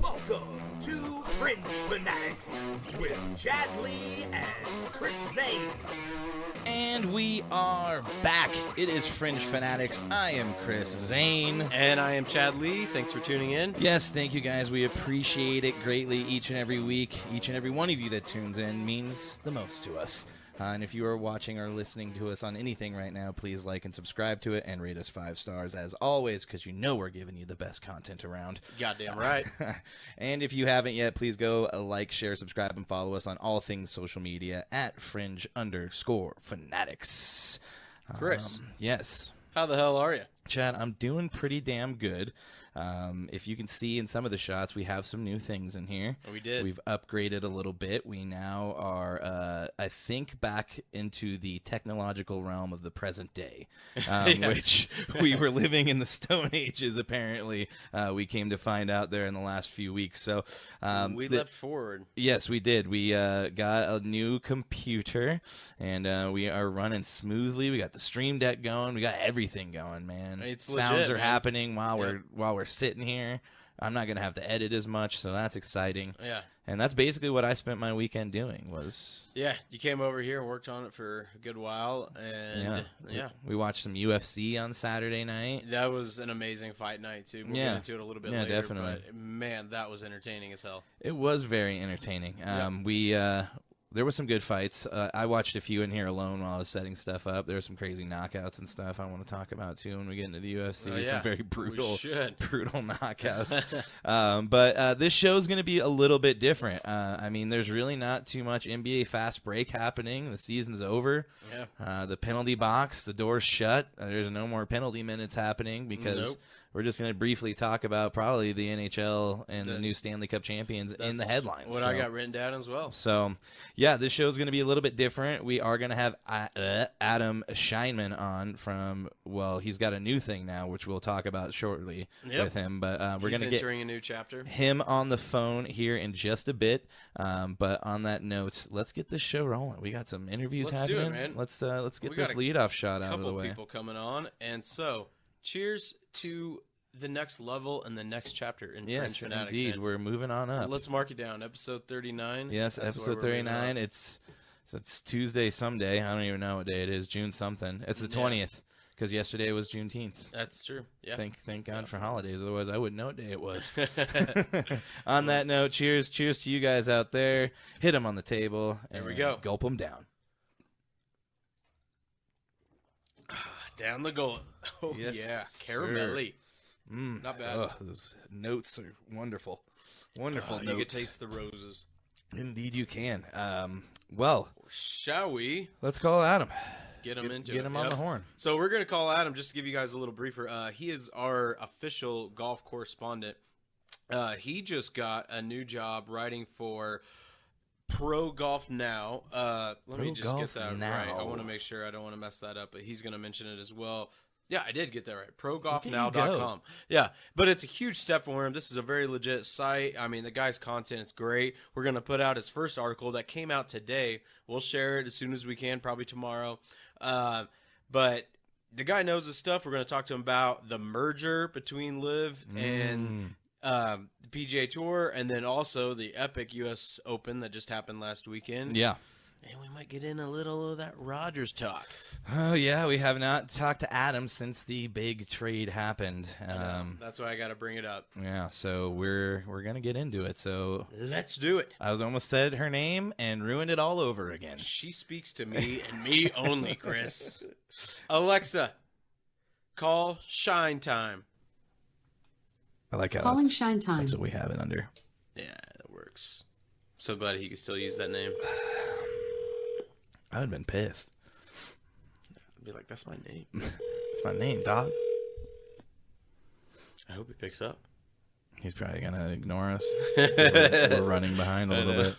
Welcome to Fringe Fanatics with Chad Lee and Chris Zane. And we are back. It is Fringe Fanatics. I am Chris Zane. And I am Chad Lee. Thanks for tuning in. Yes, thank you guys. We appreciate it greatly each and every week. Each and every one of you that tunes in means the most to us. And if you are watching or listening to us on anything right now, please like and subscribe to it and rate us 5 stars as always, because you know we're giving you the best content around. Goddamn right. And if you haven't yet, please go like, share, subscribe, and follow us on all things social media at Fringe_Fanatics. Chris. Yes. How the hell are you? Chad, I'm doing pretty damn good. If you can see in some of the shots, we have some new things in here. We did. We've upgraded a little bit. We now are, I think, back into the technological realm of the present day, which we were living in the Stone Ages, apparently. We came to find out there in the last few weeks. So we leapt forward. Yes, we did. We got a new computer, and we are running smoothly. We got the Stream Deck going. We got everything going, man. It's Sounds legit, are man. happening while we're sitting here. I'm not gonna have to edit as much, so that's exciting. Yeah. And that's basically what I spent my weekend doing. Was Yeah, you came over here and worked on it for a good while, and we watched some UFC on Saturday night. that was an amazing fight night too. We'll get into it a little bit later. Definitely. But man, that was entertaining as hell. It was very entertaining. There was some good fights. I watched a few in here alone while I was setting stuff up. There were some crazy knockouts and stuff I want to talk about too when we get into the UFC. Some very brutal knockouts. But this show's going to be a little bit different. I mean, there's really not too much NBA fast break happening. The season's over. Yeah. The penalty box, the door's shut. There's no more penalty minutes happening because we're just going to briefly talk about probably the NHL and the new Stanley Cup champions in the headlines. What I got written down as well. So, yeah, this show's going to be a little bit different. We are going to have Adam Scheinman on from, well, he's got a new thing now, which we'll talk about shortly with him. But we're going to get entering a new chapter. Him on the phone here in just a bit. But on that note, let's get this show rolling. We got some interviews happening. Do it, man. Let's get this leadoff shot out of the way. A couple people coming on, and so cheers to the next level and the next chapter in Fringe Fanatics. Indeed. Man. We're moving on up. Let's mark it down. Episode 39. Yes, episode 39. It's Tuesday someday. I don't even know what day it is. June something. It's the 20th because yesterday was Juneteenth. That's true. Yeah. Thank God for holidays. Otherwise, I wouldn't know what day it was. On that note, cheers to you guys out there. Hit them on the table. There we go. Gulp them down. Down the gullet. Oh, yes, yeah. Caramelly. Not bad. Oh, those notes are wonderful. Wonderful notes. You can taste the roses. Indeed you can. Well, shall we? Let's call Adam. Get him into it. Get him on the horn. So we're going to call Adam just to give you guys a little briefer. He is our official golf correspondent. He just got a new job writing for Pro Golf Now. Let me just get that right. I want to make sure I don't want to mess that up, but he's going to mention it as well. Yeah, I did get that right. ProGolfNow.com. Yeah, but it's a huge step for him. This is a very legit site. I mean, the guy's content is great. We're going to put out his first article that came out today. We'll share it as soon as we can, probably tomorrow. But the guy knows his stuff. We're going to talk to him about the merger between LIV and the PGA Tour, and then also the epic U.S. Open that just happened last weekend. Yeah. And we might get in a little of that Rodgers talk. Oh, yeah. We have not talked to Adam since the big trade happened. That's why I got to bring it up. Yeah, so we're going to get into it. So let's do it. I was almost said her name and ruined it all over again. She speaks to me and me only, Chris. Alexa, call Shinetime. I like how calling Shinetime. That's what we have it under. Yeah, it works. So glad he could still use that name. I would have been pissed. I'd be like, that's my name. It's my name, dog. I hope he picks up. He's probably going to ignore us. We're running behind a little bit.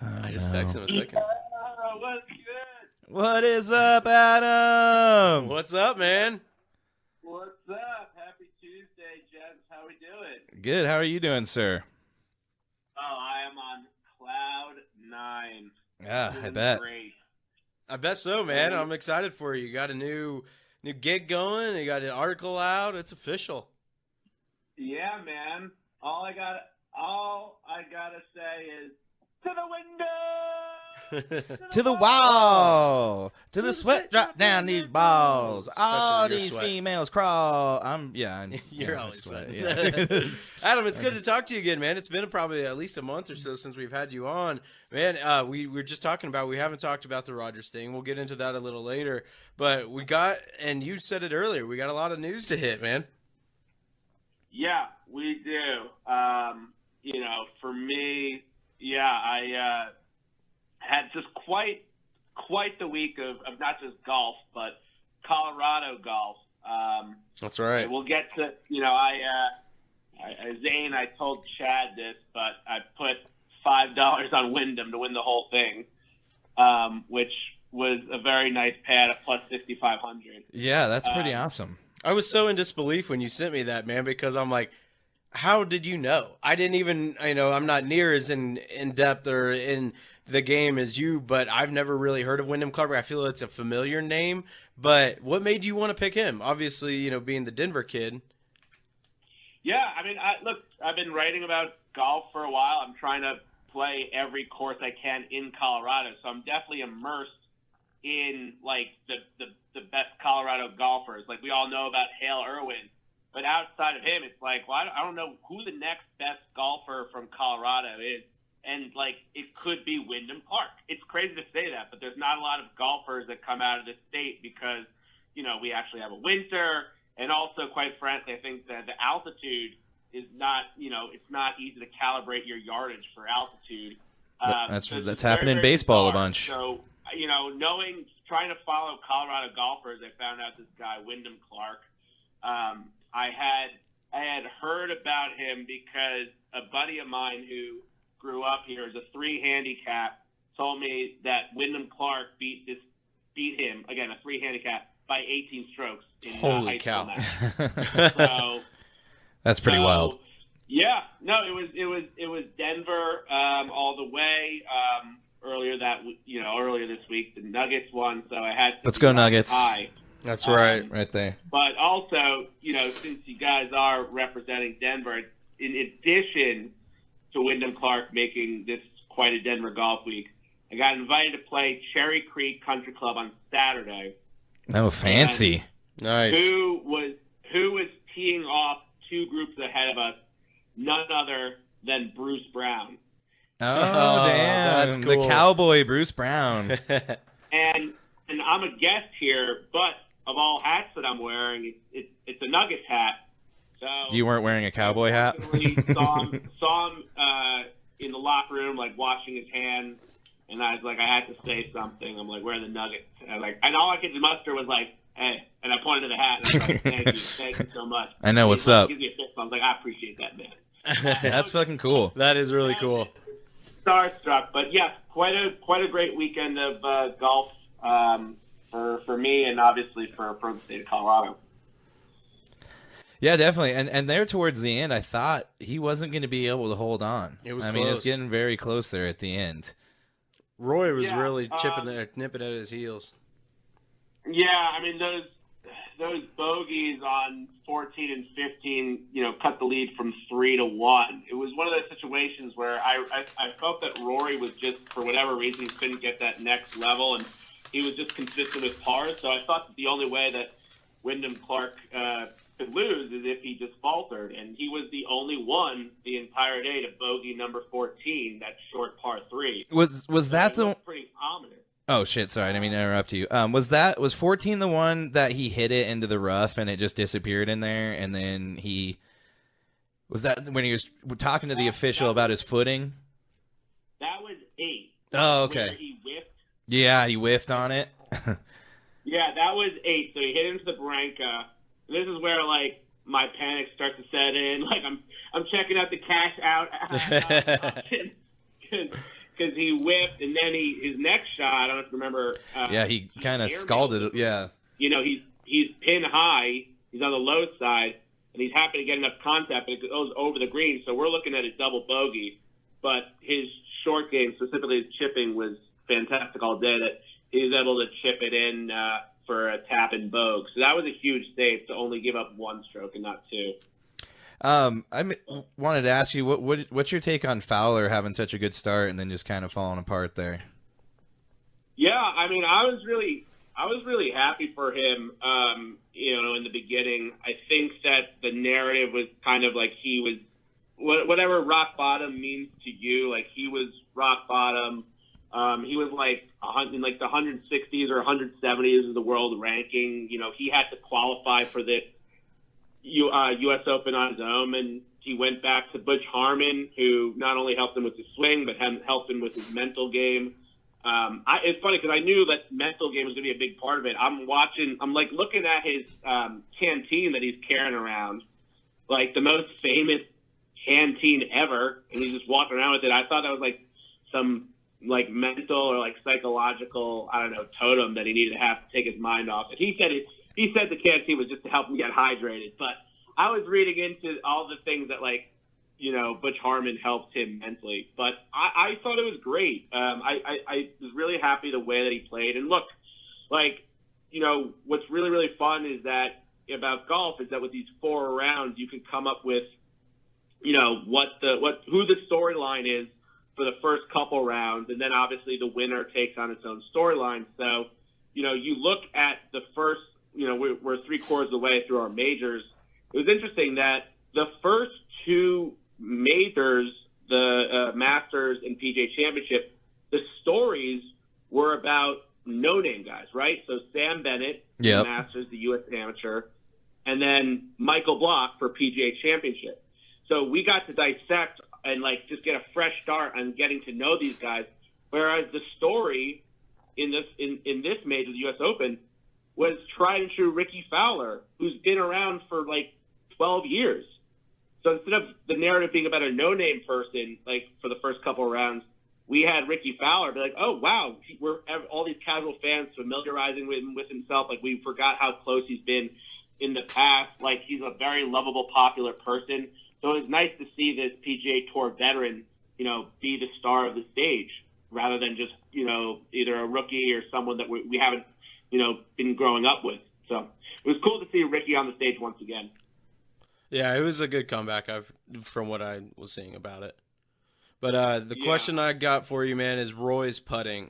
I just texted him a second. What's good? What is up, Adam? What's up, man? What's up? Happy Tuesday, gents. How we doing? Good. How are you doing, sir? Oh, I am on cloud 9. Yeah, I bet. Great. I bet so, man. I'm excited for you. You got a new new gig going. You got an article out. It's official. Yeah, man. All I gotta say is to the window, To the wall, to the sweat drop down these balls. All your these sweat. females crawl. You're always sweating. Yeah. Adam, it's good to talk to you again, man. It's been probably at least a month or so since we've had you on. Man, we were just talking about, we haven't talked about the Rogers thing. We'll get into that a little later. But we got, and you said it earlier, we got a lot of news to hit, man. Yeah, we do. For me, I had just quite the week of not just golf, but Colorado golf. That's right. We'll get to, Zane, I told Chad this, but I put $5 on Wyndham to win the whole thing, which was a very nice pad at plus 6,500. Yeah, that's pretty awesome. I was so in disbelief when you sent me that, man, because I'm like, how did you know? I didn't even, I'm not near as in depth or in the game as you, but I've never really heard of Wyndham Clark. I feel it's a familiar name, but what made you want to pick him? Obviously, being the Denver kid. Yeah, I've been writing about golf for a while. I'm trying to play every course I can in Colorado, so I'm definitely immersed in the best Colorado golfers. Like, we all know about Hale Irwin, but outside of him, it's like, well, I don't know who the next best golfer from Colorado is. And, it could be Wyndham Clark. It's crazy to say that, but there's not a lot of golfers that come out of the state because, we actually have a winter. And also, quite frankly, I think that the altitude is not, it's not easy to calibrate your yardage for altitude. That's happening in baseball a bunch. So, trying to follow Colorado golfers, I found out this guy, Wyndham Clark. I had heard about him because a buddy of mine who grew up here as a 3 handicap told me that Wyndham Clark beat him, again, a 3 handicap, by 18 strokes in Holy high cow. school match. So, that's pretty wild. Yeah, no, it was Denver all the way. Earlier this week, the Nuggets won, so I had to Let's go Nuggets. High. That's right. Right there. But also, since you guys are representing Denver, in addition to Wyndham Clark making this quite a Denver golf week, I got invited to play Cherry Creek Country Club on Saturday. Oh, fancy. Nice. Who was teeing off 2 groups ahead of us? None other than Bruce Brown. Oh, damn. that's cool. The cowboy, Bruce Brown. And I'm a guest here, but of all hats that I'm wearing, it's a Nuggets hat. So You weren't wearing a cowboy hat? saw him in the locker room, washing his hands, and I was like, I had to say something. I'm like, where are the Nuggets? And all I could muster was like, hey, and I pointed to the hat, and I was like, thank you so much. I know, what's up? Gives me a fist bump. I was like, I appreciate that, man. That's fucking cool. That is really cool. Starstruck, but yeah, quite a great weekend of golf for me, and obviously for the state of Colorado. Yeah, definitely. And there towards the end, I thought he wasn't going to be able to hold on. It was I mean, it's close. getting very close there at the end. Roy was Yeah, really nipping at his heels. Yeah, I mean those bogeys on 14 and 15, cut the lead from 3 to 1. It was one of those situations where I felt that Rory was just, for whatever reason, couldn't get that next level, and he was just consistent with pars. So I thought that the only way that Wyndham Clark could lose is if he just faltered, and he was the only one the entire day to bogey number 14, that short par 3. Was that So it the? was pretty ominous. Oh shit! Sorry, I didn't mean to interrupt you. Was 14 the one that he hit it into the rough and it just disappeared in there, and then was that when he was talking to the official about his footing? That was 8. Oh, okay. Where he whiffed. Yeah, he whiffed on it. Yeah, that was 8. So he hit into the Branca. This is where my panic starts to set in. I'm checking out the cash out option because he whipped, and then his next shot. I don't know if you remember. Yeah, he kind of scalded it. Yeah. He's pin high. He's on the low side, and he's happy to get enough contact, but it goes over the green. So we're looking at a double bogey. But his short game, specifically his chipping, was fantastic all day. That he was able to chip it in for a tap and bogue. So that was a huge save to only give up 1 stroke and not 2. Wanted to ask you what's your take on Fowler having such a good start and then just kind of falling apart there? Yeah, I mean, I was really happy for him. In the beginning, I think that the narrative was kind of like he was whatever rock bottom means to you. Like he was rock bottom. He was like in like the 160s or 170s of the world ranking. He had to qualify for the U.S. Open on his own, and he went back to Butch Harmon, who not only helped him with his swing, but helped him with his mental game. It's funny because I knew that mental game was going to be a big part of it. I'm like looking at his canteen that he's carrying around, like the most famous canteen ever, and he's just walking around with it. I thought that was like some like mental or like psychological, I don't know, totem that he needed to have to take his mind off it. He said the canteen was just to help him get hydrated, but I was reading into all the things that Butch Harmon helped him mentally, but I thought it was great. I was really happy the way that he played. And look, what's really, really fun is that about golf is that with these 4 rounds, you can come up with, who the storyline is for the first couple rounds. And then obviously the winner takes on its own storyline. So, you look at the first, we're 3/4 of the way through our majors. It was interesting that the first 2 majors, the Masters and PGA Championship, the stories were about no-name guys, right? So Sam Bennett, yep. The Masters, the U.S. Amateur, and then Michael Block for PGA Championship. So we got to dissect and just get a fresh start on getting to know these guys. Whereas the story in this major, the U.S. Open, was tried and true Ricky Fowler, who's been around for 12 years. So instead of the narrative being about a no-name person, for the first couple of rounds, we had Ricky Fowler be like, oh, wow, we're all these casual fans familiarizing with himself. We forgot how close he's been in the past. He's a very lovable, popular person. So it was nice to see this PGA Tour veteran, be the star of the stage rather than just, either a rookie or someone that we haven't, been growing up with. So it was cool to see Ricky on the stage once again. Yeah, it was a good comeback from what I was seeing about it. But the question I got for you, man, is Roy's putting.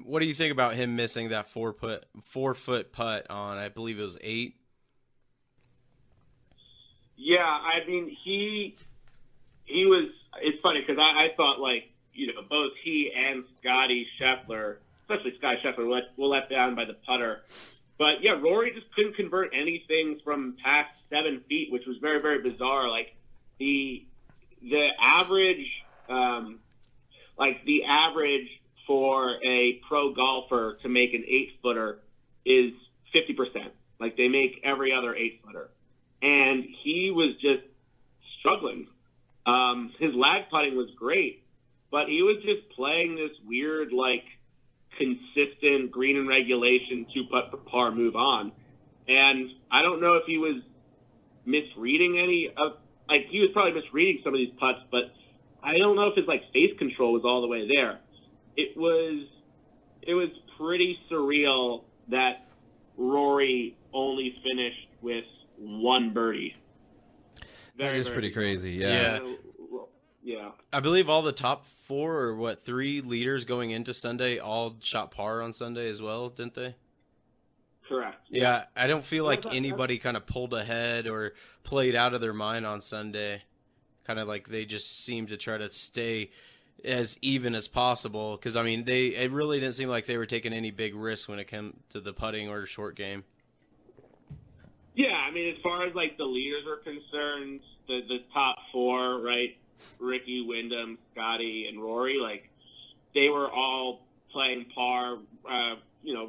What do you think about him missing that 4-foot putt on, I believe it was 8? Yeah, I mean, he was. It's funny because I thought both he and Scotty Scheffler, especially Scotty Scheffler, were let down by the putter. But yeah, Rory just couldn't convert anything from past 7 feet, which was very, very bizarre. The average, the average for a pro golfer to make an 8-footer is 50%. They make every other 8-footer, and he was just struggling. His lag putting was great, but he was just playing this weird, consistent green and regulation 2-putt for par, move on. And I don't know if he was misreading any of, he was probably misreading some of these putts, but I don't know if his face control was all the way there. It was pretty surreal that Rory only finished with 1 birdie. That is pretty crazy. Yeah. Yeah. I believe all the top 4 or 3 leaders going into Sunday all shot par on Sunday as well, didn't they? Correct. Yeah, I don't feel like anybody kind of pulled ahead or played out of their mind on Sunday. Kind of they just seemed to try to stay as even as possible. Because, it really didn't seem like they were taking any big risks when it came to the putting or short game. Yeah, as far as the leaders are concerned, the top 4, right? Ricky, Wyndham, Scotty, and Rory, they were all playing par.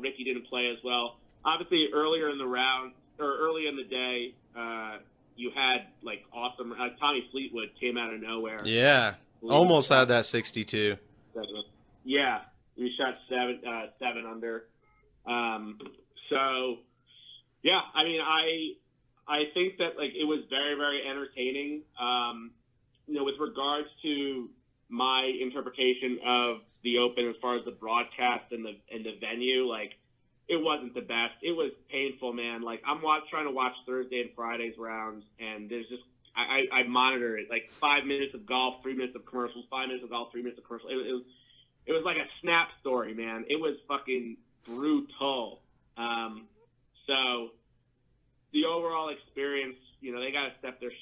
Ricky didn't play as well. Obviously, earlier in the round or early in the day, you had awesome. Tommy Fleetwood came out of nowhere. Yeah, almost had that 62. Yeah, he shot 7 under. So, yeah, I think that it was very, very entertaining. With regards to my interpretation of the Open as far as the broadcast and the venue, it wasn't the best. It was painful, man. Like, I'm trying to watch Thursday and Friday's rounds, and there's just I monitor it, like 5 minutes of golf, 3 minutes of commercials, 5 minutes of golf, 3 minutes of commercials. It was like a snap story, man. It was fucking brutal. So the overall experience, you know, they got to step their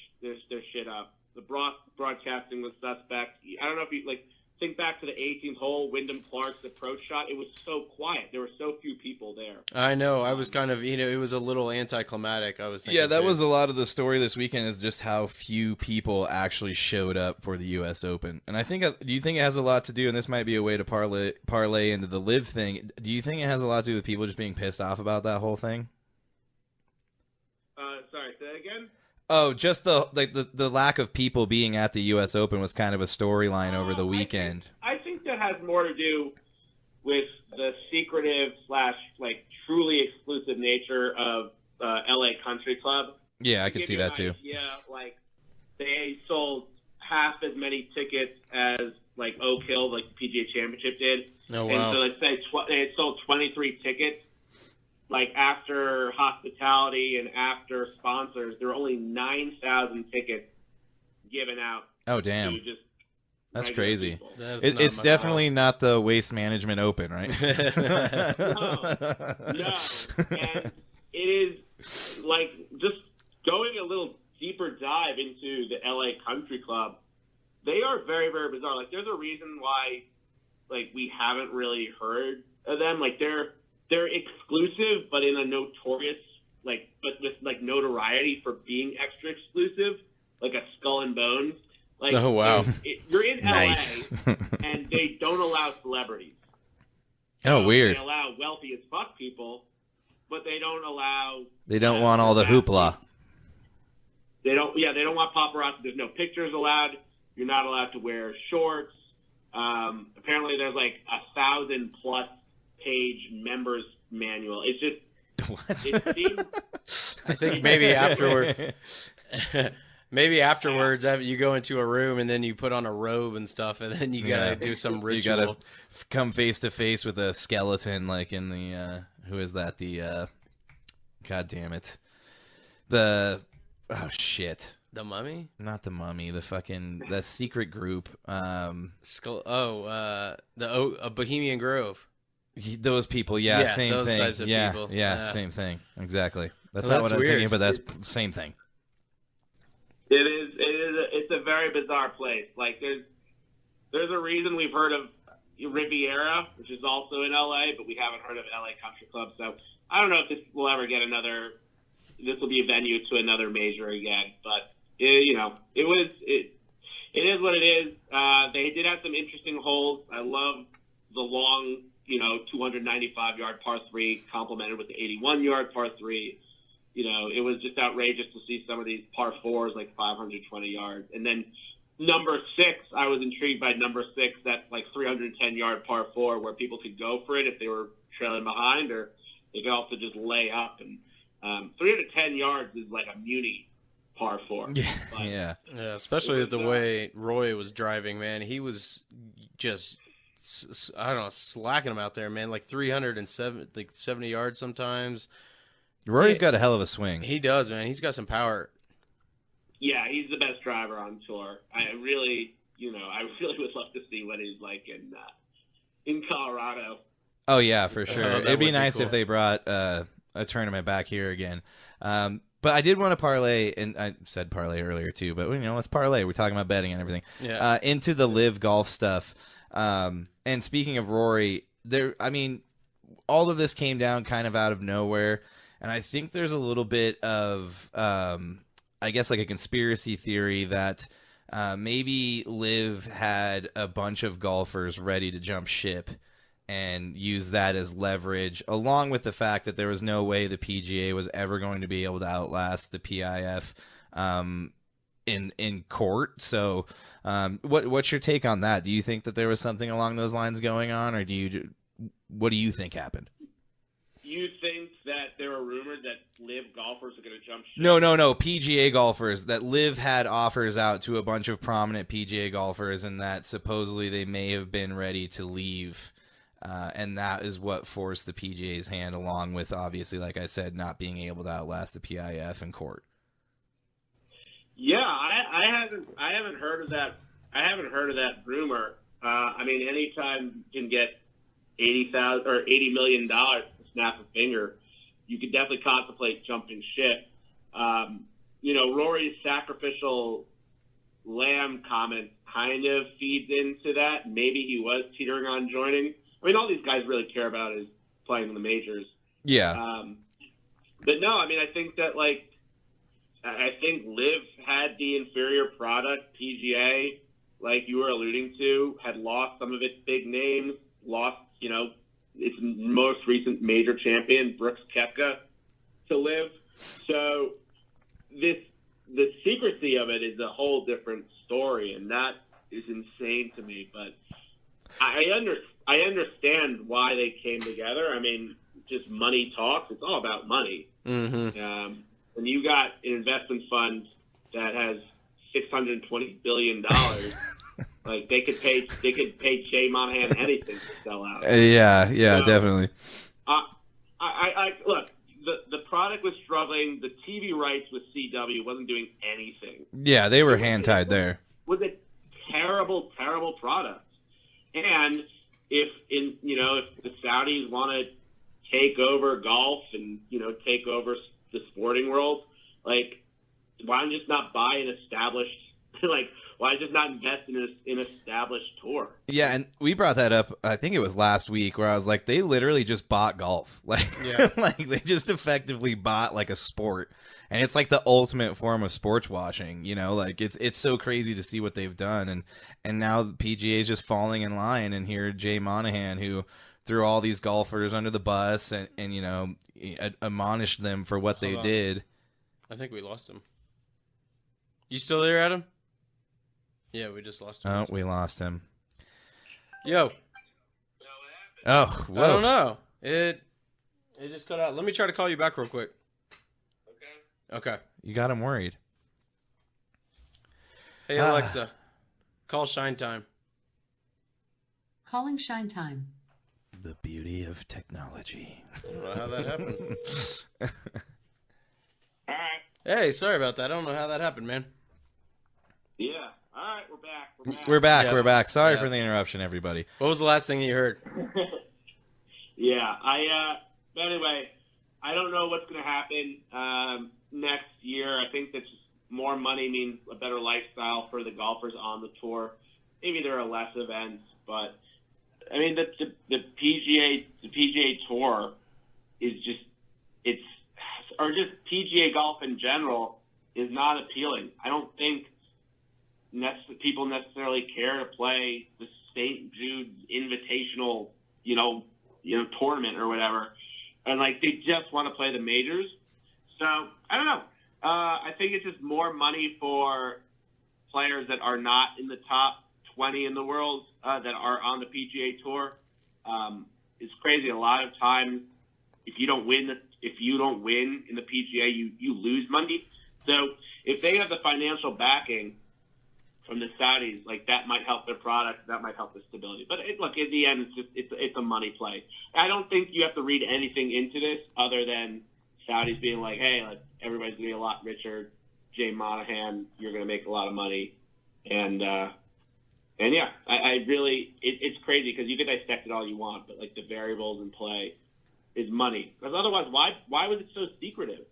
shit up. The broadcasting was suspect. I don't know if you think back to the 18th hole, Wyndham Clark's approach shot. It was so quiet. There were so few people there. I know. I was kind of, it was a little anticlimactic. I was thinking. Yeah, that was a lot of the story this weekend, is just how few people actually showed up for the U.S. Open. And I think, do you think it has a lot to do, and this might be a way to parlay into the live thing, do you think it has a lot to do with people just being pissed off about that whole thing? Sorry, say that again? Oh, just the lack of people being at the U.S. Open was kind of a storyline over the weekend. I think that has more to do with the secretive / truly exclusive nature of LA Country Club. Yeah, I could see that too. Yeah, they sold half as many tickets as Oak Hill, the PGA Championship did. Oh wow! And so let's say they had sold 23 tickets. After hospitality and after sponsors, there were only 9,000 tickets given out. Oh, damn. That's crazy. It's definitely not the Waste Management Open, right? No. And it is, just going a little deeper dive into the LA Country Club, they are very, very bizarre. There's a reason why, we haven't really heard of them. They're exclusive, but in a notorious, but with notoriety for being extra exclusive, like a Skull and Bones. Oh wow! You're in LA, nice. And they don't allow celebrities. Oh, weird. They allow wealthy as fuck people, but they don't allow. They don't want all the hoopla. They don't. Yeah, they don't want paparazzi. There's no pictures allowed. You're not allowed to wear shorts. Apparently, there's 1,000+ page members manual. It's just what? It seems, I think maybe afterwards, you go into a room and then you put on a robe and stuff, and then you gotta do some ritual. You gotta come face to face with a skeleton, in the who is that? The God damn it, the shit. The Mummy? Not the Mummy. The secret group. A Bohemian Grove. Those people, yeah, same those thing. Types of people. Yeah, same thing. Exactly. That's Well, not what I was thinking, but that's same thing. It is. It's a very bizarre place. There's a reason we've heard of Riviera, which is also in LA, but we haven't heard of LA Country Club. So I don't know if this will ever get another. This will be a venue to another major again, but it is what it is. They did have some interesting holes. I love the long, 295-yard par 3 complemented with the 81-yard par 3. It was just outrageous to see some of these par 4s 520 yards. And then number 6, I was intrigued by number 6, that 310-yard par 4 where people could go for it if they were trailing behind, or they could also just lay up. And 310 yards is like a Muni par 4. Yeah, especially with the way Roy was driving, man. He was just, I don't know, slacking them out there, man. 370 yards sometimes. Rory's got a hell of a swing. He does, man. He's got some power. Yeah, he's the best driver on tour. I really would love to see what he's like in Colorado. Oh yeah, for sure. It'd be nice cool if they brought a tournament back here again. But I did want to parlay, and I said parlay earlier too, but let's parlay. We're talking about betting and everything. Yeah. Into the live golf stuff. And speaking of Rory, all of this came down kind of out of nowhere, and I think there's a little bit of, I guess, a conspiracy theory that maybe Liv had a bunch of golfers ready to jump ship and use that as leverage, along with the fact that there was no way the PGA was ever going to be able to outlast the PIF in court. So what's your take on that? Do you think that there was something along those lines going on, or what do you think happened? You think that there were rumors that Liv golfers are going to jump ship? No. PGA golfers, that Liv had offers out to a bunch of prominent PGA golfers, and that supposedly they may have been ready to leave And that is what forced the PGA's hand, along with, obviously, like I said, not being able to outlast the PIF in court. Yeah, I haven't heard of that. I haven't heard of that rumor. I mean, anytime you can get $80,000 or $80 million to snap a finger, you could definitely contemplate jumping ship. Rory's sacrificial lamb comment kind of feeds into that. Maybe he was teetering on joining. I mean, all these guys really care about is playing in the majors. Yeah. But no, I mean, I think that, I think Liv had the inferior product. PGA, like you were alluding to, had lost some of its big names, lost, its most recent major champion, Brooks Koepka, to Liv. So the secrecy of it is a whole different story, and that is insane to me. But I understand why they came together. I mean, just money talks. It's all about money. Mm-hmm. When you got an investment fund that has $620 billion, like they could pay Jay Monahan anything to sell out. Yeah, So, definitely. I look. The product was struggling. The TV rights with CW wasn't doing anything. Yeah, they were hand-tied there. It was a terrible, terrible product. And if the Saudis want to take over golf and take over the sporting world, like, why just not buy an established why just not invest in an established tour? Yeah, and we brought that up, I think it was last week, where I was like, they literally just bought golf. Like, they just effectively bought, like, a sport. And it's, like, the ultimate form of sports washing, Like, it's so crazy to see what they've done. And now the PGA is just falling in line. And here, Jay Monahan, who threw all these golfers under the bus and admonished them for what they did. I think we lost him. You still there, Adam? Yeah, we just lost him. Oh, we lost him. Yo. Oh, whoa. I don't know. It just cut out. Let me try to call you back real quick. Okay. You got him worried. Hey, Alexa. Call Shinetime. Calling Shinetime. The beauty of technology. I don't know how that happened. All right. Hey, sorry about that. I don't know how that happened, man. Yeah. All right, we're back. We're back. Yeah. We're back. Sorry for the interruption, everybody. What was the last thing you heard? Yeah, but anyway, I don't know what's going to happen next year. I think that just more money means a better lifestyle for the golfers on the tour. Maybe there are less events, but I mean the PGA Tour is just just PGA golf in general is not appealing. I don't think people necessarily care to play the St. Jude's Invitational, tournament or whatever, and they just want to play the majors. So I don't know. I think it's just more money for players that are not in the top 20 in the world that are on the PGA Tour. It's crazy. A lot of times, if you don't win in the PGA, you lose money. So if they have the financial backing from the Saudis, that might help their product, that might help the stability. But look, in the end, it's a money play. I don't think you have to read anything into this other than Saudis being like, hey, everybody's going to be a lot richer. Jay Monahan, you're going to make a lot of money. And yeah, I really, it's crazy because you can dissect it all you want, but the variables in play is money. Because otherwise, why was it so secretive?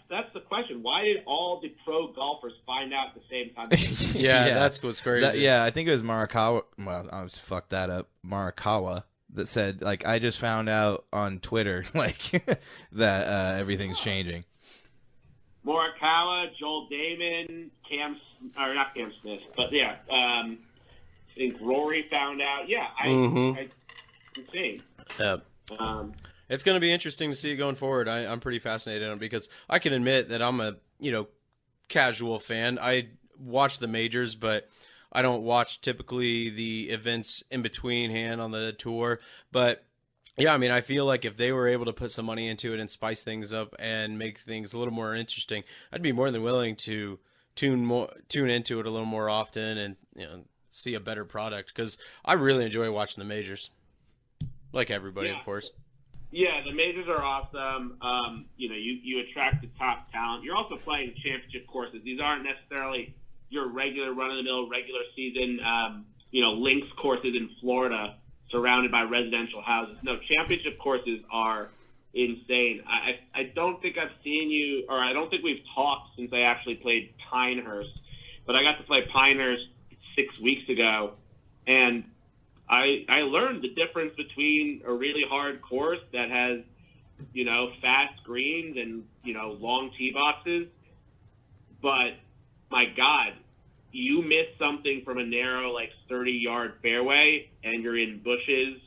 That's the question. Why did all the pro golfers find out at the same time? Yeah, that's what's crazy. I think it was Morikawa. Well, I was fucked that up. Morikawa that said, I just found out on Twitter, that everything's changing. Morikawa, Joel Damon, not Cam Smith, but yeah, I think Rory found out. Yeah, it's insane. Yeah. It's going to be interesting to see it going forward. I'm pretty fascinated on it because I can admit that I'm a casual fan. I watch the majors, but I don't watch typically the events in between hand on the tour. But yeah, I mean, I feel like if they were able to put some money into it and spice things up and make things a little more interesting, I'd be more than willing to tune into it a little more often and see a better product because I really enjoy watching the majors. like everybody, Yeah. of course. Yeah, the majors are awesome. You attract the top talent. You're also playing championship courses. These aren't necessarily your regular run-of-the-mill, regular season, links courses in Florida surrounded by residential houses. No, championship courses are insane. I don't think I've seen you, or I don't think we've talked since I actually played Pinehurst, but I got to play Pinehurst 6 weeks ago, and I learned the difference between a really hard course that has, fast greens and, long tee boxes. But, my God, you miss something from a narrow, 30-yard fairway and you're in bushes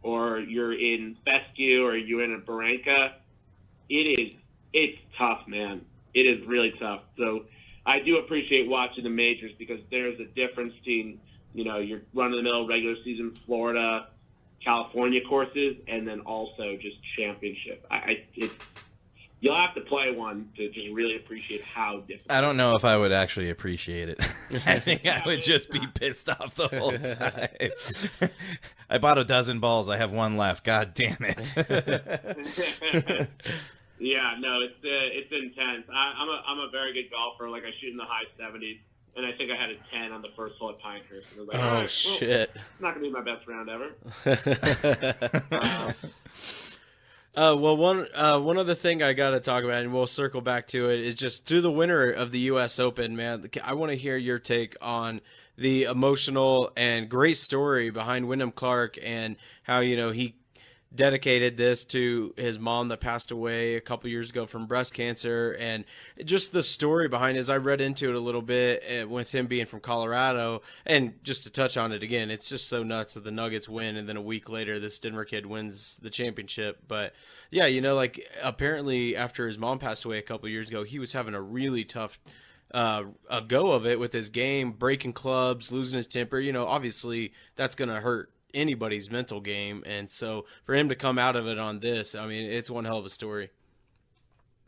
or you're in fescue or you're in a barranca. It's tough, man. It is really tough. So I do appreciate watching the majors because there's a difference between your run-of-the-mill regular season Florida, California courses, and then also just championship. You'll have to play one to just really appreciate how different. I don't know if I would actually appreciate it. I think I would just be pissed off the whole time. I bought a dozen balls. I have one left. God damn it. Yeah, no, it's intense. I'm a very good golfer. I shoot in the high 70s. And I think I had a 10 on the first hole at Pinehurst. And I was like, all right, shit. It's not going to be my best round ever. Well, one other thing I got to talk about, and we'll circle back to it, is just to the winner of the U.S. Open, man. I want to hear your take on the emotional and great story behind Wyndham Clark and how, he dedicated this to his mom that passed away a couple years ago from breast cancer, and just the story behind it. As I read into it a little bit with him being from Colorado, and just to touch on it again, it's just so nuts that the Nuggets win and then a week later this Denver kid wins the championship. But yeah, apparently after his mom passed away a couple years ago, he was having a really tough a go of it with his game, breaking clubs, losing his temper. Obviously that's going to hurt anybody's mental game, and so for him to come out of it on this, I mean, it's one hell of a story.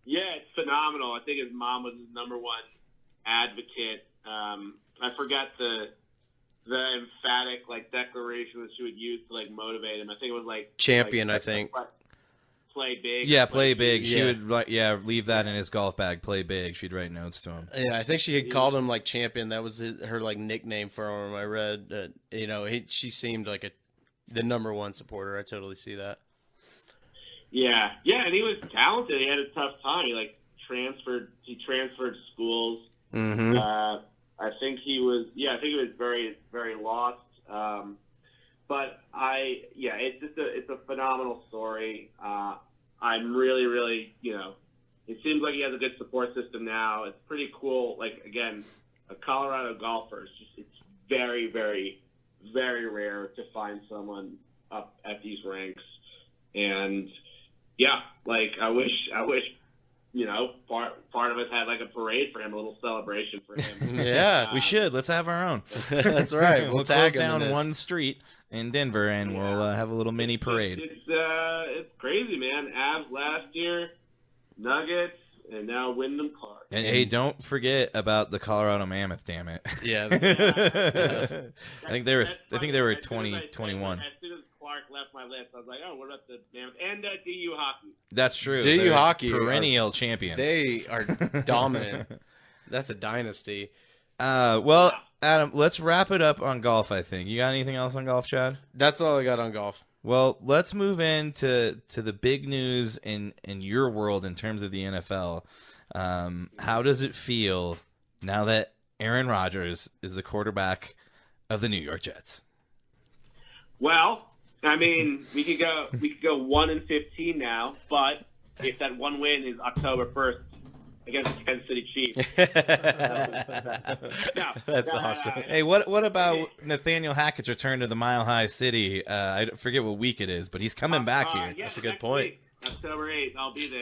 Yeah, it's phenomenal. I think his mom was his number one advocate. I forgot the emphatic declaration that she would use to motivate him. I think it was champion. I think play big. Yeah, play big. She Yeah. would leave that in his golf bag. Play big. She'd write notes to him. Yeah, I think she had called him champion. That was her nickname for him. I read she seemed like the number one supporter. I totally see that. Yeah, and he was talented. He had a tough time. He transferred schools. Mm-hmm. I think he was very, very lost. But it's a phenomenal story. I'm really, really, it seems like he has a good support system now. It's pretty cool. Again, a Colorado golfer, it's very, very, very rare to find someone up at these ranks. And yeah, I wish, part of us had a parade for him, a little celebration for him. Yeah, we should. Let's have our own. That's right. We'll tag close down him in one street in Denver, and we'll have a little mini parade. It's crazy, man. Avs last year, Nuggets, and now Wyndham Clark. And hey, don't forget about the Colorado Mammoth. Damn it! Yeah. I think they were 2021. As soon as Clark left my list, I was like, oh, what about the Mammoth and DU hockey? That's true. DU They're hockey perennial champions. They are dominant. That's a dynasty. Well, Adam, let's wrap it up on golf. I think you got anything else on golf, Chad? That's all I got on golf. Well, let's move into the big news in your world in terms of the NFL. How does it feel now that Aaron Rodgers is the quarterback of the New York Jets? Well, I mean, we could go 1-15 now, but if that one win is October 1st against the Kansas City Chiefs, That's awesome. Hey, what about Nathaniel Hackett's return to the Mile High City? I forget what week it is, but he's coming back here. Yeah, that's a good next point. week, October 8th, I'll be there.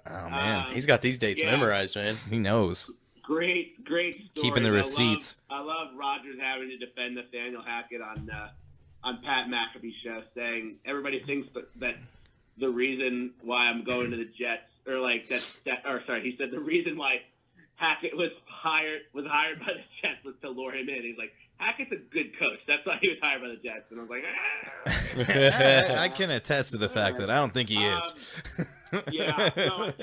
Oh man, He's got these dates memorized, man. he knows. Great story. Keeping the receipts. I love Rodgers having to defend Nathaniel Hackett on Pat McAfee's show, saying everybody thinks that the reason why I'm going to the Jets, he said the reason why Hackett was hired by the Jets was to lure him in. He's like, Hackett's a good coach. That's why he was hired by the Jets. And I was like, I can attest to the fact that I don't think he is. Yeah, no,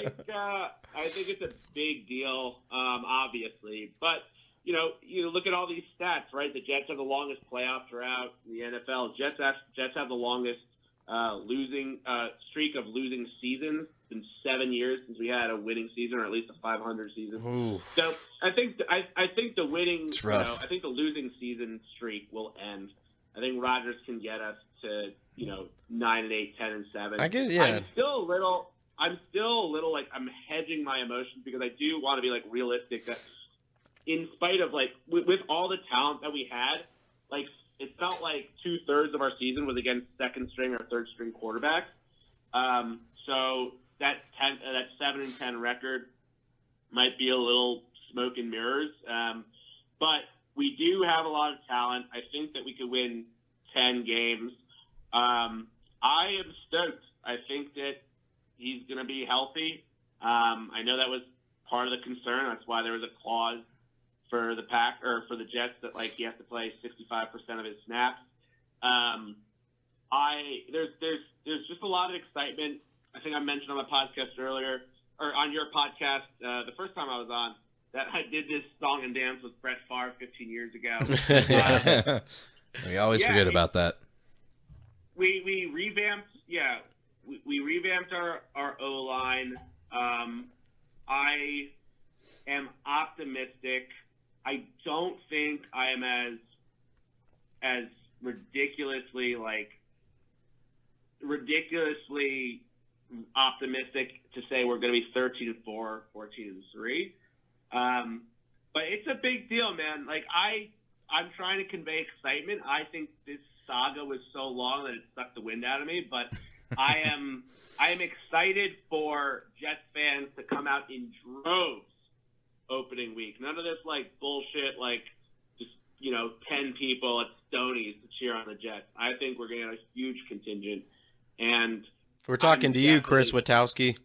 I think it's a big deal, obviously. But, you look at all these stats, right? The Jets have the longest playoff drought in the NFL. Jets have the longest losing streak of losing seasons. It's been 7 years since we had a winning season, or at least a 500 season. Ooh. So I think the winning, It's rough. I think the losing season streak will end. I think Rodgers can get us to 9-8, 10-7. I get it. Yeah. I'm still a little like I'm hedging my emotions because I do want to be like realistic that in spite of like with all the talent that we had, like it felt like 2/3 of our season was against second string or third string quarterbacks. So that 7-10 record might be a little smoke and mirrors. But we do have a lot of talent. I think that we could win 10 games. I am stoked. I think that he's going to be healthy. I know that was part of the concern. That's why there was a clause for the Jets that like he has to play 65% of his snaps. There's just a lot of excitement. I think I mentioned on my podcast earlier, or on your podcast the first time I was on, that I did this song and dance with Brett Favre 15 years ago. We always forget about that. We revamped. Yeah, we revamped our O-line. I am optimistic. I don't think I am as ridiculously optimistic to say we're going to be 13-4, 14-3. But it's a big deal, man. Like I'm trying to convey excitement. I think this saga was so long that it sucked the wind out of me, but I am excited for Jets fans to come out in droves opening week. None of this like bullshit, like just 10 people at Stoney's to cheer on the Jets. I think we're going to have a huge contingent, and we're talking to you, Chris Witowski.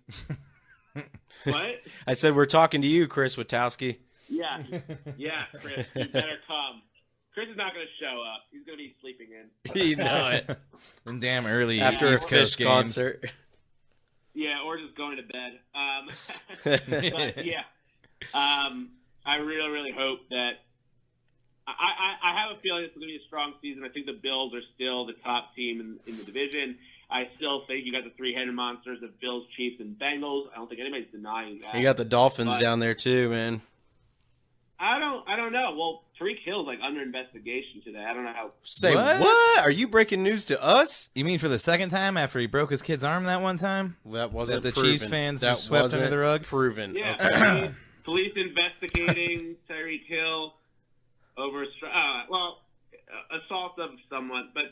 What? I said we're talking to you, Chris Witowski. Yeah, Chris, you better come. Chris is not going to show up. He's going to be sleeping in. You know it. And damn early After a East Fish Coast games. concert. Yeah, or just going to bed. But yeah, I really, really hope that. I have a feeling it's going to be a strong season. I think the Bills are still the top team in the division. I still think you got the three-headed monsters of Bills, Chiefs, and Bengals. I don't think anybody's denying that. You got the Dolphins down there too, man. I don't know. Well, Tariq Hill's like under investigation today. I don't know how. Say what? Are you breaking news to us? You mean for the second time after he broke his kid's arm that one time? That wasn't the proven. Chiefs fans that just swept wasn't under the rug? Proven. Yeah. Okay. Police investigating Tariq Hill over assault of someone, but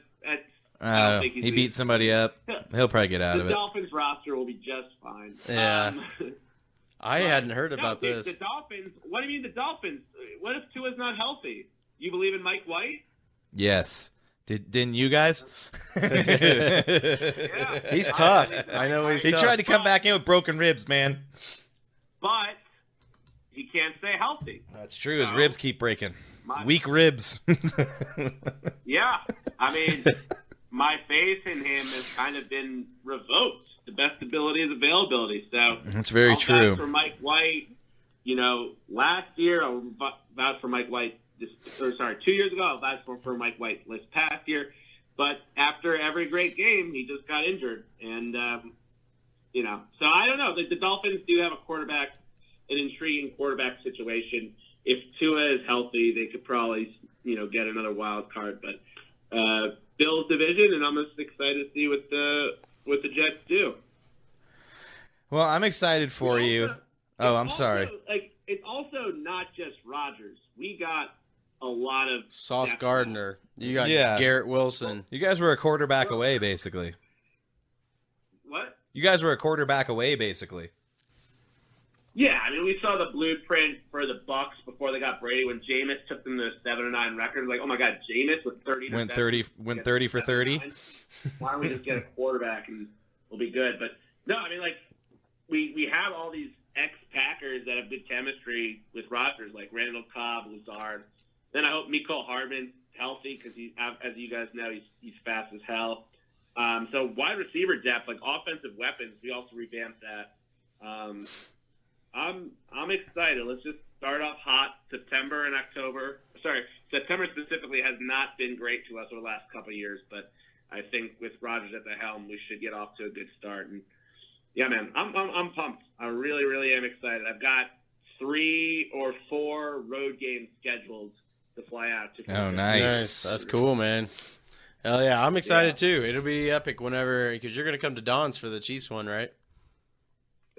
I don't think he beat somebody up. He'll probably get out of it. The Dolphins roster will be just fine. Yeah. I hadn't heard about this. The Dolphins. What do you mean the Dolphins? What if Tua's not healthy? You believe in Mike White? Yes. Didn't you guys? Yeah. He's tough. I know he's tough. He tried to come back in with broken ribs, man. But he can't stay healthy. That's true. His ribs keep breaking. Weak ribs. Yeah. I mean, my faith in him has kind of been revoked. The best ability is availability. So that's very true. Vouch for Mike White, last year I vouched for Mike White. 2 years ago I vouched for Mike White this past year. But after every great game, he just got injured, and So I don't know. The Dolphins do have an intriguing quarterback situation. If Tua is healthy, they could probably get another wild card. But Bills division, and I'm just excited to see what the Jets do. Well, I'm excited for you. I'm sorry. It's also not just Rodgers. We got a lot of Sauce Gardner. You got Garrett Wilson. You guys were a quarterback away, basically. What? You guys were a quarterback away, basically. Yeah, I mean, we saw the blueprint for the Bucks before they got Brady when Jameis took them to a 7-9 record. Like, oh my God, Jameis with 30. Went 30 for 30. Why don't we just get a quarterback and we'll be good? But no, I mean, like we have all these ex-Packers that have good chemistry with Rodgers, like Randall Cobb, Lazard. Then I hope Mecole Hardman's healthy because as you guys know, he's fast as hell. So wide receiver depth, like offensive weapons, we also revamped that. I'm excited. Let's just start off hot. September and October. Sorry, September specifically has not been great to us over the last couple of years, but I think with Rodgers at the helm, we should get off to a good start. And yeah, man, I'm pumped. I really, really am excited. I've got 3 or 4 road games scheduled to fly out to. Oh, nice. That's cool, man. Hell yeah, I'm excited too. It'll be epic whenever, because you're gonna come to Don's for the Chiefs one, right?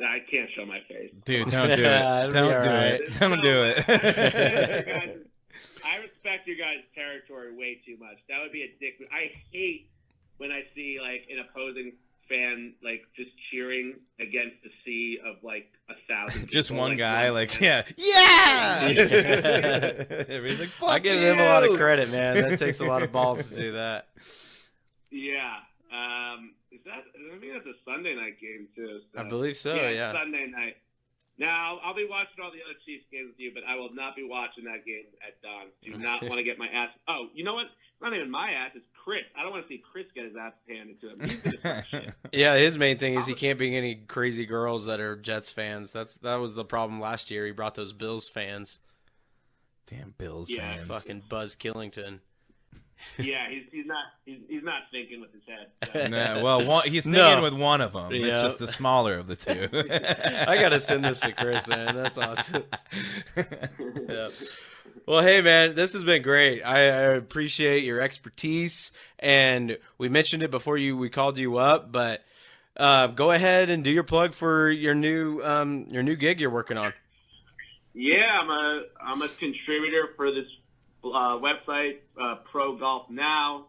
I can't show my face. Dude, don't do it. Don't do it. Don't do it. I respect your guys' territory way too much. That would be a dick. I hate when I see like an opposing fan like just cheering against the sea of like 1,000 just people, one guy, one like, fan. yeah! Everybody's like, fuck I give him a lot of credit, man. That takes a lot of balls to do that. Yeah. I think that's a Sunday night game too. So. I believe so, yeah. Sunday night. Now, I'll be watching all the other Chiefs games with you, but I will not be watching that game at Don. Do not want to get my ass. Oh, you know what? It's not even my ass. It's Chris. I don't want to see Chris get his ass handed to him. He's gonna talk shit. Yeah, his main thing is he can't bring any crazy girls that are Jets fans. That was the problem last year. He brought those Bills fans. Damn Bills Yeah, fans. Fucking Buzz Killington. Yeah, he's not thinking with his head. So. No, well, he's thinking with one of them. Yeah. It's just the smaller of the two. I gotta send this to Chris, man. That's awesome. Yeah. Well, hey, man, this has been great. I appreciate your expertise, and we mentioned it before we called you up, but go ahead and do your plug for your new gig you're working on. Yeah, I'm a contributor for this website, Pro Golf Now.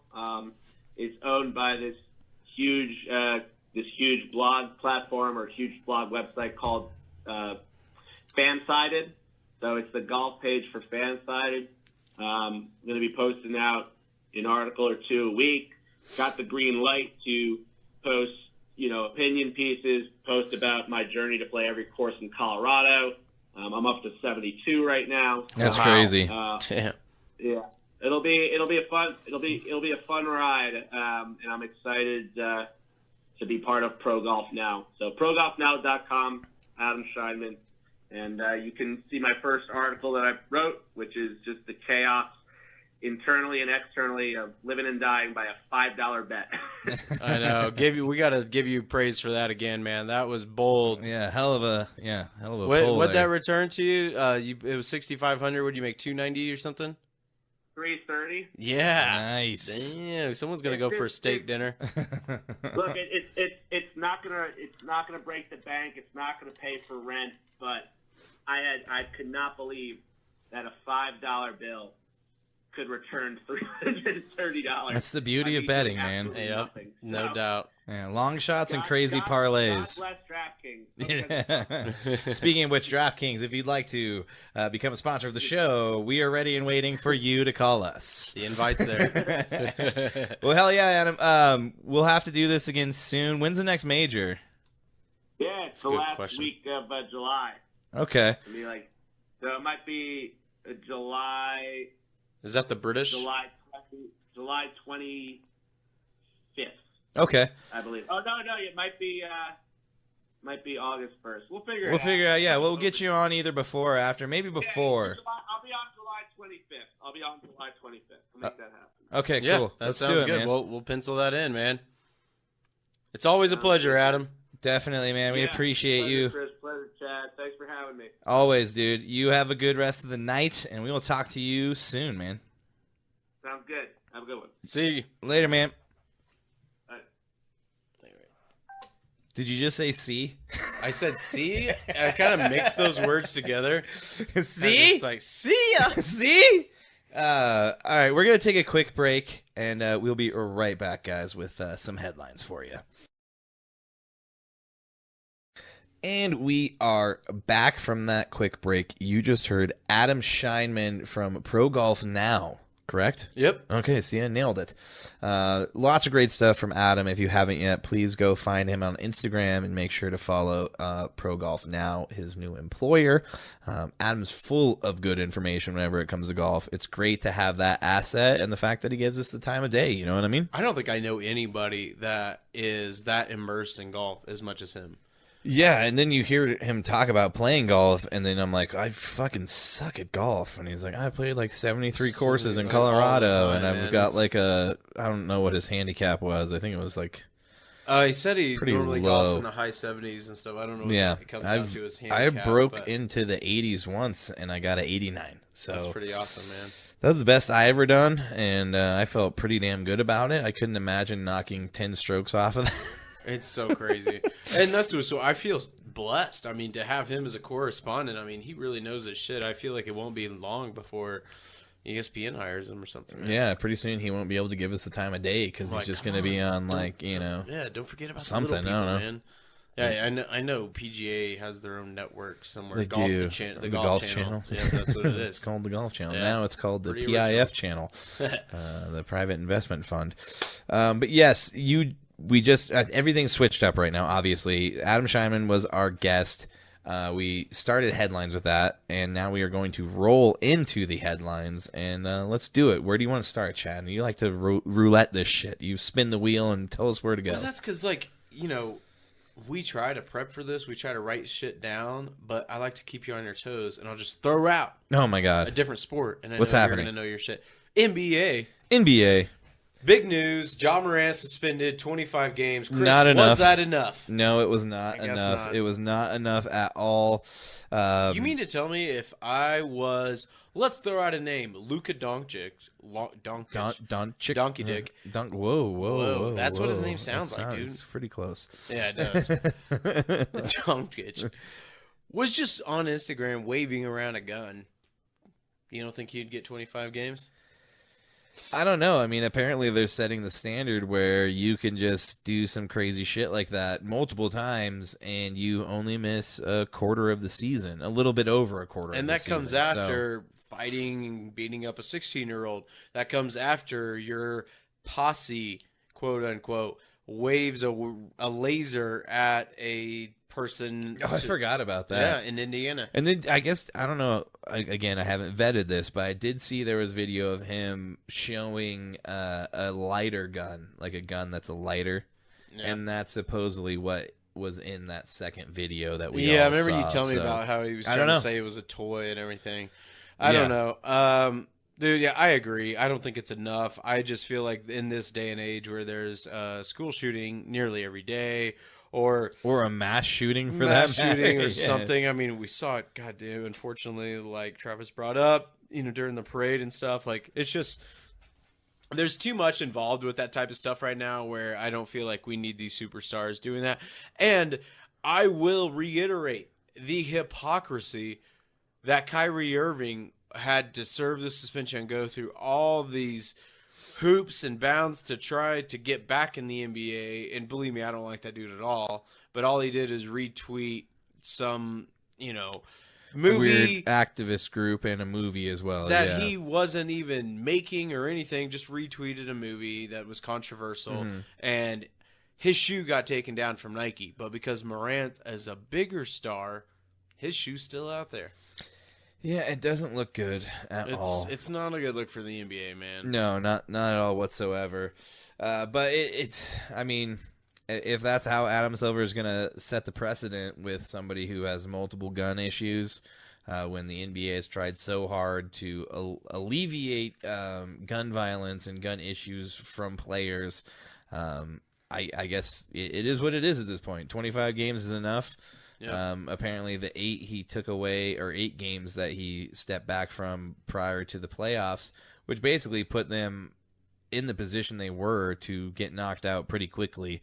It's owned by this huge blog platform or huge blog website called Fansided. So it's the golf page for Fansided. I'm going to be posting out an article or 2 a week. Got the green light to post, opinion pieces, post about my journey to play every course in Colorado. I'm up to 72 right now. That's crazy. Damn. Yeah, it'll be a fun ride, and I'm excited to be part of Pro Golf Now. So progolfnow.com, Adam Scheinman, and you can see my first article that I wrote, which is just the chaos internally and externally of living and dying by a $5 bet. I know. We got to give you praise for that again, man. That was bold. Yeah, hell of a What that return to you? It was 6,500. Would you make 290 or something? 330. Yeah. Nice. Damn, someone's gonna go for a steak dinner. Look, it's not gonna break the bank. It's not gonna pay for rent. But I could not believe that a $5 bill could return $330. That's the beauty of betting, man. Yep, no doubt. Yeah, long shots and crazy parlays. God bless DraftKings. Yeah. Speaking of which, DraftKings, if you'd like to become a sponsor of the show, we are ready and waiting for you to call us. The invite's there. Well, hell yeah, Adam. We'll have to do this again soon. When's the next major? Yeah, it's the good last question. week of July. Okay. It'll be so it might be July. Is that the British? July 25th. Okay. I believe. Oh no, it might be August 1st. We'll figure We'll out. Yeah, we'll get you on either before or after. Maybe before. I'll be on July 25th. I'll make that happen. Okay, Yeah, cool. that Let's sounds do it, good. man. We'll pencil that in, man. It's always a pleasure, Adam. Definitely, man. We appreciate pleasure, you. Chris. Pleasure, Chad. Thanks for having me. Always, dude. You have a good rest of the night, and we will talk to you soon, man. Sounds good. Have a good one. See you. Later, man. All right. Did you just say see? I said see? I kind of mixed those words together. See? It's like, see ya! See? All right, we're going to take a quick break, and we'll be right back, guys, with some headlines for you. And we are back from that quick break. You just heard Adam Scheinman from Pro Golf Now, correct? correct? Yep. Okay, see, I nailed it. Lots of great stuff from Adam. If you haven't yet, please go find him on Instagram and make sure to follow Pro Golf Now, his new employer. Adam's full of good information whenever it comes to golf. It's great to have that asset and the fact that he gives us the time of day. You know what I mean? I don't think I know anybody that is that immersed in golf as much as him. Yeah, and then you hear him talk about playing golf, and then I'm like, I fucking suck at golf. And he's like, I played like 73 courses in Colorado, and I've got like I don't know what his handicap was. I think it was like he said he normally low. golfs in the high 70s and stuff. I don't know what it comes down to his I handicap. broke into the 80s once, and I got an 89. So that's pretty awesome, man. That was the best I ever done, and I felt pretty damn good about it. I couldn't imagine knocking 10 strokes off of that. It's so crazy. And that's so I feel blessed. I mean, to have him as a correspondent, I mean, he really knows his shit. I feel like it won't be long before ESPN hires him or something. Right? Yeah, pretty soon he won't be able to give us the time of day because he's just going to be on, like, you know. Yeah, don't forget about something. The little people, I don't know. Man. Yeah, I know PGA has their own network somewhere. They do. The Golf Channel. Yeah, that's what it is. It's called the Golf Channel. Yeah. Now it's called the Pretty PIF Channel, the Private Investment Fund. But yes, we just everything's switched up right now. Obviously, Adam Scheinman was our guest. We started headlines with that, and now we are going to roll into the headlines. And let's do it. Where do you want to start, Chad? You like to roulette this shit. You spin the wheel and tell us where to go. Well, that's because, like, you know, we try to prep for this. We try to write shit down, but I like to keep you on your toes, and I'll just throw out Oh my god, a different sport, and what's happening? You're gonna know your shit. NBA. Big news. Ja Morant suspended 25 games. Chris, not enough. Was that enough? No, it was not enough. It was not enough at all. You mean to tell me if I was, let's throw out a name, Luka Doncic. Donkey Dick. Whoa. That's what his name sounds like, dude. It's pretty close. Yeah, it does. Doncic was just on Instagram waving around a gun. You don't think he'd get 25 games? I don't know. I mean, apparently they're setting the standard where you can just do some crazy shit like that multiple times and you only miss a quarter of the season, a little bit over a quarter and of the season. And that comes after fighting and beating up a 16-year-old. That comes after your posse, quote unquote, waves a laser at a person. I forgot about that. Yeah, in Indiana. And then I guess, I don't know, again, I haven't vetted this, but I did see there was video of him showing a lighter gun, like a gun that's a lighter. Yeah. And that's supposedly what was in that second video that we all I remember saw, you telling me about how he was trying to say it was a toy and everything. I don't know. Dude, yeah, I agree. I don't think it's enough. I just feel like in this day and age where there's school shooting nearly every day, or a mass shooting for mass that shooting or yeah. something. I mean, we saw it. Goddamn, unfortunately, like Travis brought up, during the parade and stuff. Like, it's just there's too much involved with that type of stuff right now. Where I don't feel like we need these superstars doing that. And I will reiterate the hypocrisy that Kyrie Irving had to serve the suspension and go through all these hoops and bounds to try to get back in the NBA. And believe me, I don't like that dude at all. But all he did is retweet some, movie, weird activist group and a movie as well that he wasn't even making or anything. Just retweeted a movie that was controversial, and his shoe got taken down from Nike. But because Morant is a bigger star, his shoe's still out there. Yeah, it doesn't look good at all. It's not a good look for the NBA, man. No, not at all whatsoever. But it's, I mean, if that's how Adam Silver is going to set the precedent with somebody who has multiple gun issues, when the NBA has tried so hard to alleviate gun violence and gun issues from players, I guess it is what it is at this point. 25 games is enough. Yep. Apparently the 8 games that he stepped back from prior to the playoffs, which basically put them in the position they were to get knocked out pretty quickly.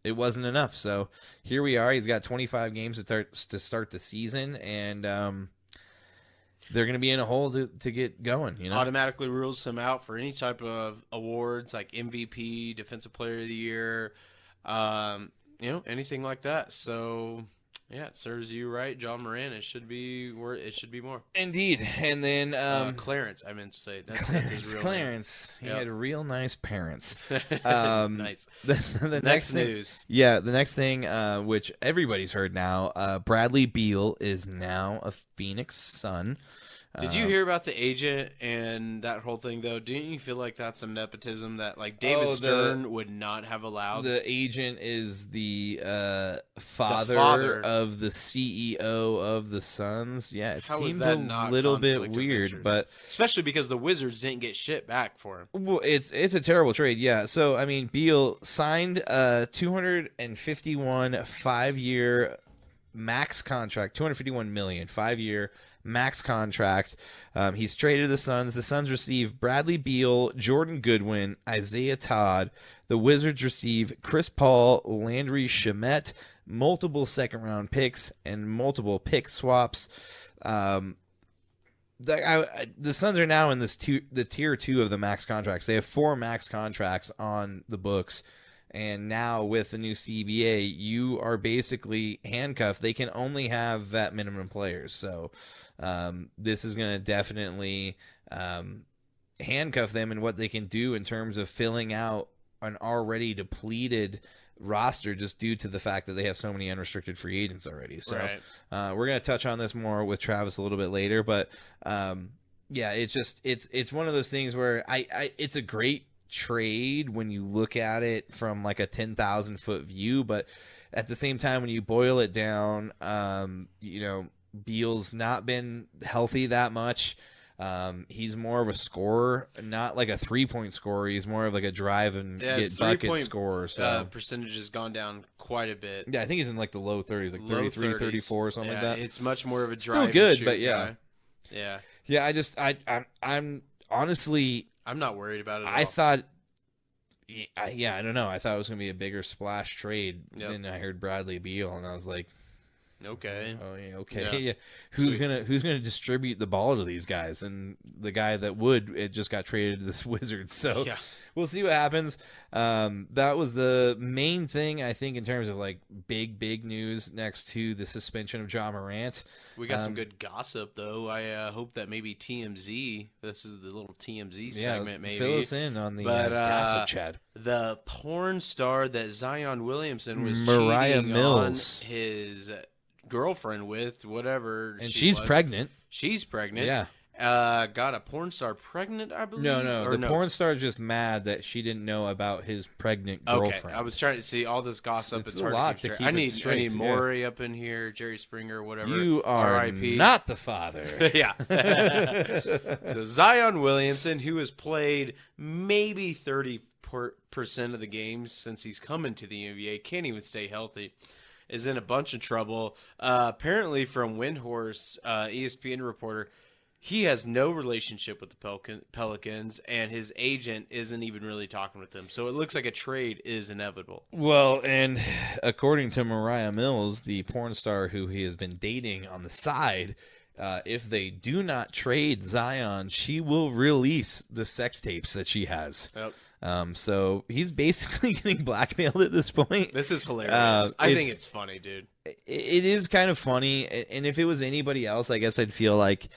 It wasn't enough. So here we are. He's got 25 games to start the season, and they're going to be in a hole to get going. Automatically rules him out for any type of awards like MVP, Defensive Player of the Year, anything like that. So Yeah, it serves you right, John Moran. It should be more. Indeed. And then Clarence, I meant to say that's his real Clarence. name. He had real nice parents. Nice. The next thing, news. Yeah, the next thing, which everybody's heard now, Bradley Beal is now a Phoenix Sun. Did you hear about the agent and that whole thing, though? Didn't you feel like that's some nepotism that, like, David Stern would not have allowed? The agent is the father of the CEO of the Suns. Yeah, it seems a little bit weird, but especially because the Wizards didn't get shit back for him. Well, it's a terrible trade, yeah. So, I mean, Beal signed a 251 5-year max contract, $251 million, 5-year max contract. He's traded to the Suns. The Suns receive Bradley Beal, Jordan Goodwin, Isaiah Todd. The Wizards receive Chris Paul, Landry Shamet, multiple second-round picks, and multiple pick swaps. The Suns are now in the tier 2 of the max contracts. They have 4 max contracts on the books. And now with the new CBA, you are basically handcuffed. They can only have vet minimum players. So this is going to definitely handcuff them in what they can do in terms of filling out an already depleted roster just due to the fact that they have so many unrestricted free agents already. So we're going to touch on this more with Travis a little bit later. But, yeah, it's one of those things where it's a great trade when you look at it from like a 10,000-foot view, but at the same time when you boil it down, Beal's not been healthy that much. He's more of a scorer, not like a 3-point scorer. He's more of like a drive and get bucket scorer. So percentage has gone down quite a bit. Yeah, I think he's in like the low 30s, like 33, 34 or something like that. It's much more of a drive. Still good, and shoot but yeah. guy. Yeah. Yeah, I'm honestly, I'm not worried about it at I all. thought, I don't know. I thought it was going to be a bigger splash trade. Then I heard Bradley Beal, and I was like, okay. Oh yeah, okay. Yeah. Who's gonna distribute the ball to these guys? And the guy that it just got traded to this Wizards. So we'll see what happens. That was the main thing I think in terms of like big news next to the suspension of Ja Morant. We got some good gossip though. I hope that maybe TMZ. This is the little TMZ segment. Maybe fill us in on the gossip, Chad. The porn star that Zion Williamson was Mariah cheating Mills. on his girlfriend with, whatever, and she's pregnant. She's pregnant. Yeah. Got a porn star pregnant, I believe. No. The porn star is just mad that she didn't know about his pregnant girlfriend. Okay. I was trying to see all this gossip. It's a hard lot to keep I need Maury up in here, Jerry Springer, whatever. You are R.I.P. not the father. Yeah. So Zion Williamson, who has played maybe 30% of the games since he's come into the NBA, can't even stay healthy, is in a bunch of trouble. Apparently, from Windhorse, ESPN reporter, he has no relationship with the Pelicans, and his agent isn't even really talking with them. So it looks like a trade is inevitable. Well, and according to Mariah Mills, the porn star who he has been dating on the side, if they do not trade Zion, she will release the sex tapes that she has. Yep. So he's basically getting blackmailed at this point. This is hilarious. I think it's funny, dude. It is kind of funny, and if it was anybody else, I guess I'd feel like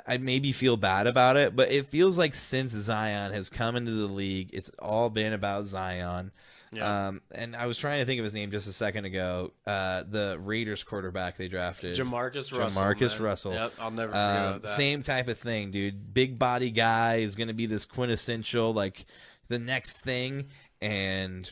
I'd maybe feel bad about it. But it feels like since Zion has come into the league, it's all been about Zion. Yeah. And I was trying to think of his name just a second ago. The Raiders quarterback they drafted, Jamarcus Russell. Yep, I'll never forget about that. Same type of thing, dude. Big body guy is going to be this quintessential, like the next thing, and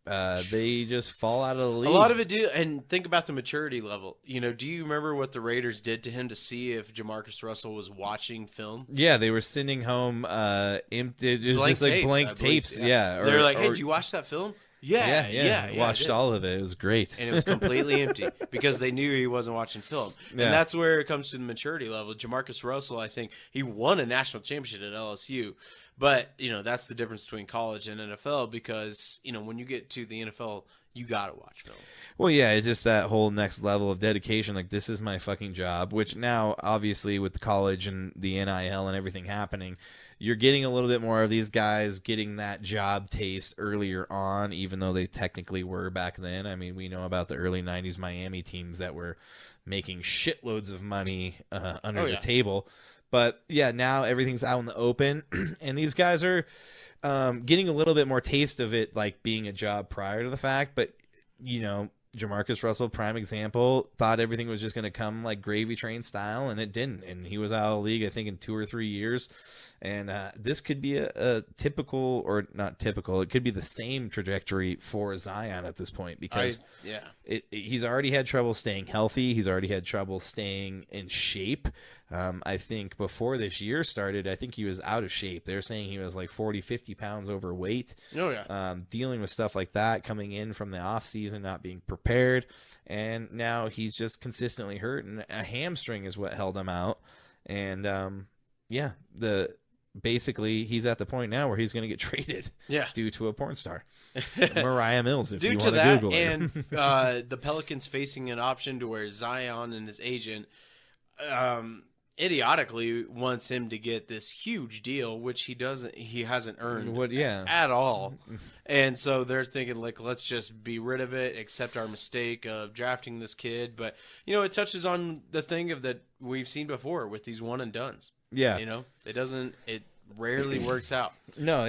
they just fall out of the league. A lot of it, dude. And think about the maturity level. Do you remember what the Raiders did to him to see if Jamarcus Russell was watching film? Yeah, they were sending home empty. It was just like blank tapes. Yeah, they were like, "Hey, did you watch that film?" Yeah. Watched all of it. It was great, and it was completely empty because they knew he wasn't watching film. Yeah. And that's where it comes to the maturity level. Jamarcus Russell, I think he won a national championship at LSU. But, that's the difference between college and NFL because, when you get to the NFL, you got to watch film. Well, yeah, it's just that whole next level of dedication. Like, this is my fucking job, which now, obviously, with the college and the NIL and everything happening, you're getting a little bit more of these guys getting that job taste earlier on, even though they technically were back then. I mean, we know about the early 90s Miami teams that were making shitloads of money under the table. But, yeah, now everything's out in the open, and these guys are getting a little bit more taste of it, like being a job prior to the fact. But, you know, Jamarcus Russell, prime example, thought everything was just going to come like gravy train style, and it didn't. And he was out of the league, I think, in 2 or 3 years. And this could be a typical, or not typical, it could be the same trajectory for Zion at this point, because he's already had trouble staying healthy. He's already had trouble staying in shape. I think before this year started, I think he was out of shape. They're saying he was like 40, 50 pounds overweight. Oh, yeah. Dealing with stuff like that, coming in from the offseason, not being prepared. And now he's just consistently hurt, and a hamstring is what held him out. And, basically he's at the point now where he's going to get traded due to a porn star. Mariah Mills, if you want to Google it. And the Pelicans facing an option to where Zion and his agent idiotically wants him to get this huge deal, which he hasn't earned at all. And so they're thinking, like, let's just be rid of it, accept our mistake of drafting this kid. But, you know, it touches on the thing of that we've seen before with these one and dones. Yeah. You know, it rarely works out. No,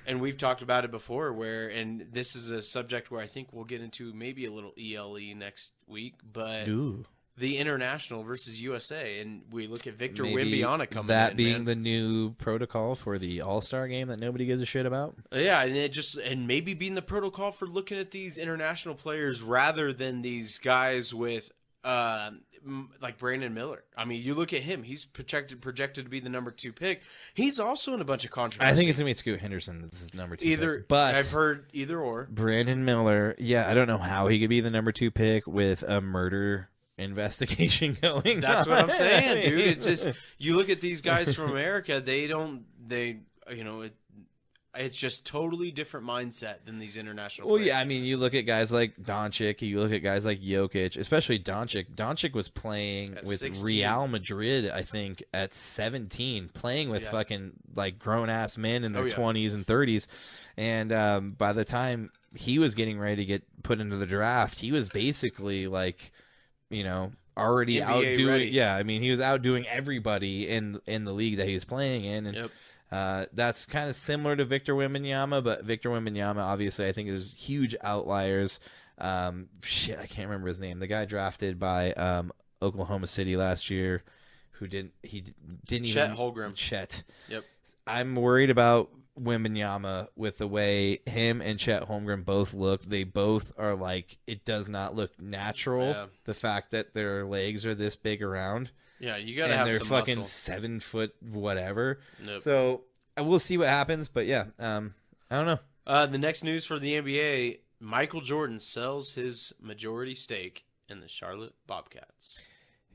And we've talked about it before and this is a subject where I think we'll get into maybe a little ELE next week, but the international versus USA, and we look at Victor Wembanyama coming in. That being the new protocol for the All-Star game that nobody gives a shit about. Yeah, and maybe being the protocol for looking at these international players rather than these guys with like Brandon Miller. I mean, you look at him; he's projected to be the number 2 pick. He's also in a bunch of controversy. I think it's gonna be Scoot Henderson. This is number 2 pick. But I've heard either or. Brandon Miller, I don't know how he could be the number 2 pick with a murder investigation going. That's what I'm saying, dude. It's just you look at these guys from America; it's just totally different mindset than these international players. I mean, you look at guys like Doncic, you look at guys like Jokic, especially Doncic. Doncic was playing with 16. Real Madrid, I think, at 17, playing with fucking like grown-ass men in their 20s and 30s. And by the time he was getting ready to get put into the draft, he was basically like, you know, already NBA outdoing. ready. Yeah, I mean, he was outdoing everybody in the league that he was playing in. And that's kind of similar to Victor Wembanyama, but Victor Wembanyama, obviously, I think is huge outliers. I can't remember his name. The guy drafted by Oklahoma City last year, who didn't Chet Holmgren. Chet. Yep. I'm worried about Wembanyama with the way him and Chet Holmgren both look. They both are like, it does not look natural. Yeah. The fact that their legs are this big around. Yeah, you gotta have some muscle. And they're fucking 7 foot whatever. Nope. So we'll see what happens, but I don't know. The next news for the NBA: Michael Jordan sells his majority stake in the Charlotte Bobcats.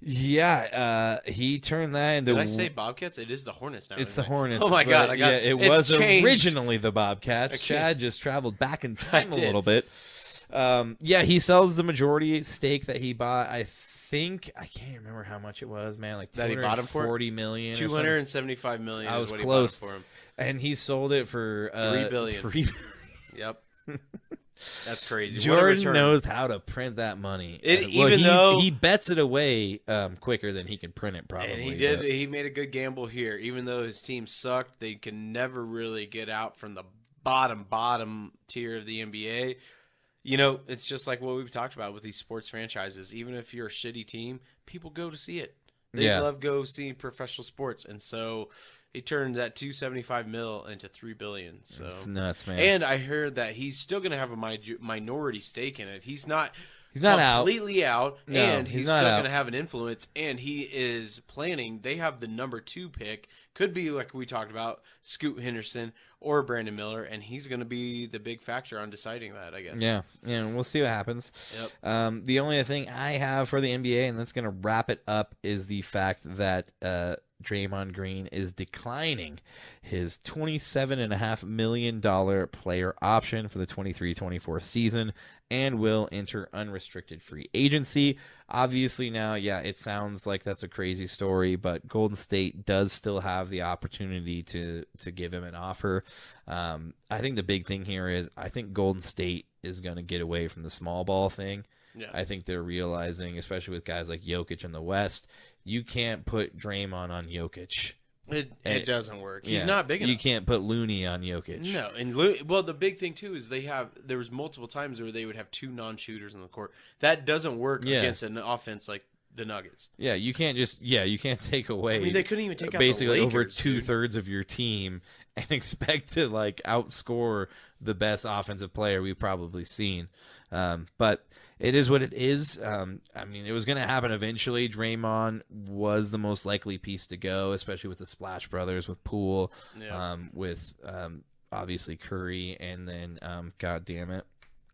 Yeah, he turned that into. Did I say Bobcats? It is the Hornets now. It's the Hornets. Oh my god! It was changed. Originally the Bobcats. Chad just traveled back in time a little bit. He sells the majority stake that he bought. I can't remember how much it was, man. Like that he bought him for $240 million. $275 million. I was is what close. He bought him for him. And he sold it for $3 billion. $3 billion. Yep. That's crazy. Jordan knows how to print that money. He bets it away quicker than he can print it, probably. And he did. He made a good gamble here. Even though his team sucked, they can never really get out from the bottom tier of the NBA. You know, it's just like what we've talked about with these sports franchises. Even if you're a shitty team, people go to see it. They love go seeing professional sports, and so he turned that $275 million into $3 billion. So it's nuts, man. And I heard that he's still going to have a minority stake in it. He's not completely out, and he's still going to have an influence. And he is planning. They have the number 2 pick could be, like we talked about, Scoot Henderson or Brandon Miller, and he's going to be the big factor on deciding that, I guess. Yeah, we'll see what happens. Yep. The only thing I have for the NBA, and that's going to wrap it up, is the fact that Draymond Green is declining his $27.5 million player option for the 23-24 season and will enter unrestricted free agency. Obviously now, it sounds like that's a crazy story, but Golden State does still have the opportunity to give him an offer. I think the big thing here is I think Golden State is going to get away from the small ball thing. Yeah. I think they're realizing, especially with guys like Jokic in the West, you can't put Draymond on Jokic. It doesn't work. He's not big enough. You can't put Looney on Jokic. No, and the big thing too is there was multiple times where they would have 2 non-shooters on the court. That doesn't work against an offense like the Nuggets. Yeah, you can't take away. I mean, they couldn't even take out basically the Lakers, over 2/3 of your team and expect to outscore the best offensive player we've probably seen. But it is what it is. I mean, it was going to happen eventually. Draymond was the most likely piece to go, especially with the Splash Brothers, with Poole, with obviously Curry, and then, God damn it,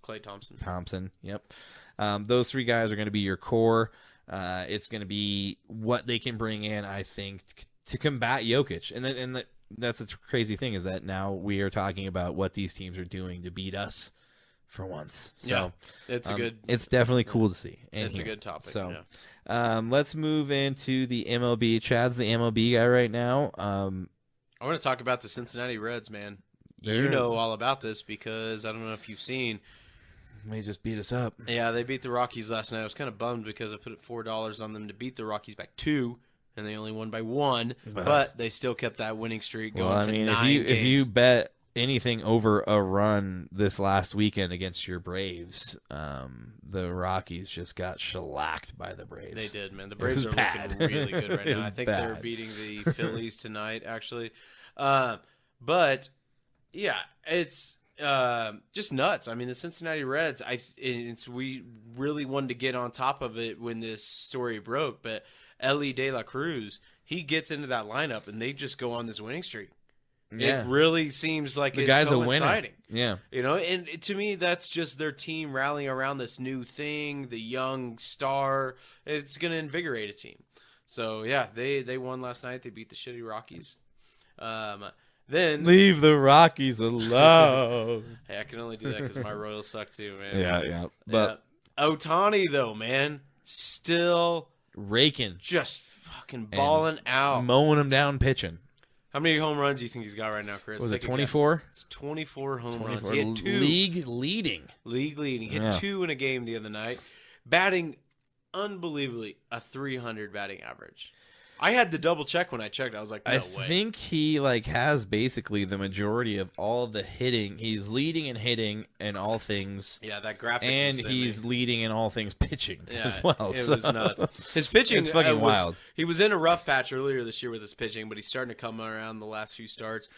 Klay Thompson. Thompson, yep. Those 3 guys are going to be your core. It's going to be what they can bring in, I think, to combat Jokic. And that's the crazy thing, is that now we are talking about what these teams are doing to beat us for once. So it's definitely cool to see. It's a good topic. So let's move into the MLB. Chad's the MLB guy right now. I want to talk about the Cincinnati Reds, man. You know all about this because I don't know if you've seen. They just beat us up. Yeah, they beat the Rockies last night. I was kind of bummed because I put $4 on them to beat the Rockies by 2, and they only won by 1. But they still kept that winning streak going to 9 games. If you bet anything over a run this last weekend against your Braves, the Rockies just got shellacked by the Braves. They did, man. The Braves are looking really good right now. I think they're beating the Phillies tonight, actually. But yeah, it's just nuts. I mean, the Cincinnati Reds. We really wanted to get on top of it when this story broke, but Ellie De La Cruz, he gets into that lineup and they just go on this winning streak. Yeah. It really seems like the guy's coinciding. A winner. Yeah. You know, and to me, that's just their team rallying around this new thing, the young star. It's going to invigorate a team. So, yeah, they won last night. They beat the shitty Rockies. Then leave the Rockies alone. Hey, I can only do that because my Royals suck too, man. Yeah. But Ohtani, though, man, still raking. Just fucking balling out. Mowing them down pitching. How many home runs do you think he's got right now, Chris? Was it 24? It's 24 home 24. runs. He had 2. League leading. He hit 2 in a game the other night. Batting unbelievably a 300 batting average. I had to double check when I checked. I was like, no way. I think he has basically the majority of all the hitting. He's leading in hitting and all things. Yeah, that graphic. And he's leading in all things pitching as well. It was nuts. His pitching it's fucking wild. He was in a rough patch earlier this year with his pitching, but he's starting to come around the last few starts.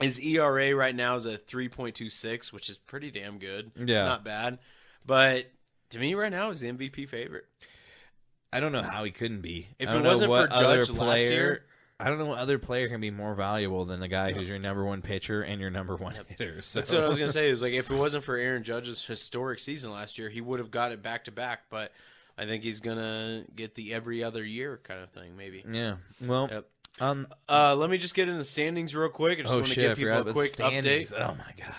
His ERA right now is a 3.26, which is pretty damn good. Yeah. It's not bad. But to me right now, he's the MVP favorite. I don't know how he couldn't be. If it wasn't for Judge last year, I don't know what other player can be more valuable than the guy who's your number 1 pitcher and your number 1 hitter. So. That's what I was gonna say. Is like if it wasn't for Aaron Judge's historic season last year, he would have got it back to back. But I think he's gonna get the every other year kind of thing, maybe. Yeah. Well. Yep. Let me just get in the standings real quick. I just want to give people a quick update. Oh my god.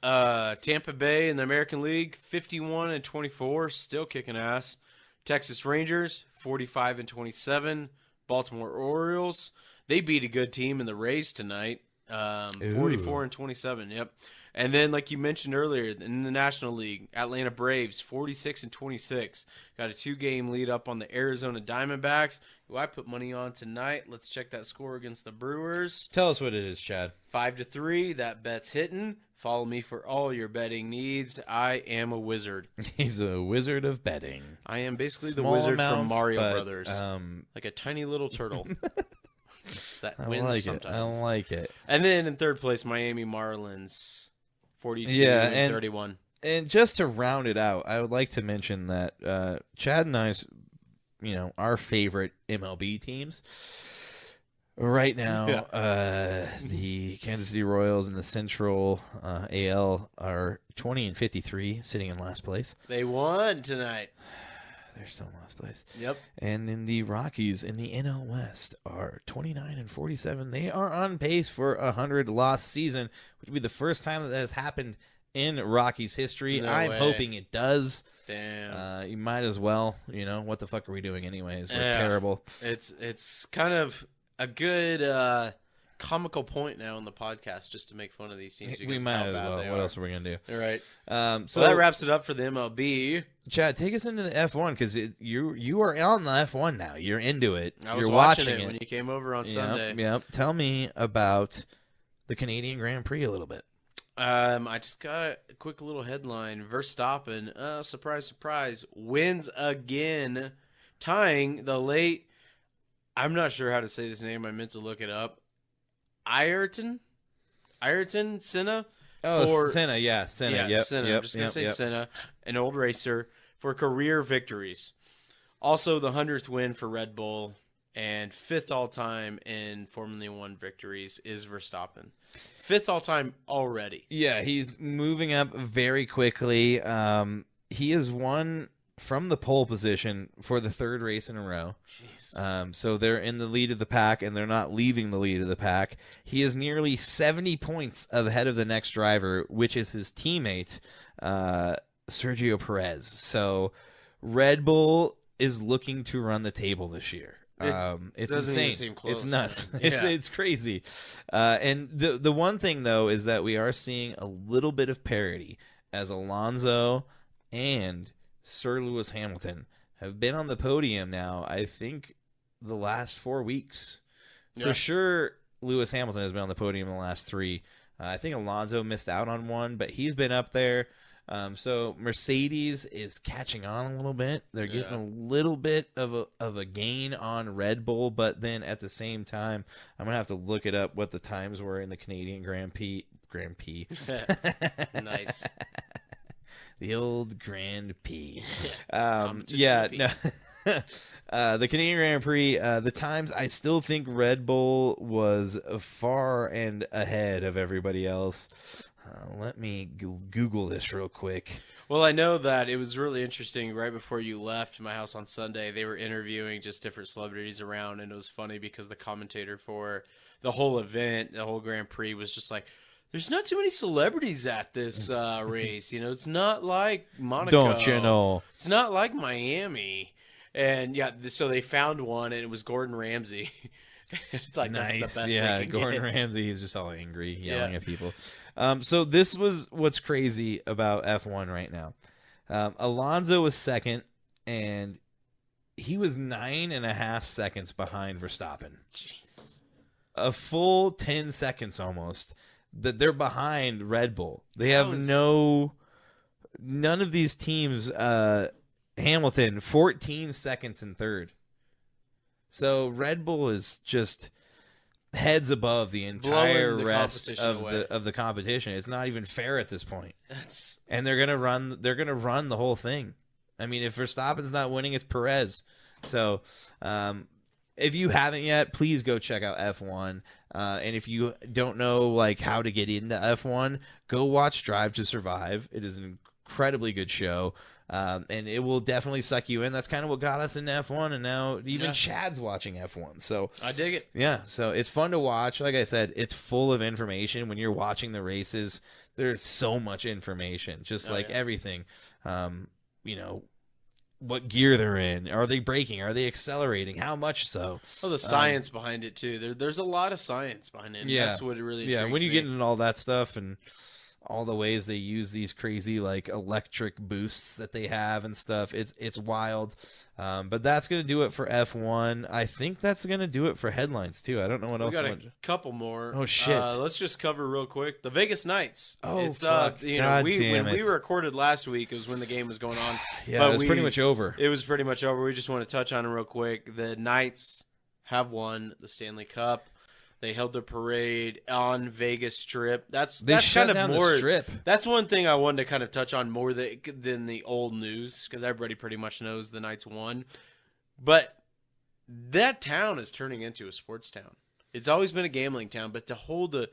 Yep. Tampa Bay in the American League, 51-24, still kicking ass. Texas Rangers, 45-27. Baltimore Orioles, they beat a good team in the Rays tonight, 44-27. Yep. And then, like you mentioned earlier, in the National League, Atlanta Braves, 46-26. Got a 2-game lead up on the Arizona Diamondbacks, who I put money on tonight. Let's check that score against the Brewers. Tell us what it is, Chad. 5-3. That bet's hitting. Follow me for all your betting needs. I am a wizard. He's a wizard of betting. I am basically Small the wizard amounts, from Mario but, Brothers. Like a tiny little turtle. That I wins like sometimes. I like it. And then in third place, Miami Marlins, 42-31. And just to round it out, I would like to mention that Chad and I's, our favorite MLB teams, Right now, the Kansas City Royals in the Central AL are 20-53, sitting in last place. They won tonight. They're still in last place. Yep. And then the Rockies in the NL West are 29-47. They are on pace for a 100-loss season, which would be the first time that has happened in Rockies history. No I'm way. hoping it does. Damn. You might as well. What the fuck are we doing anyways? We're terrible. It's kind of a good comical point now in the podcast just to make fun of these teams. We might as well. What else are we going to do? All right. So that wraps it up for the MLB. Chad, take us into the F1 because you are on the F1 now. You're into it. I was You're watching it it when you came over on Sunday. Yep. Tell me about the Canadian Grand Prix a little bit. I just got a quick little headline. Verstappen, surprise, surprise, wins again, tying the late, I'm not sure how to say this name. I meant to look it up. Ayrton Senna? Oh, Senna, yeah. Senna, yeah, yep. Senna. Yep, I'm just going to yep, say Senna, an old racer, for career victories. Also, the 100th win for Red Bull and 5th all-time in Formula 1 victories is Verstappen. 5th all-time already. Yeah, he's moving up very quickly. He has won from the pole position for the 3rd race in a row. So they're in the lead of the pack, and they're not leaving the lead of the pack. He is nearly 70 points ahead of the next driver, which is his teammate, Sergio Perez. So Red Bull is looking to run the table this year. It's insane. It's nuts. Yeah. It's crazy. And the one thing, though, is that we are seeing a little bit of parity as Alonso and Sir Lewis Hamilton have been on the podium now, I think, the last 4 weeks. Yeah. For sure, Lewis Hamilton has been on the podium in the last 3. I think Alonso missed out on one, but he's been up there. So Mercedes is catching on a little bit. They're getting a little bit of a gain on Red Bull, but then at the same time, I'm gonna have to look it up what the times were in the Canadian Grand Prix. Nice. The old Grand Prix. The Canadian Grand Prix, the times, I still think Red Bull was far and ahead of everybody else. Let me Google this real quick. Well, I know that it was really interesting. Right before you left my house on Sunday, they were interviewing just different celebrities around, and it was funny because the commentator for the whole event, the whole Grand Prix, was just like, there's not too many celebrities at this race. It's not like Monaco. Don't you know? It's not like Miami. And, so they found one, and it was Gordon Ramsay. It's like, nice. That's the best yeah, they can Gordon get. Ramsay, he's just all angry, yelling at people. So this was what's crazy about F1 right now. Alonso was second, and he was 9.5 seconds behind Verstappen. Jeez. A full 10 seconds almost that they're behind Red Bull. They have none of these teams. Hamilton, 14 seconds in third. So Red Bull is just heads above the entire rest of the competition. It's not even fair at this point. And they're gonna run the whole thing. I mean, if Verstappen's not winning, it's Perez. So if you haven't yet, please go check out F1. And if you don't know how to get into F1, go watch Drive to Survive. It is an incredibly good show. And it will definitely suck you in. That's kind of what got us into F1, and now even Chad's watching F1. So I dig it. Yeah, so it's fun to watch. Like I said, it's full of information. When you're watching the races, there's so much information, just everything. What gear they're in. Are they braking? Are they accelerating? How much so? Oh, the science behind it, too. There's a lot of science behind it. Yeah. That's what it really when you me. get into all that stuff and all the ways they use these crazy electric boosts that they have and stuff, it's wild. But that's gonna do it for F1. I think that's gonna do it for headlines too. I don't know what else. We got a couple more. Oh shit! Let's just cover real quick the Vegas Knights. Oh it's, fuck! when we recorded last week, it was when the game was going on. Yeah, it was pretty much over. It was pretty much over. We just want to touch on it real quick. The Knights have won the Stanley Cup. They held the parade on Vegas Strip. That's shut kind of down more. The Strip. That's one thing I wanted to kind of touch on more than the old news, because everybody pretty much knows the Knights won. But that town is turning into a sports town. It's always been a gambling town, but to hold the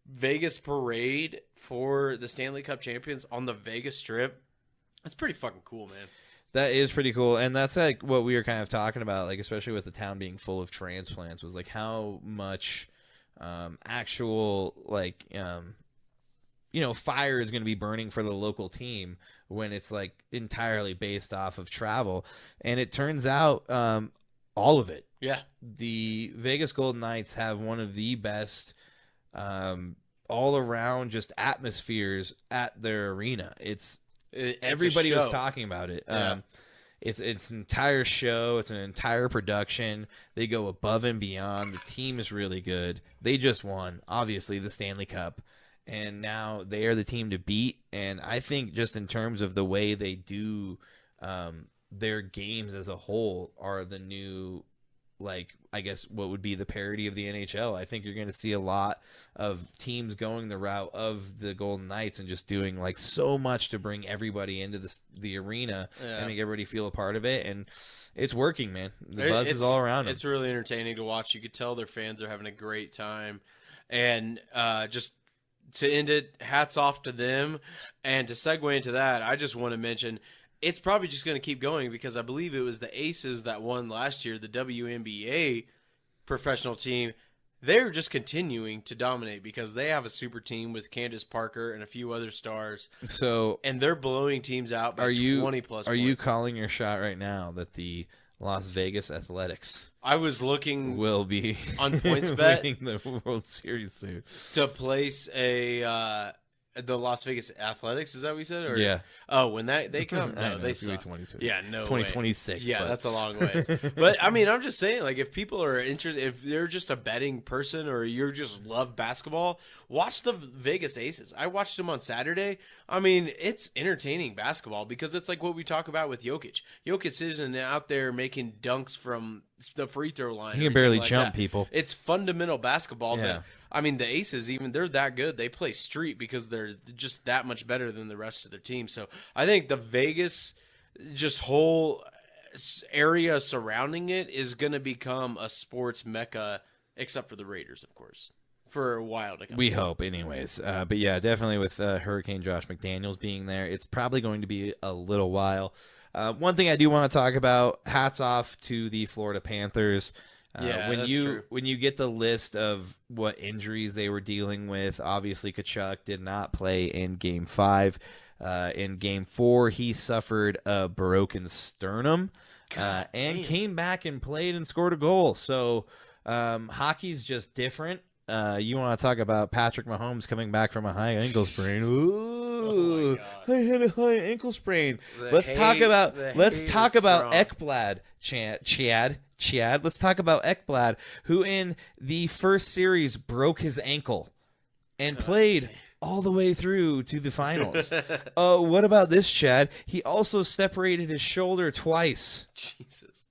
Vegas parade for the Stanley Cup champions on the Vegas Strip, that's pretty fucking cool, man. That is pretty cool, and that's like what we were kind of talking about, like especially with the town being full of transplants, was like how much actual like fire is going to be burning for the local team when it's like entirely based off of travel, and it turns out all of it. Yeah, the Vegas Golden Knights have one of the best all around just atmospheres at their arena. Everybody was talking about it. Yeah. It's an entire show. It's an entire production. They go above and beyond. The team is really good. They just won, obviously, the Stanley Cup, and now they are the team to beat. And I think just in terms of the way they do their games as a whole are the new, like, I guess what would be the parody of the NHL. I think you're going to see a lot of teams going the route of the Golden Knights and just doing like so much to bring everybody into the arena and make everybody feel a part of it. And it's working, man. The buzz is all around them. It's really entertaining to watch. You could tell their fans are having a great time. And just to end it, hats off to them. And to segue into that, I just want to mention it's probably just going to keep going because I believe it was the Aces that won last year, the WNBA professional team. They're just continuing to dominate because they have a super team with Candace Parker and a few other stars. So, and they're blowing teams out by 20 plus Are points. you calling your shot right now that the Las Vegas Athletics I was looking will be on PointsBet winning the World Series soon to place the Las Vegas Athletics? Is that what we said? Or, yeah. Oh, when they come, no, they it's gonna be suck. 22. Yeah, no, 2026. Yeah, but. that's a long ways. But I mean, I'm just saying, like, if people are interested, if they're just a betting person or you just love basketball, watch the Vegas Aces. I watched them on Saturday. I mean, it's entertaining basketball because it's like what we talk about with Jokic. Jokic isn't out there making dunks from the free throw line. He can barely like jump that. people. It's fundamental basketball. Yeah. That, I mean, the Aces, even they're that good. They play street because they're just that much better than the rest of their team. So I think the Vegas, just whole area surrounding it is going to become a sports mecca, except for the Raiders, of course, for a while to come. We hope, anyways. But yeah, definitely with Hurricane Josh McDaniels being there, it's probably going to be a little while. One thing I do want to talk about, hats off to the Florida Panthers. When you get the list of what injuries they were dealing with, obviously Kachuk did not play in Game 5. In Game 4, he suffered a broken sternum and came back and played and scored a goal. So hockey's just different. You want to talk about Patrick Mahomes coming back from a high ankle sprain? Ooh, I had a high ankle sprain. Let's talk about Ekblad, Chad. Let's talk about Ekblad, who in the first series broke his ankle and played all the way through to the finals. What about this, Chad? He also separated his shoulder twice. Jesus.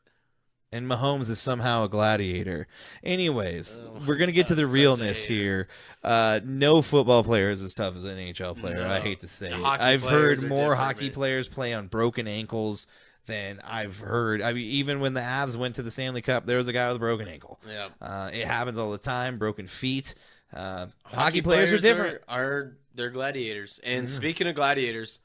And Mahomes is somehow a gladiator. Anyways, we're going to get to the realness here. No football player is as tough as an NHL player, I hate to say. I've heard more hockey players play on broken ankles than I've heard. I mean, even when the Avs went to the Stanley Cup, there was a guy with a broken ankle. Yeah. It happens all the time, broken feet. Hockey players are different. They're gladiators. And speaking of gladiators,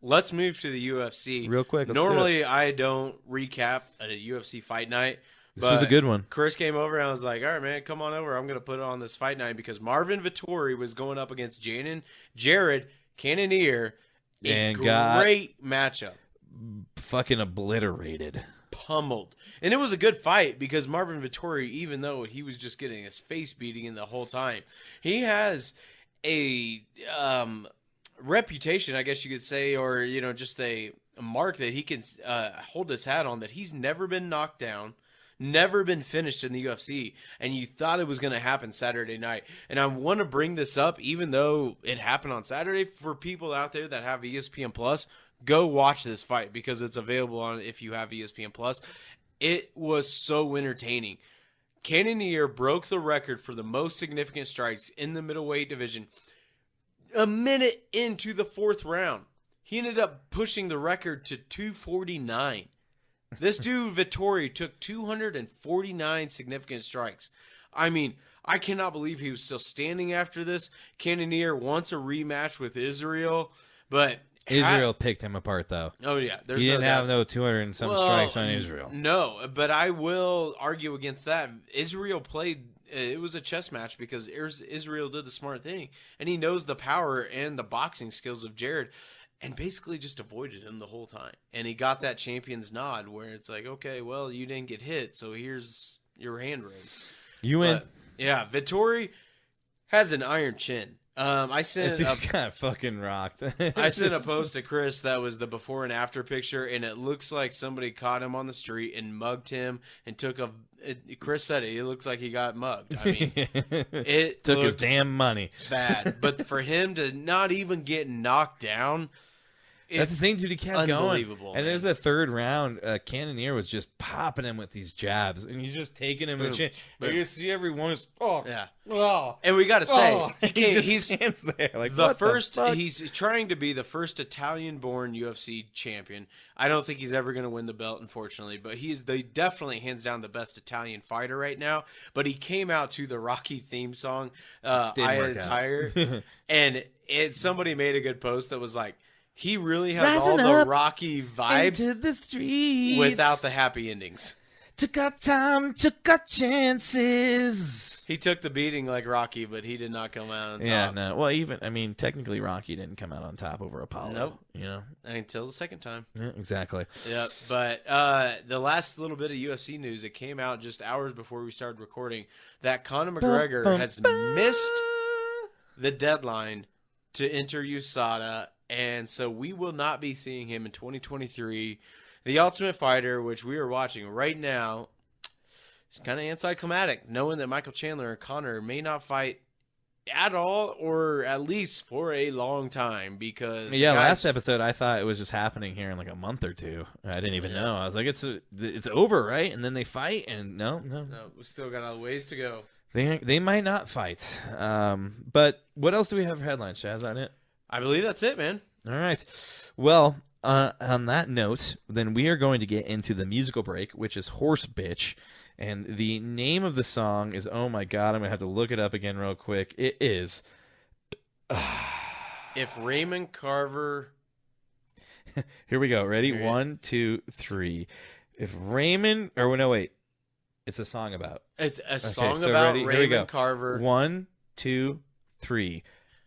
let's move to the UFC. Real quick. Normally, I don't recap a UFC fight night. This was a good one. Chris came over and I was like, all right, man, come on over. I'm going to put it on this fight night because Marvin Vettori was going up against Jared Cannonier. Great matchup. Fucking obliterated. Pummeled. And it was a good fight because Marvin Vettori, even though he was just getting his face beating in the whole time, he has a reputation, I guess you could say, or just a mark that he can hold his hat on, that he's never been knocked down, never been finished in the UFC, and you thought it was going to happen Saturday night. And I want to bring this up, even though it happened on Saturday, for people out there that have ESPN Plus, go watch this fight because it's available on if you have ESPN Plus. It was so entertaining. Cannonier broke the record for the most significant strikes in the middleweight division a minute into the fourth round. He ended up pushing the record to 249. This dude, Vettori, took 249 significant strikes. I mean, I cannot believe he was still standing after this. Cannonier wants a rematch with Israel, but Israel picked him apart, though. Oh, yeah. He didn't have no 200 and some strikes on Israel. No, but I will argue against that. Israel played, it was a chess match because Israel did the smart thing, and he knows the power and the boxing skills of Jared, and basically just avoided him the whole time. And he got that champion's nod where it's like, okay, well, you didn't get hit, so here's your hand raised. You win. But, yeah, Vettori has an iron chin. I sent got fucking rocked. I sent a post to Chris that was the before and after picture, and it looks like somebody caught him on the street and mugged him and took a. Chris said it looks like he got mugged. I mean, it took his damn money. Bad, but for him to not even get knocked down. That's the thing, dude. He kept going. And there's a third round. Cannonier was just popping him with these jabs, and he's just taking him in the chin. And you see everyone is, And we got to say, he stands there like the first. He's trying to be the first Italian-born UFC champion. I don't think he's ever going to win the belt, unfortunately, but he's definitely hands down the best Italian fighter right now. But he came out to the Rocky theme song, "I Am Tired," and somebody made a good post that was like, he really has Rising all the up Rocky vibes into the streets without the happy endings. Took our time, took our chances. He took the beating like Rocky, but he did not come out on top. Yeah, no. Well, technically Rocky didn't come out on top over Apollo. Nope. You know? Until the second time. Yeah, exactly. Yep. But the last little bit of UFC news, it came out just hours before we started recording, that Conor McGregor has missed the deadline to enter USADA, and so we will not be seeing him in 2023. The Ultimate Fighter, which we are watching right now, is kind of anticlimactic, knowing that Michael Chandler and Conor may not fight at all, or at least for a long time, because last episode I thought it was just happening here in like a month or two. I didn't even know. I was like, it's over, right? And then they fight, and no, we still got a ways to go. They might not fight. But what else do we have for headlines, Chaz? Is that it? I believe that's it, man. All right. Well, on that note, then we are going to get into the musical break, which is Horse Bitch. And the name of the song is, oh my God, I'm going to have to look it up again real quick. It is... If Raymond Carver... Here we go. Ready? Okay. 1, 2, 3. If Raymond... Or no, wait. It's a song about... It's a song about Raymond Carver. 1, 2, 3.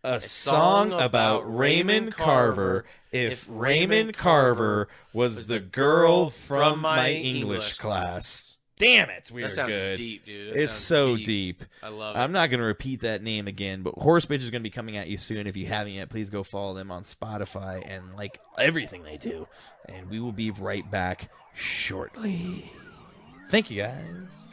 A song about Raymond Carver. If Raymond Carver was the girl from my English class. Damn it, we are good. That sounds deep, dude. It's so deep. I love it. I'm not going to repeat that name again, but Horse Bitch is going to be coming at you soon. If you haven't yet, please go follow them on Spotify and like everything they do. And we will be right back shortly. Thank you, guys.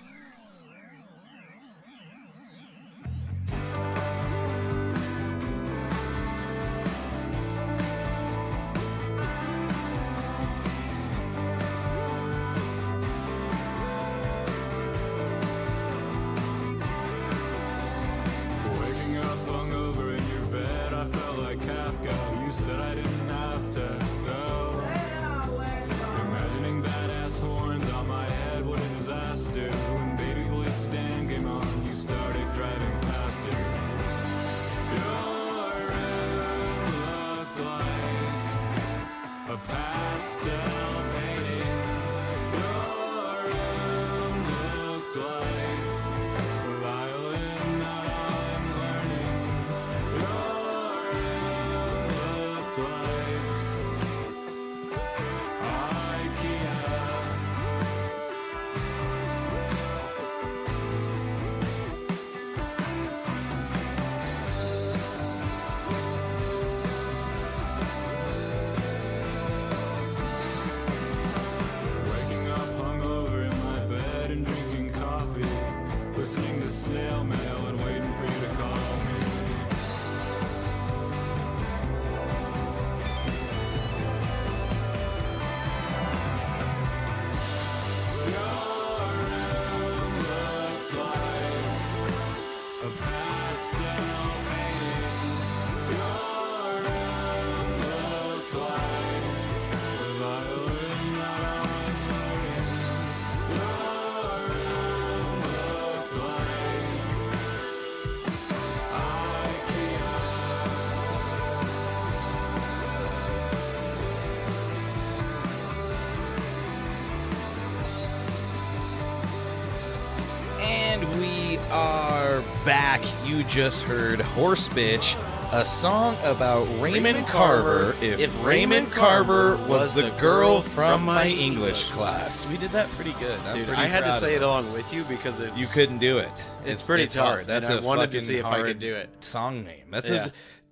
Said I didn't have to go. Imagining badass horns on my head, what a disaster. We are back. You just heard Horse Bitch, a song about Raymond Carver. If Raymond Carver was the girl from my English class. We did that pretty good. Dude, I had to say it along with you because it's... You couldn't do it. It's pretty tough. Hard. That's I wanted to fucking see if I hard could do it. Song name.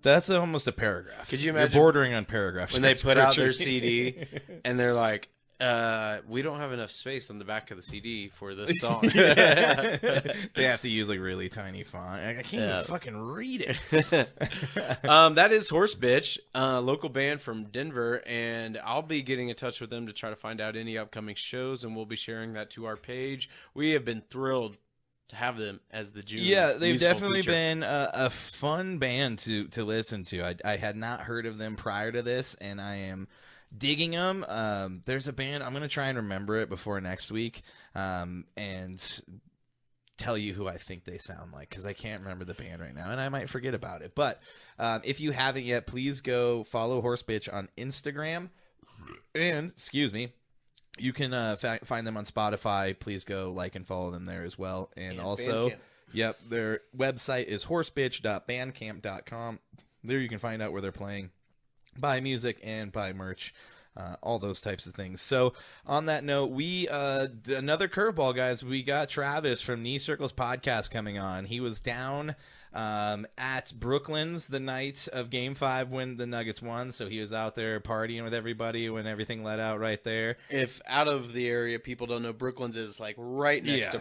That's almost a paragraph. Could you imagine You're bordering on paragraph when they put out their structure. CD and they're like, we don't have enough space on the back of the CD for this song. They have to use like really tiny font. I can't even fucking read it. That is Horse Bitch, local band from Denver, and I'll be getting in touch with them to try to find out any upcoming shows, and we'll be sharing that to our page. We have been thrilled to have them as the June. Yeah, they've musical definitely feature. been a fun band to listen to. I had not heard of them prior to this, and I am digging them. There's a band, I'm going to try and remember it before next week and tell you who I think they sound like, because I can't remember the band right now, and I might forget about it. But if you haven't yet, please go follow Horse Bitch on Instagram. And, you can find them on Spotify. Please go like and follow them there as well. And also, Bandcamp. Their website is horsebitch.bandcamp.com. There you can find out where they're playing, buy music, and buy merch, all those types of things. So on that note, we another curveball, guys. We got Travis from Knee Circles Podcast coming on. He was down at Brooklyn's the night of Game 5 when the Nuggets won, so he was out there partying with everybody when everything let out right there. If out of the area people don't know, Brooklyn's is like right next to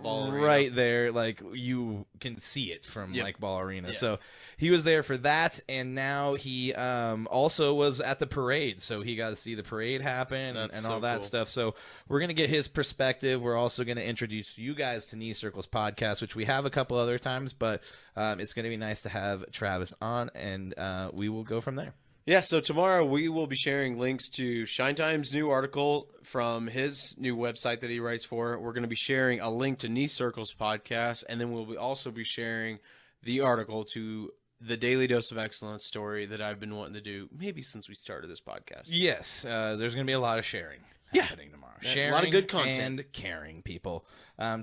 Ball Arena. Right there, like you can see it from like Ball Arena. Yeah. So he was there for that, and now he also was at the parade, so he got to see the parade happen and so all that cool. stuff. So we're going to get his perspective. We're also going to introduce you guys to Knee Circles Podcast, which we have a couple other times, but it's going to be nice to have Travis on, and we will go from there. Yeah, so tomorrow we will be sharing links to Shinetime's new article from his new website that he writes for. We're going to be sharing a link to Knee Circles Podcast, and then we'll also be sharing the article to the Daily Dose of Excellence story that I've been wanting to do maybe since we started this podcast. Yes, there's going to be a lot of sharing happening tomorrow. Sharing a lot of good content. And caring, people.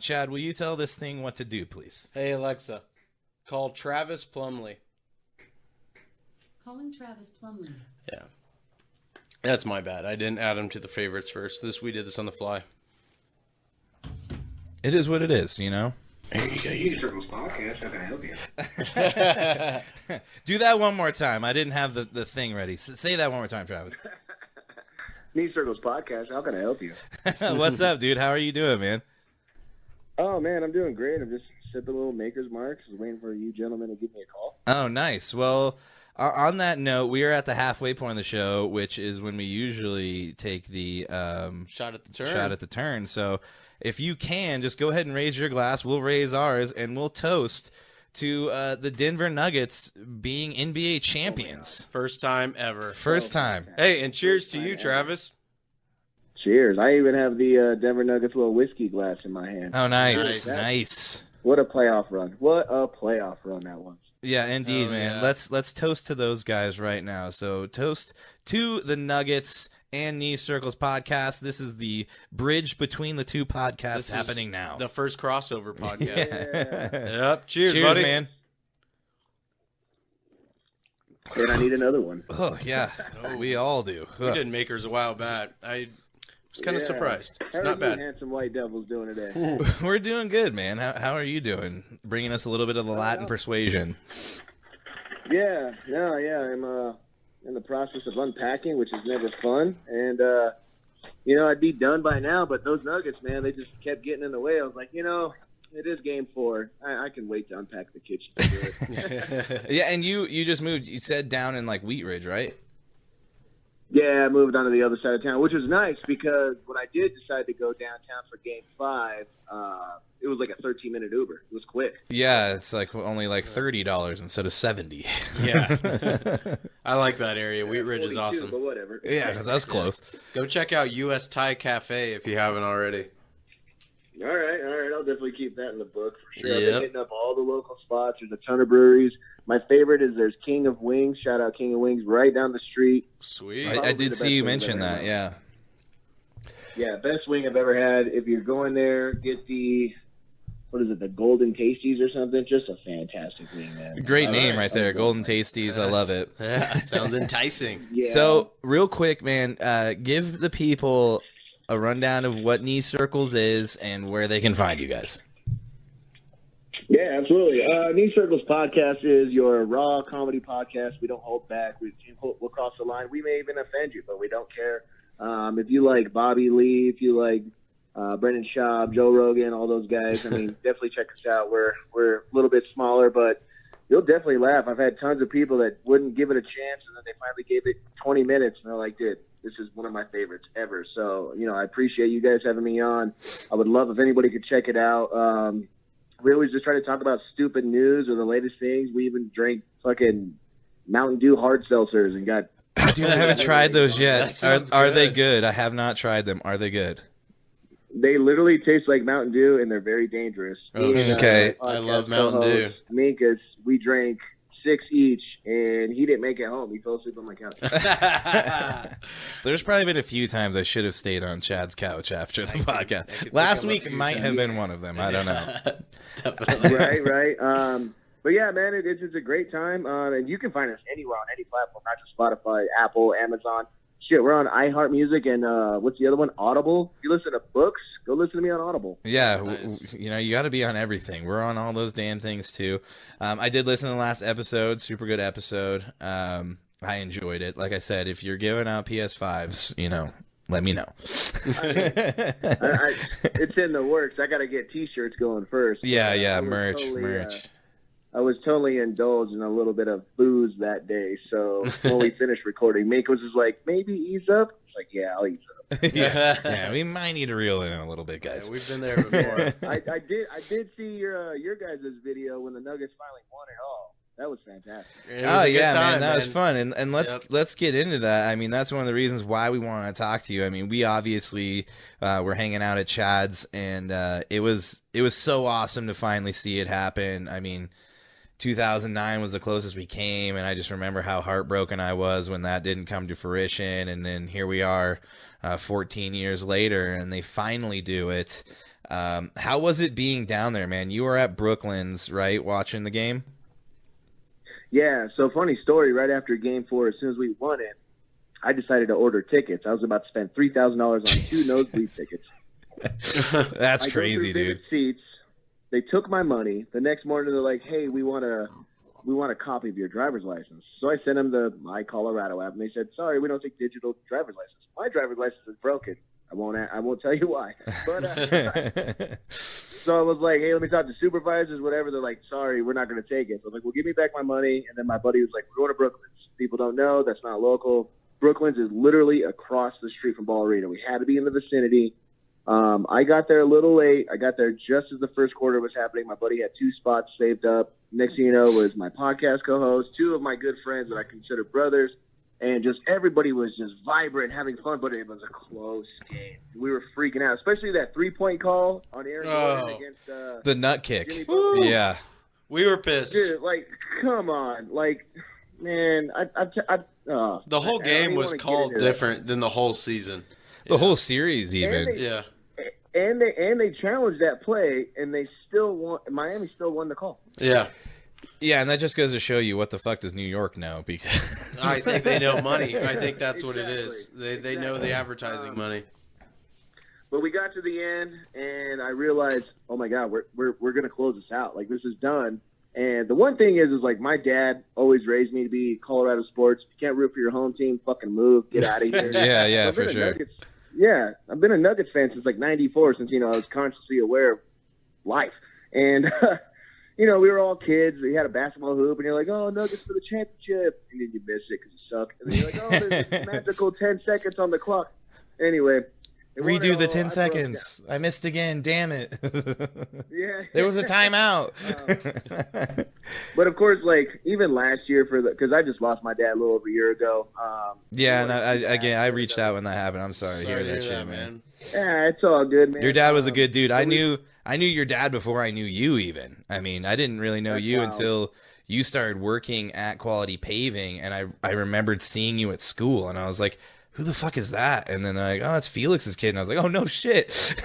Chad, will you tell this thing what to do, please? Hey, Alexa, call Travis Plumley. Calling Travis Plumley. Yeah. That's my bad. I didn't add him to the favorites first. We did this on the fly. It is what it is, you know? There you go. Knee Circles Podcast. How can I help you? Do that one more time. I didn't have the thing ready. Say that one more time, Travis. Knee Circles Podcast. How can I help you? What's up, dude? How are you doing, man? Oh, man, I'm doing great. I'm just sipping a little Maker's Mark. Just waiting for you gentlemen to give me a call. Oh, nice. Well, on that note, we are at the halfway point of the show, which is when we usually take the Shot at the turn. So if you can, just go ahead and raise your glass. We'll raise ours, and we'll toast to the Denver Nuggets being NBA champions. First time ever. First time. Hey, and cheers to you, Travis. Cheers. I even have the Denver Nuggets little whiskey glass in my hand. Oh, nice. Nice. Nice. What a playoff run. What a playoff run that was. Yeah, indeed, Oh, man. yeah. Let's toast to those guys right now. So toast to the Nuggets and Knee Circles Podcast. This is the bridge between the two podcasts This is happening now. The first crossover podcast. Yeah. Yep. Cheers, Cheers, buddy. man. And I need another one. Oh, yeah. We all do. We Ugh. did Makers a while back. I was kind of Yeah. surprised. It's How not are bad. you handsome white devils doing today? We're doing good, man. How are you doing? Bringing us a little bit of the Latin persuasion. Yeah. I'm in the process of unpacking, which is never fun. And, I'd be done by now, but those Nuggets, man, they just kept getting in the way. I was like, it is game 4. I can wait to unpack the kitchen to do it. Yeah, and you just moved. You said down in like Wheat Ridge, right? Yeah, I moved on to the other side of town, which was nice because when I did decide to go downtown for Game 5, it was like a 13-minute Uber. It was quick. Yeah, it's like only like $30 instead of $70. Yeah. I like that area. Wheat Ridge is 42, awesome. But whatever. Yeah, because that's close. Go check out US Thai Cafe if you haven't already. All right. I'll definitely keep that in the book for sure. I've Yep. been hitting up all the local spots. There's a ton of breweries. My favorite is there's King of Wings. Shout out King of Wings right down the street. Sweet. I Probably did the see best you wing mention I've that, ever yeah. Yeah, best wing I've ever had. If you're going there, get the what is it, the Golden Tasties or something? Just a fantastic thing, man. Great name right there, Golden Tasties. I love it. Yeah, it sounds enticing. Yeah. So, real quick, man, give the people a rundown of what Knee Circles is and where they can find you guys. Yeah, absolutely. Knee Circles podcast is your raw comedy podcast. We don't hold back. We'll cross the line. We may even offend you, but we don't care. If you like Bobby Lee, if you like Brendan Schaub, Joe Rogan, all those guys, I mean, definitely check us out. We're a little bit smaller, but you'll definitely laugh. I've had tons of people that wouldn't give it a chance, and then they finally gave it 20 minutes, and they're like, dude, this is one of my favorites ever. So, I appreciate you guys having me on. I would love if anybody could check it out. We always just try to talk about stupid news or the latest things. We even drank fucking Mountain Dew hard seltzers and got... Dude, I haven't tried those yet. Are they good. good? I have not tried them. Are they good? They literally taste like Mountain Dew, and they're very dangerous. Okay. I love Mountain Dew. Minkus, we drank 6 each, and he didn't make it home. He fell asleep on my couch. There's probably been a few times I should have stayed on Chad's couch after the podcast. Last week might have been one of them. I don't know. Definitely. Right. But yeah, man, it's a great time. And you can find us anywhere on any platform, not just Spotify, Apple, Amazon. Shit, we're on iHeartMusic and what's the other one? Audible. If you listen to books, go listen to me on Audible. Yeah, Nice. You got to be on everything. We're on all those damn things too. I did listen to the last episode. Super good episode. I enjoyed it. Like I said, if you're giving out PS5s, let me know. It's in the works. I got to get T-shirts going first. Yeah, I was merch. I was totally indulged in a little bit of booze that day. So when we finished recording, Mako was just like, maybe ease up. It's like, yeah, I'll ease up. yeah, we might need to reel in a little bit, guys. Yeah, we've been there before. I did see your guys' video when the Nuggets finally won it all. That was fantastic. Man, that was fun, and let's get into that. I mean, that's one of the reasons why we want to talk to you. I mean, we obviously were hanging out at Chad's, and it was so awesome to finally see it happen. I mean, 2009 was the closest we came, and I just remember how heartbroken I was when that didn't come to fruition, and then here we are 14 years later, and they finally do it. How was it being down there, man? You were at Brooklyn's, right, watching the game? Yeah, so funny story, right after Game 4, as soon as we won it, I decided to order tickets. I was about to spend $3,000 on 2 nosebleed tickets. That's crazy, dude. Seats. They took my money. The next morning, they're like, "Hey, we want a copy of your driver's license." So I sent them the My Colorado app, and they said, "Sorry, we don't take digital driver's license. My driver's license is broken. I won't tell you why." But so I was like, "Hey, let me talk to supervisors, whatever." They're like, "Sorry, we're not going to take it." So I was like, "Well, give me back my money." And then my buddy was like, "We're going to Brooklyn's." People don't know that's not local. Brooklyn's is literally across the street from Ball Arena. We had to be in the vicinity. I got there a little late. I got there just as the first quarter was happening. My buddy had 2 spots saved up. Next thing you know was my podcast co-host, 2 of my good friends that I consider brothers, and just everybody was just vibrant, having fun, but it was a close game. We were freaking out, especially that 3-point call on Aaron Gordon against the nut kick. Yeah. We were pissed. Dude, like, come on. Like, man, the whole game was called different than the whole season. The whole series, even. And they challenged that play, and they still won. Miami still won the call. Yeah. Yeah, and that just goes to show you what the fuck does New York know? Because I think they know money. I think that's what it is. They know the advertising money. But we got to the end, and I realized, oh my God, we're gonna close this out. Like, this is done. And the one thing is like, my dad always raised me to be Colorado sports. If you can't root for your home team, fucking move, get out of here. yeah, for sure. I've been a Nuggets fan since like '94, since I was consciously aware of life. And we were all kids. We had a basketball hoop, and you're like, "Oh, Nuggets for the championship," and then you miss it because you suck. And then you're like, "Oh, there's this magical 10 seconds on the clock." Anyway, redo the 10 seconds. I missed again. Damn it. Yeah, there was a timeout. But of course, like, even last year because I just lost my dad a little over a year ago. I reached out when that happened. I'm sorry to hear that shit, man. Yeah, it's all good, man. Your dad was a good dude. I knew your dad before I knew you, even. I mean, I didn't really know you until you started working at Quality Paving, and I remembered seeing you at school, and I was like, who the fuck is that? And then they're like, oh, it's Felix's kid. And I was like, oh, no shit.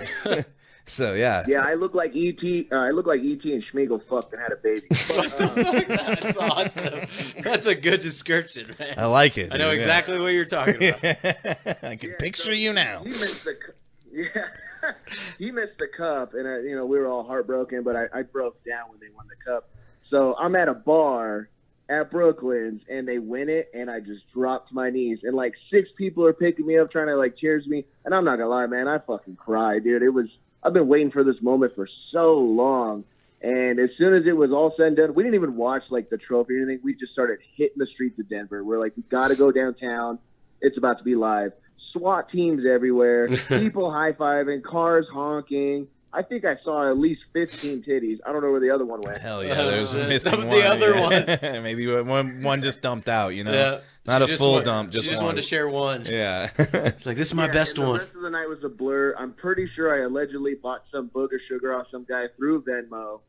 So yeah. Yeah, I look like E.T. I look like E.T. and Schmeagol fucked and had a baby. That's awesome. That's a good description, man. I like it. I know exactly what you're talking about. I can picture you now. He missed the he missed the cup, and we were all heartbroken. But I broke down when they won the cup. So I'm at a bar at Brooklyn's, and they win it, and I just dropped my knees, and like 6 people are picking me up, trying to like cheers me, and I'm not gonna lie, man, I fucking cried, dude. I've been waiting for this moment for so long. And as soon as it was all said and done, we didn't even watch like the trophy or anything. We just started hitting the streets of Denver. We're like, we got to go downtown. It's about to be live. SWAT teams everywhere, people high-fiving, cars honking. I think I saw at least 15 titties. I don't know where the other one went. Hell yeah, there's missing one. The other one. Maybe one just dumped out, Yeah. Not a full dump, just she just one. wanted to share one. Yeah. It's like, this is my best and one. The rest of the night was a blur. I'm pretty sure I allegedly bought some booger sugar off some guy through Venmo.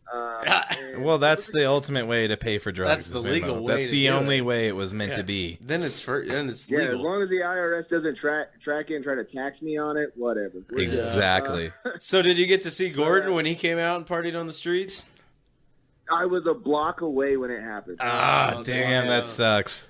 Well, that's the ultimate way to pay for drugs. That's the is Venmo. legal way That's to the do only it. way it was meant to be. Then it's Yeah, legal. as long as the IRS doesn't track it and try to tax me on it, whatever. Exactly. So did you get to see Gordon when he came out and partied on the streets? I was a block away when it happened. Ah, damn, that sucks.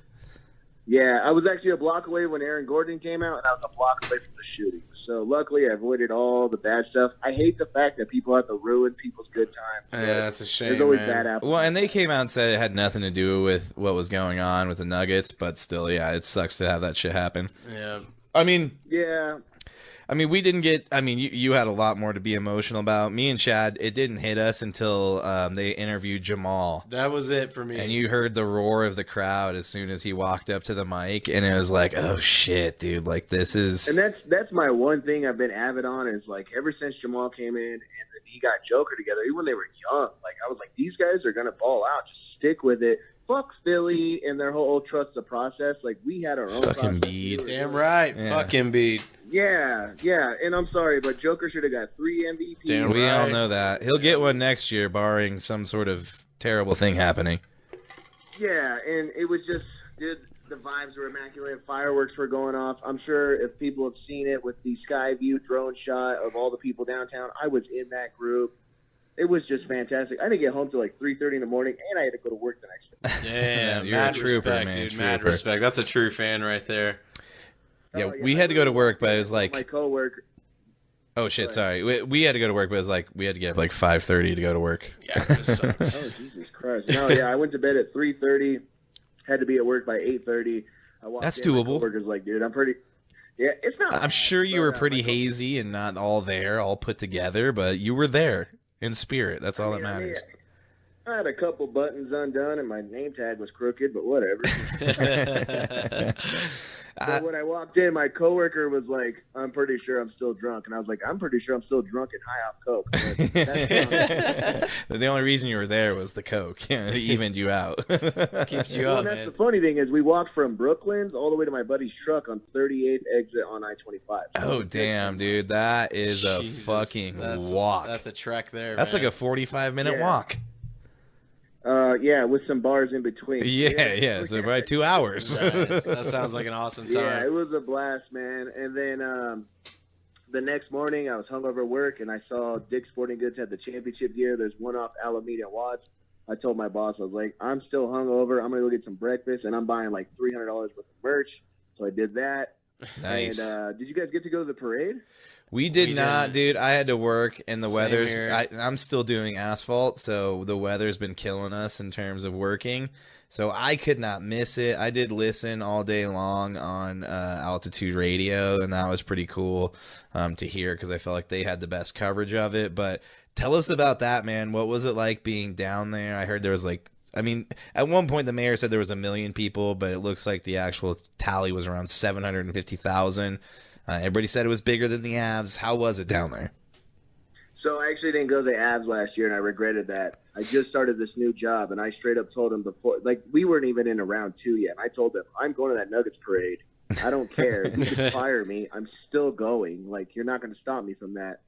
Yeah, I was actually a block away when Aaron Gordon came out, and I was a block away from the shooting. So luckily, I avoided all the bad stuff. I hate the fact that people have to ruin people's good times. Yeah, that's a shame. There's always man. bad apples. Well, and they came out and said it had nothing to do with what was going on with the Nuggets, but still, yeah, it sucks to have that shit happen. Yeah. I mean, Yeah. we didn't get. I mean, you had a lot more to be emotional about. Me and Chad, it didn't hit us until they interviewed Jamal. That was it for me. And you heard the roar of the crowd as soon as he walked up to the mic, and it was like, oh shit, dude! Like this is. And that's my one thing I've been avid on is like ever since Jamal came in and then he got Joker together, even when they were young, like I was like, these guys are gonna ball out. Just stick with it. Fuck Philly and their whole trust the process. Like we had our own. Fucking process. Embiid. Damn right. Yeah. Fuck Embiid. Yeah, and I'm sorry, but Joker should have got 3 MVPs. Damn We all right. know that he'll get one next year, barring some sort of terrible thing happening. Yeah, and it was just, dude, the vibes were immaculate. Fireworks were going off. I'm sure if people have seen it with the sky view drone shot of all the people downtown, I was in that group. It was just fantastic. I didn't get home till like 3:30 in the morning, and I had to go to work the next day. Yeah, You're a mad trooper, respect, man, dude. Mad trooper. respect. That's a true fan right there. Yeah, Oh, we had to go to work, but it was like, my coworker. oh shit, sorry. We had to go to work, but it was like we had to get up like 5:30 to go to work. Yeah, it sucks. Oh Jesus Christ! No, yeah, I went to bed at 3:30. Had to be at work by 8:30. I walked That's in, my doable. coworker's like, dude, I'm pretty. Yeah, it's not. I'm bad, sure you but, were pretty my co- hazy and not all there, all put together, but you were there in spirit. That's all that I mean, matters. I had a couple buttons undone, and my name tag was crooked, but whatever. But when I walked in, my coworker was like, "I'm pretty sure I'm still drunk," and I was like, "I'm pretty sure I'm still drunk and high off coke." But that's not- The only reason you were there was the coke. It evened you out. Keeps you Well, up, and that's man. the funny thing is we walked from Brooklyn's all the way to my buddy's truck on 38th exit on I-25. Oh damn, dude, that is a Jesus, fucking that's- walk. That's a trek there. That's man. like a 45-minute Yeah. walk. Yeah, with some bars in between. Yeah. So probably 2 hours. Nice. That sounds like an awesome time. Yeah, it was a blast, man. And then the next morning, I was hungover at work, and I saw Dick's Sporting Goods had the championship gear. There's one off Alameda and Watts. I told my boss, I was like, I'm still hungover. I'm going to go get some breakfast, and I'm buying like $300 worth of merch. So I did that. Nice. And did you guys get to go to the parade? We did We not, didn't. dude. I had to work, and the Same weather's. here. I'm still doing asphalt, so the weather's been killing us in terms of working. So I could not miss it. I did listen all day long on Altitude Radio, and that was pretty cool to hear because I felt like they had the best coverage of it. But tell us about that, man. What was it like being down there? I heard there was like. I mean, at one point the mayor said there was 1 million people, but it looks like the actual tally was around 750,000. Everybody said it was bigger than the Avs. How was it down there? So I actually didn't go to the Avs last year, and I regretted that. I just started this new job, and I straight up told them before, like, we weren't even in round 2 yet. And I told them, I'm going to that Nuggets parade. I don't care. You can fire me. I'm still going. Like, you're not going to stop me from that.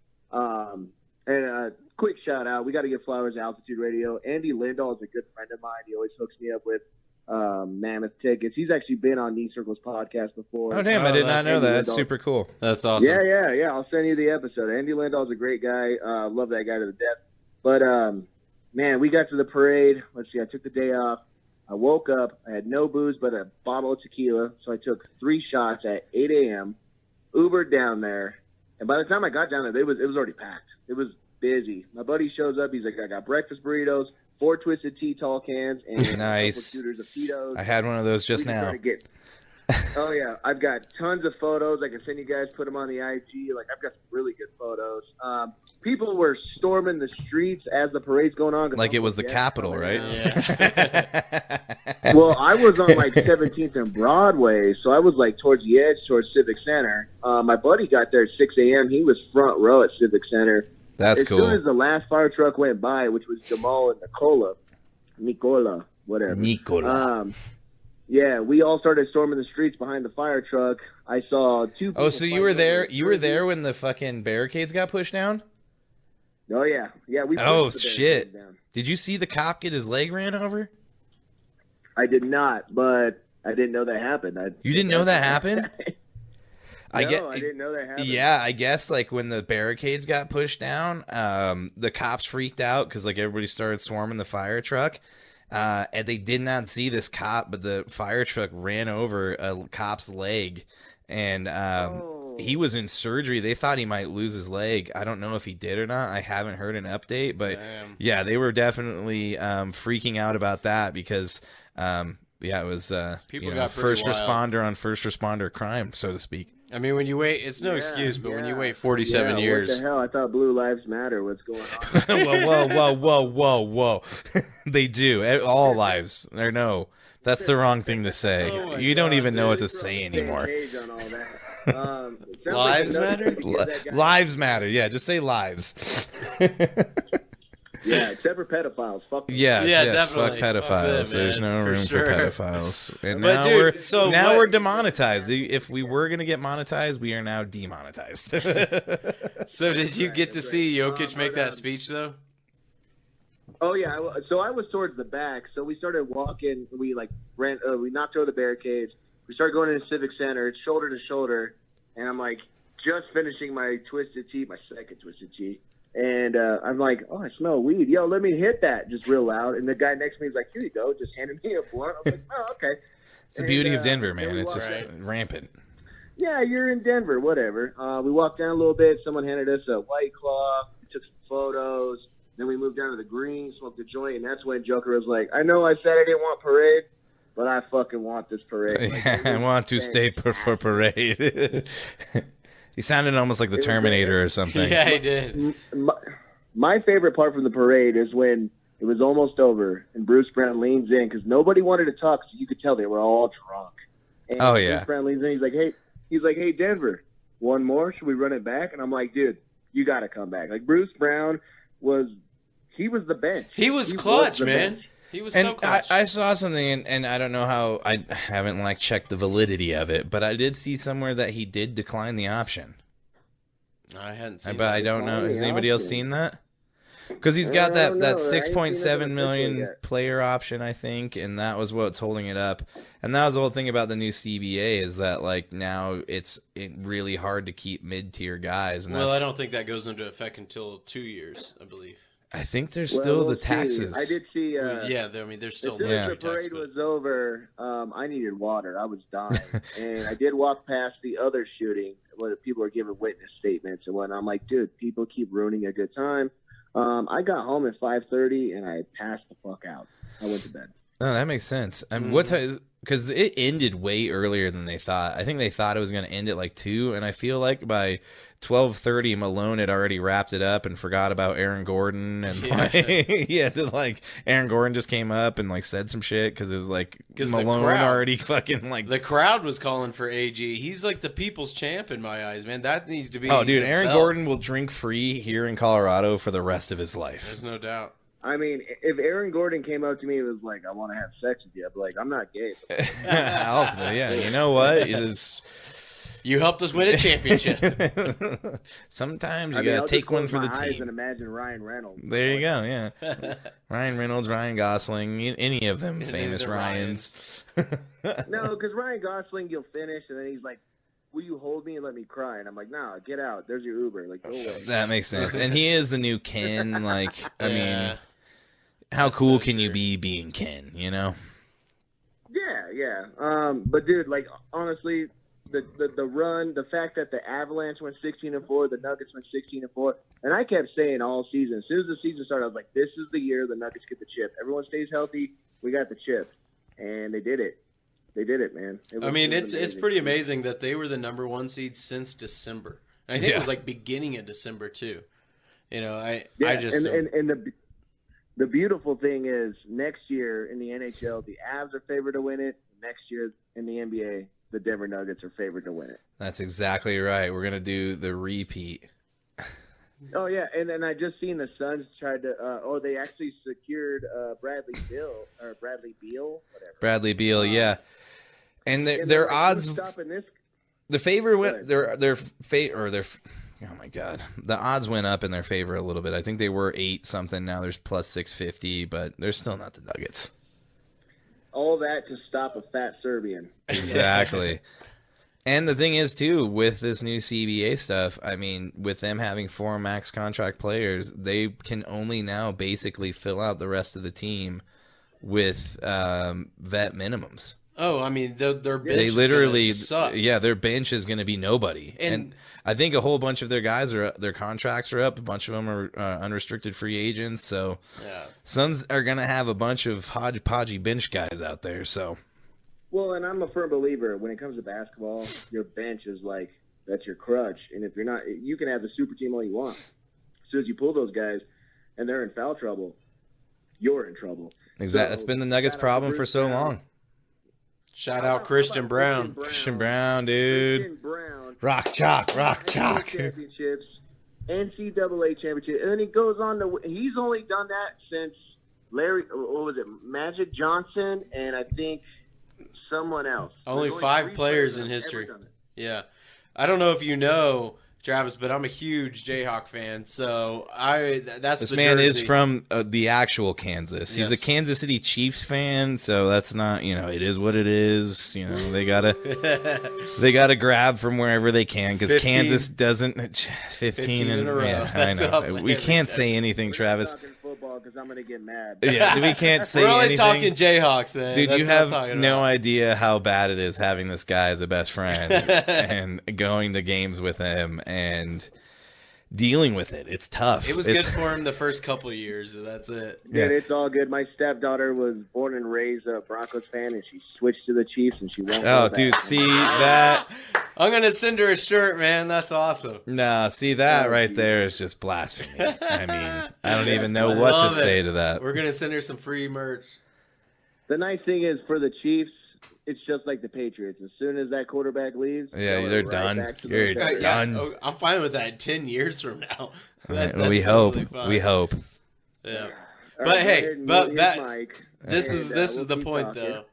And quick shout out. We got to give flowers to Altitude Radio. Andy Lindahl is a good friend of mine. He always hooks me up with Mammoth tickets. He's actually been on Knee Circle's podcast before. Oh, damn, I did not know that. That's Lindahl. super cool. That's awesome. Yeah. I'll send you the episode. Andy Lindahl's a great guy. Love that guy to the death. But, man, we got to the parade. Let's see, I took the day off. I woke up. I had no booze but a bottle of tequila. So I took 3 shots at 8 a.m., Ubered down there. And by the time I got down there, it was already packed. It was busy. My buddy shows up. He's like, I got breakfast burritos, 4 Twisted Tea tall cans, and Nice. a couple shooters of Tito's. I had one of those just now. Oh, yeah. I've got tons of photos. I can send you guys, put them on the IG. Like, I've got some really good photos. People were storming the streets as the parade's going on. Like it was the Capitol, right? Yeah. Well, I was on, like, 17th and Broadway, so I was, like, towards the edge, towards Civic Center. My buddy got there at 6 a.m. He was front row at Civic Center. That's cool. As soon as the last fire truck went by, which was Jamal and Nicola, whatever. Yeah, we all started storming the streets behind the fire truck. I saw 2 people. Oh, so you were there? You were there when the fucking barricades got pushed down? Oh, yeah. Yeah, we Oh, pushed the shit. barricades down. Did you see the cop get his leg ran over? I did not, but I didn't know that happened. You didn't know that happened? I didn't know that happened. Yeah, I guess like when the barricades got pushed down, the cops freaked out because like everybody started swarming the fire truck. And they did not see this cop, but the fire truck ran over a cop's leg, and he was in surgery. They thought he might lose his leg. I don't know if he did or not. I haven't heard an update, but yeah, they were definitely freaking out about that because it was first responder on first responder crime, so to speak. I mean, when you wait, it's no excuse, but when you wait 47 years. What the hell? I thought Blue Lives Matter. What's going on? Whoa. They do. All lives. Or no, that's the wrong thing to say. You don't even know what to say anymore. Lives matter? Lives matter. Yeah, just say lives. Yeah, except for pedophiles. Fuck them. Yeah, definitely. Fuck pedophiles. Them, There's no room for pedophiles. And But now dude, we're demonetized. If we were gonna get monetized, we are now demonetized. So did you get to see Jokic make that speech though? Oh yeah, so I was towards the back. So we started walking. We we knocked over the barricades. We started going into Civic Center. It's shoulder to shoulder, and I'm like just finishing my Twisted Tea, my second Twisted Tea. And I'm like, oh, I smell weed. Yo, let me hit that just real loud. And the guy next to me is like, here you go. Just handed me a blunt. I was like, oh, okay. It's the beauty of Denver, man. It's just rampant. Yeah, you're in Denver, whatever. We walked down a little bit. Someone handed us a White Claw. We took some photos. Then we moved down to the green, smoked a joint. And that's when Joker was like, I know I said I didn't want parade, but I fucking want this parade. Like, I want to stay for parade. He sounded almost like the Terminator or something. Yeah, he did. My favorite part from the parade is when it was almost over and Bruce Brown leans in because nobody wanted to talk, so you could tell they were all drunk. And Bruce Brown leans in. He's like, hey, Denver, one more? Should we run it back? And I'm like, dude, you got to come back. Like Bruce Brown was the bench. He was clutch, man. He was so clutch. I saw something, and I don't know how, I haven't checked the validity of it, but I did see somewhere that he did decline the option. I hadn't seen But that. I don't know. Has anybody else seen that? Because he's got that 6.7 million player option, I think, and that was what's holding it up. And that was the whole thing about the new CBA is that now it's really hard to keep mid-tier guys. And I don't think that goes into effect until 2 years, I believe. I think there's still the taxes. I did see. There's still. As soon as the parade was over, I needed water. I was dying, and I did walk past the other shooting where people were giving witness statements and whatnot. I'm like, dude, people keep ruining a good time. I got home at 5:30 and I passed the fuck out. I went to bed. Oh, that makes sense. What time? Because it ended way earlier than they thought. I think they thought it was going to end at 2, and I feel like by 12:30, Malone had already wrapped it up and forgot about Aaron Gordon, and Aaron Gordon just came up and said some shit because it was Malone already fucking the crowd was calling for AG. He's the people's champ in my eyes, man. That needs to be. Oh, dude, Aaron Gordon will drink free here in Colorado for the rest of his life. There's no doubt. I mean, if Aaron Gordon came up to me and was like, I want to have sex with you, I'd be like, I'm not gay. Yeah, you know what? You helped us win a championship. Sometimes you gotta take one for the team. And imagine Ryan Reynolds. There you go. Yeah, Ryan Reynolds, Ryan Gosling, any of them famous Ryans. No, because Ryan Gosling, you'll finish, and then he's like, "Will you hold me and let me cry?" And I'm like, "Nah, get out. There's your Uber. Like, go away." That makes sense. And he is the new Ken. Like, I mean, how cool can you be being Ken? You know? Yeah. But dude, like, honestly, the run, the fact that the Avalanche went 16-4, the Nuggets went 16-4, and I kept saying all season, as soon as the season started, I was like, "This is the year the Nuggets get the chip. Everyone stays healthy. We got the chip," and they did it. They did it, man. It's pretty amazing that they were the number 1 seed since December. And I think it was like beginning of December too. You know, I just the beautiful thing is next year in the NHL, the Avs are favored to win it. Next year in the NBA, the Denver Nuggets are favored to win it. That's exactly right. We're gonna do the repeat. Oh yeah, and then I just seen the Suns tried to. They actually secured Bradley Beal, whatever. Bradley Beal, yeah. And their odds. The favor went. Oh my God, the odds went up in their favor a little bit. I think they were 8 something. Now there's plus 650, but they're still not the Nuggets. All that to stop a fat Serbian. Exactly. And the thing is, too, with this new CBA stuff, I mean, with them having 4 max contract players, they can only now basically fill out the rest of the team with vet minimums. Oh, I mean, their bench they literally is gonna suck. Yeah, their bench is going to be nobody. And I think a whole bunch of their guys their contracts are up. A bunch of them are unrestricted free agents. So Suns are going to have a bunch of hodgepodgey bench guys out there. So. Well, and I'm a firm believer when it comes to basketball, your bench is like, that's your crutch. And if you're not, you can have the super team all you want. As soon as you pull those guys and they're in foul trouble, you're in trouble. Exactly. That's been the Nuggets' problem for so long. Shout out Christian Brown. Christian Brown, dude. Christian Brown. Rock chalk. Championships, NCAA championship. And then he goes on to, he's only done that since Magic Johnson, and I think someone else. Only 5 players in history. Yeah. I don't know if you know, Travis, but I'm a huge Jayhawk fan, so that's this the man jersey. is from the actual Kansas. He's a Kansas City Chiefs fan, so that's not, it is what it is. They gotta grab from wherever they can because Kansas doesn't 15 in a row. Yeah, I know. We can't say anything, Travis. Because I'm gonna get mad. Yeah, we can't say We're only anything. talking Jayhawks, man. Dude, That's you what I'm have talking no about. idea how bad it is having this guy as a best friend and going to games with him and dealing with it. It's tough. It was good for him the first couple of years, so that's it. Yeah, it's all good. My stepdaughter was born and raised a Broncos fan, and she switched to the Chiefs, and she won't. Oh, dude, see that? I'm gonna send her a shirt, man. That's awesome. No, see that right there is just blasphemy. I mean, I don't even know what to say to that. We're gonna send her some free merch. The nice thing is for the Chiefs, it's just like the Patriots. As soon as that quarterback leaves, they're done. You're done. Yeah, I'm fine with that 10 years from now. We hope. We hope. Yeah. All But right, hey, Mike. this is the point, though.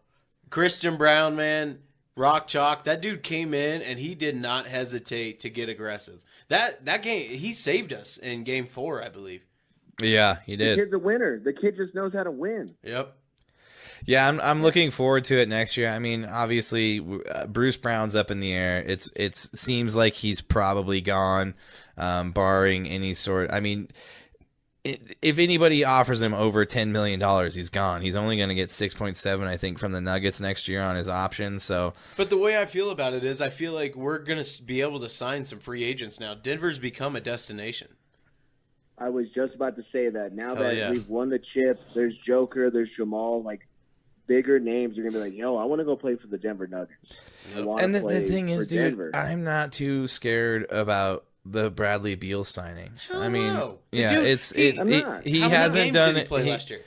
Christian Brown, man, rock chalk. That dude came in and he did not hesitate to get aggressive. That game, he saved us in Game 4, I believe. Yeah, he did. The kid's a winner. The kid just knows how to win. Yep. Yeah, I'm looking forward to it next year. I mean, obviously, Bruce Brown's up in the air. It seems like he's probably gone, barring any sort. I mean, if anybody offers him over $10 million, he's gone. He's only going to get 6.7, I think, from the Nuggets next year on his option. So, but the way I feel about it is, I feel like we're going to be able to sign some free agents now. Denver's become a destination. I was just about to say that. Now that we've won the chip, there's Joker, there's Jamal, like bigger names are gonna be like, yo, I want to go play for the Denver Nuggets. And the thing is, dude, I'm not too scared about the Bradley Beal signing. Hell I mean, no. yeah, Dude, he How hasn't many games done did he it. play last year?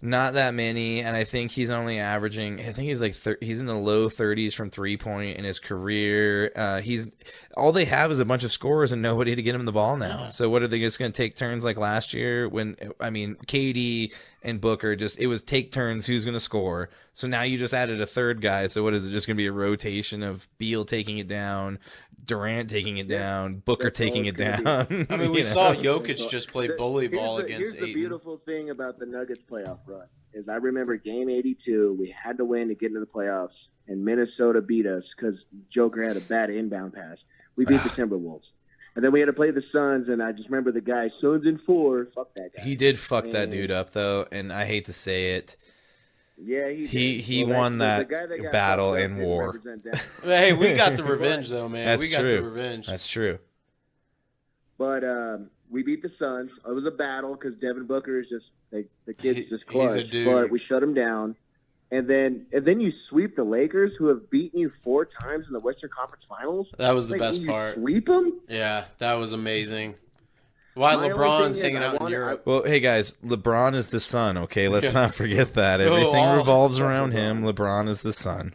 Not that many, and I think he's only averaging. I think he's like he's in the low 30s from 3-point in his career. He's all they have is a bunch of scorers and nobody to get him the ball now. Yeah. So what are they just going to take turns like last year? When I mean, KD and Booker it was take turns who's going to score. So now you just added a third guy. So what is it just going to be a rotation of Beal taking it down, Durant taking it down, Booker taking it down. I mean, we saw Jokic just play bully ball Here's against the Ayton. beautiful thing about the Nuggets playoff run is I remember Game 82. We had to win to get into the playoffs, and Minnesota beat us because Joker had a bad inbound pass. We beat the Timberwolves. And then we had to play the Suns, and I just remember the guy, Suns in 4. Fuck that guy. He did fuck that dude up, though, and I hate to say it. Yeah, he won that battle in war. Hey, we got the revenge, though, man. That's we got true. the revenge. That's true. But we beat the Suns. It was a battle because Devin Booker is just the kid's just clutch. He's a dude. But we shut him down. And then you sweep the Lakers, who have beaten you 4 times in the Western Conference Finals. That was the Like, best you part. Sweep them? Yeah, that was amazing. Why My only LeBron's thing is hanging out in Europe? Well, hey guys, LeBron is the sun. Okay, let's not forget that. Oh, Everything all- revolves around him. LeBron is the sun.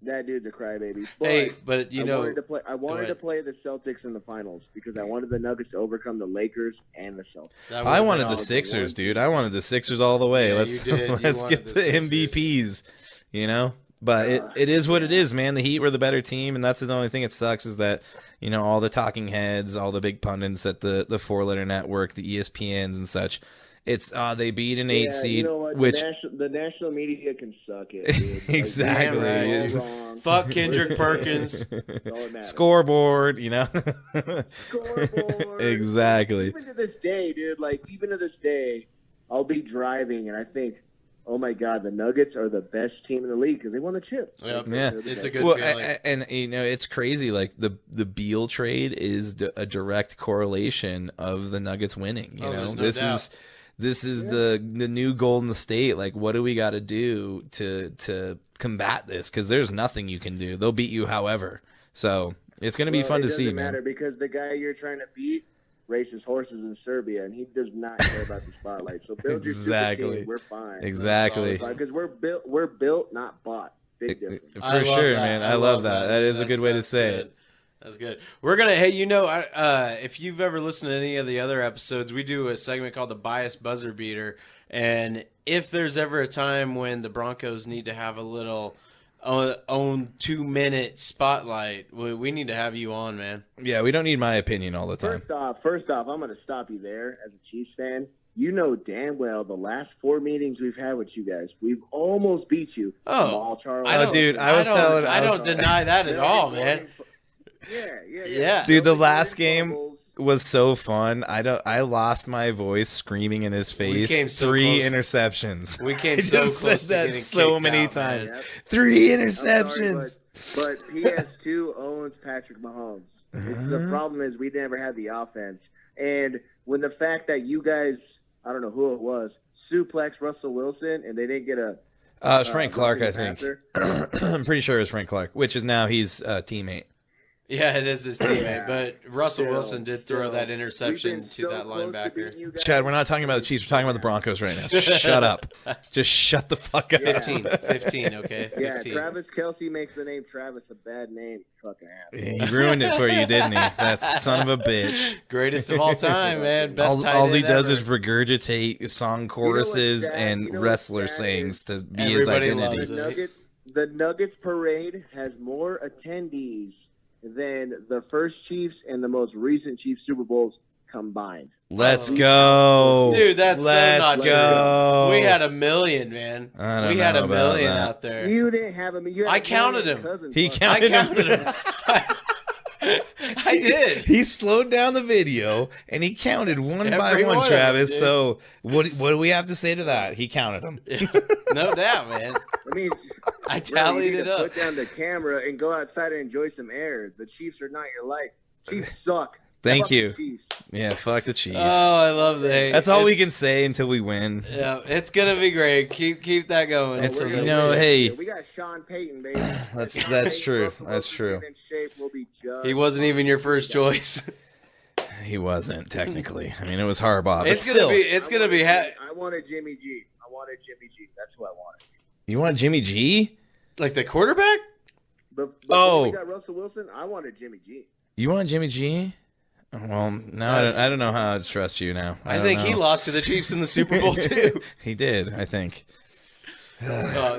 That dude's a crybaby. But Hey, but you I know, wanted to play the Celtics in the finals because I wanted the Nuggets to overcome the Lakers and the Celtics. that I would've wanted been the awesome. Sixers, dude. I wanted the Sixers all the way. Yeah, let's you did. You let's wanted get the the Sixers. MVPs. You know, but it is what it is, man. The Heat were the better team, and that's the only thing that sucks is that all the talking heads, all the big pundits at the 4-letter network, the ESPNs and such. It's they beat an 8 seed, you know what? which the national media can suck it. Dude. Like, Exactly. we're all It's- wrong. Fuck Kendrick Perkins. That's all that matters. scoreboard, Scoreboard. Exactly. Even to this day, dude. Like even to this day, I'll be driving and I think, oh my God, the Nuggets are the best team in the league because they won the chip. Yep. Yeah. It's a good Well, feeling. and it's crazy. Like the Beal trade is a direct correlation of the Nuggets winning. There's no this doubt. is the new Golden State. Like, what do we got to do to combat this? Because there's nothing you can do. They'll beat you, however. So it's going to be fun to see, It doesn't man. matter because the guy you're trying to beat races horses in Serbia, and he does not care about the spotlight. So build your super Exactly. team. We're fine. Exactly. Because we're built, not bought. Big difference. For I love sure, that. man. I love that. That is a good way to That's say good. it. That's good. We're gonna. Hey, if you've ever listened to any of the other episodes, we do a segment called the Bias Buzzer Beater, and if there's ever a time when the Broncos need to have a little own 2-minute spotlight, we need to have you on, man. Yeah, we don't need my opinion all the time. First off, I'm going to stop you there as a Chiefs fan. You know damn well the last 4 meetings we've had with you guys, we've almost beat you. Oh, Jamal Charles. dude, I don't deny that at all, man. Yeah. Dude, the last game was so fun. I lost my voice screaming in his face. came so 3 close. interceptions. We came I so just close said to that getting so kicked many out, times. man. 3 I'm interceptions. sorry, but he has 2 owns Patrick Mahomes. The problem is we never had the offense. And when the fact that you guys, I don't know who it was, suplex Russell Wilson and they didn't get a It's Frank Clark, I rushing think. passer. I'm pretty sure it's Frank Clark, which is now he's a teammate. Yeah, it is his teammate, but Russell Still, Wilson did throw still. that We've interception been to so that close to linebacker. beating you guys. Chad, we're not talking about the Chiefs. We're talking about the Broncos right now. Shut up. Just shut the fuck up. 15, okay? 15. Yeah, Travis Kelce makes the name Travis a bad name. Fucking asshole. He ruined it for you, didn't he? That son of a bitch. Greatest of all time, man. Best tight All he end does ever. is regurgitate song choruses sad- and you know wrestler what's sad sayings to be his Everybody identity. loves it. The Nuggets parade has more attendees than the first Chiefs and the most recent Chiefs Super Bowls combined. Let's go. Dude, that's Let's so not go. true. We had 1 million, man. I don't We had know 1 about million that. out there. You didn't have him. You had I a counted million him. cousins, He fuck. counted I counted him. I did. He slowed down the video and he counted one by Every one, one of them, Travis. dude. So what do we have to say to that? He counted them. No doubt, man. I mean, I bro, you tallied need it to up. Put down the camera and go outside and enjoy some air. The Chiefs are not your life. Chiefs suck. Thank Fuck the you. Chiefs. Yeah, fuck the Chiefs. Oh, I love that. That's all we It's- can say until we win. Yeah, it's gonna be great. Keep that going. It's- We're you gonna know, win. hey. We got Sean Payton, baby. That's Sean that's Payton, true. Russell That's Wilson true. get in shape, we'll be just He wasn't even your first choice. He wasn't technically. I mean, it was Harbaugh. But It's still, gonna be. I wanted Jimmy G. That's who I wanted. you want Jimmy G? Like the quarterback? But Oh. when we got Russell Wilson, I wanted Jimmy G. You want Jimmy G? Well, no, I don't know how to trust you now. I don't think he know. lost to the Chiefs in the Super Bowl too. He did, I think.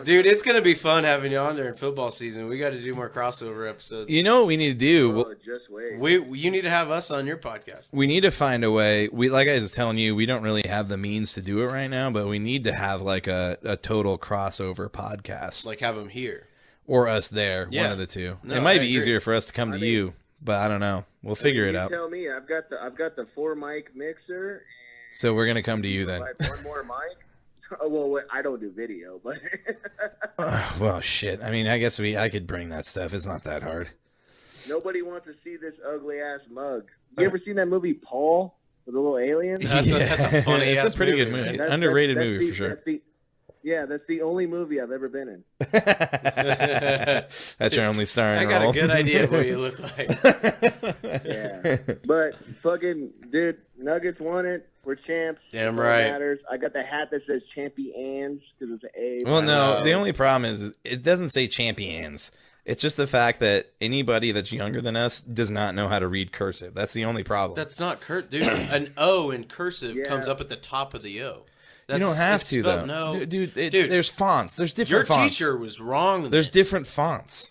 Dude, it's gonna be fun having you on during football season. We got to do more crossover episodes. You know what we need to do? Oh, just wait. You need to have us on your podcast. We need to find a way. Like I was telling you, we don't really have the means to do it right now, but we need to have like a total crossover podcast, Like have them here. or us there, Yeah. one of the two. No, it might I be agree. easier for us to come to you, but I don't know. We'll figure it You out. Tell me, I've got the 4-mic mixer. So we're gonna come to you then. Provide one more mic. Oh, well, wait, I don't do video, but Well, shit. I mean, I guess I could bring that stuff. It's not that hard. nobody wants to see this ugly ass mug. You ever seen that movie Paul with the little aliens? That's a funny It's ass a pretty good movie, movie. man. Underrated That's movie for sure. That's the only movie I've ever been in. That's your only starring I got role. a good idea of what you look like. Yeah, but fucking dude, Nuggets won it. We're champs. Damn That's all right. that matters. I got the hat that says Champions because it's an A. Well, no, know. the only problem is it doesn't say champions. It's just the fact that anybody that's younger than us does not know how to read cursive. That's the only problem. That's not dude. An O in cursive Yeah. comes up at the top of the O. you don't have it's to, spelled- though. No, Dude, Dude, there's fonts. There's your different fonts. teacher was wrong. There's different fonts.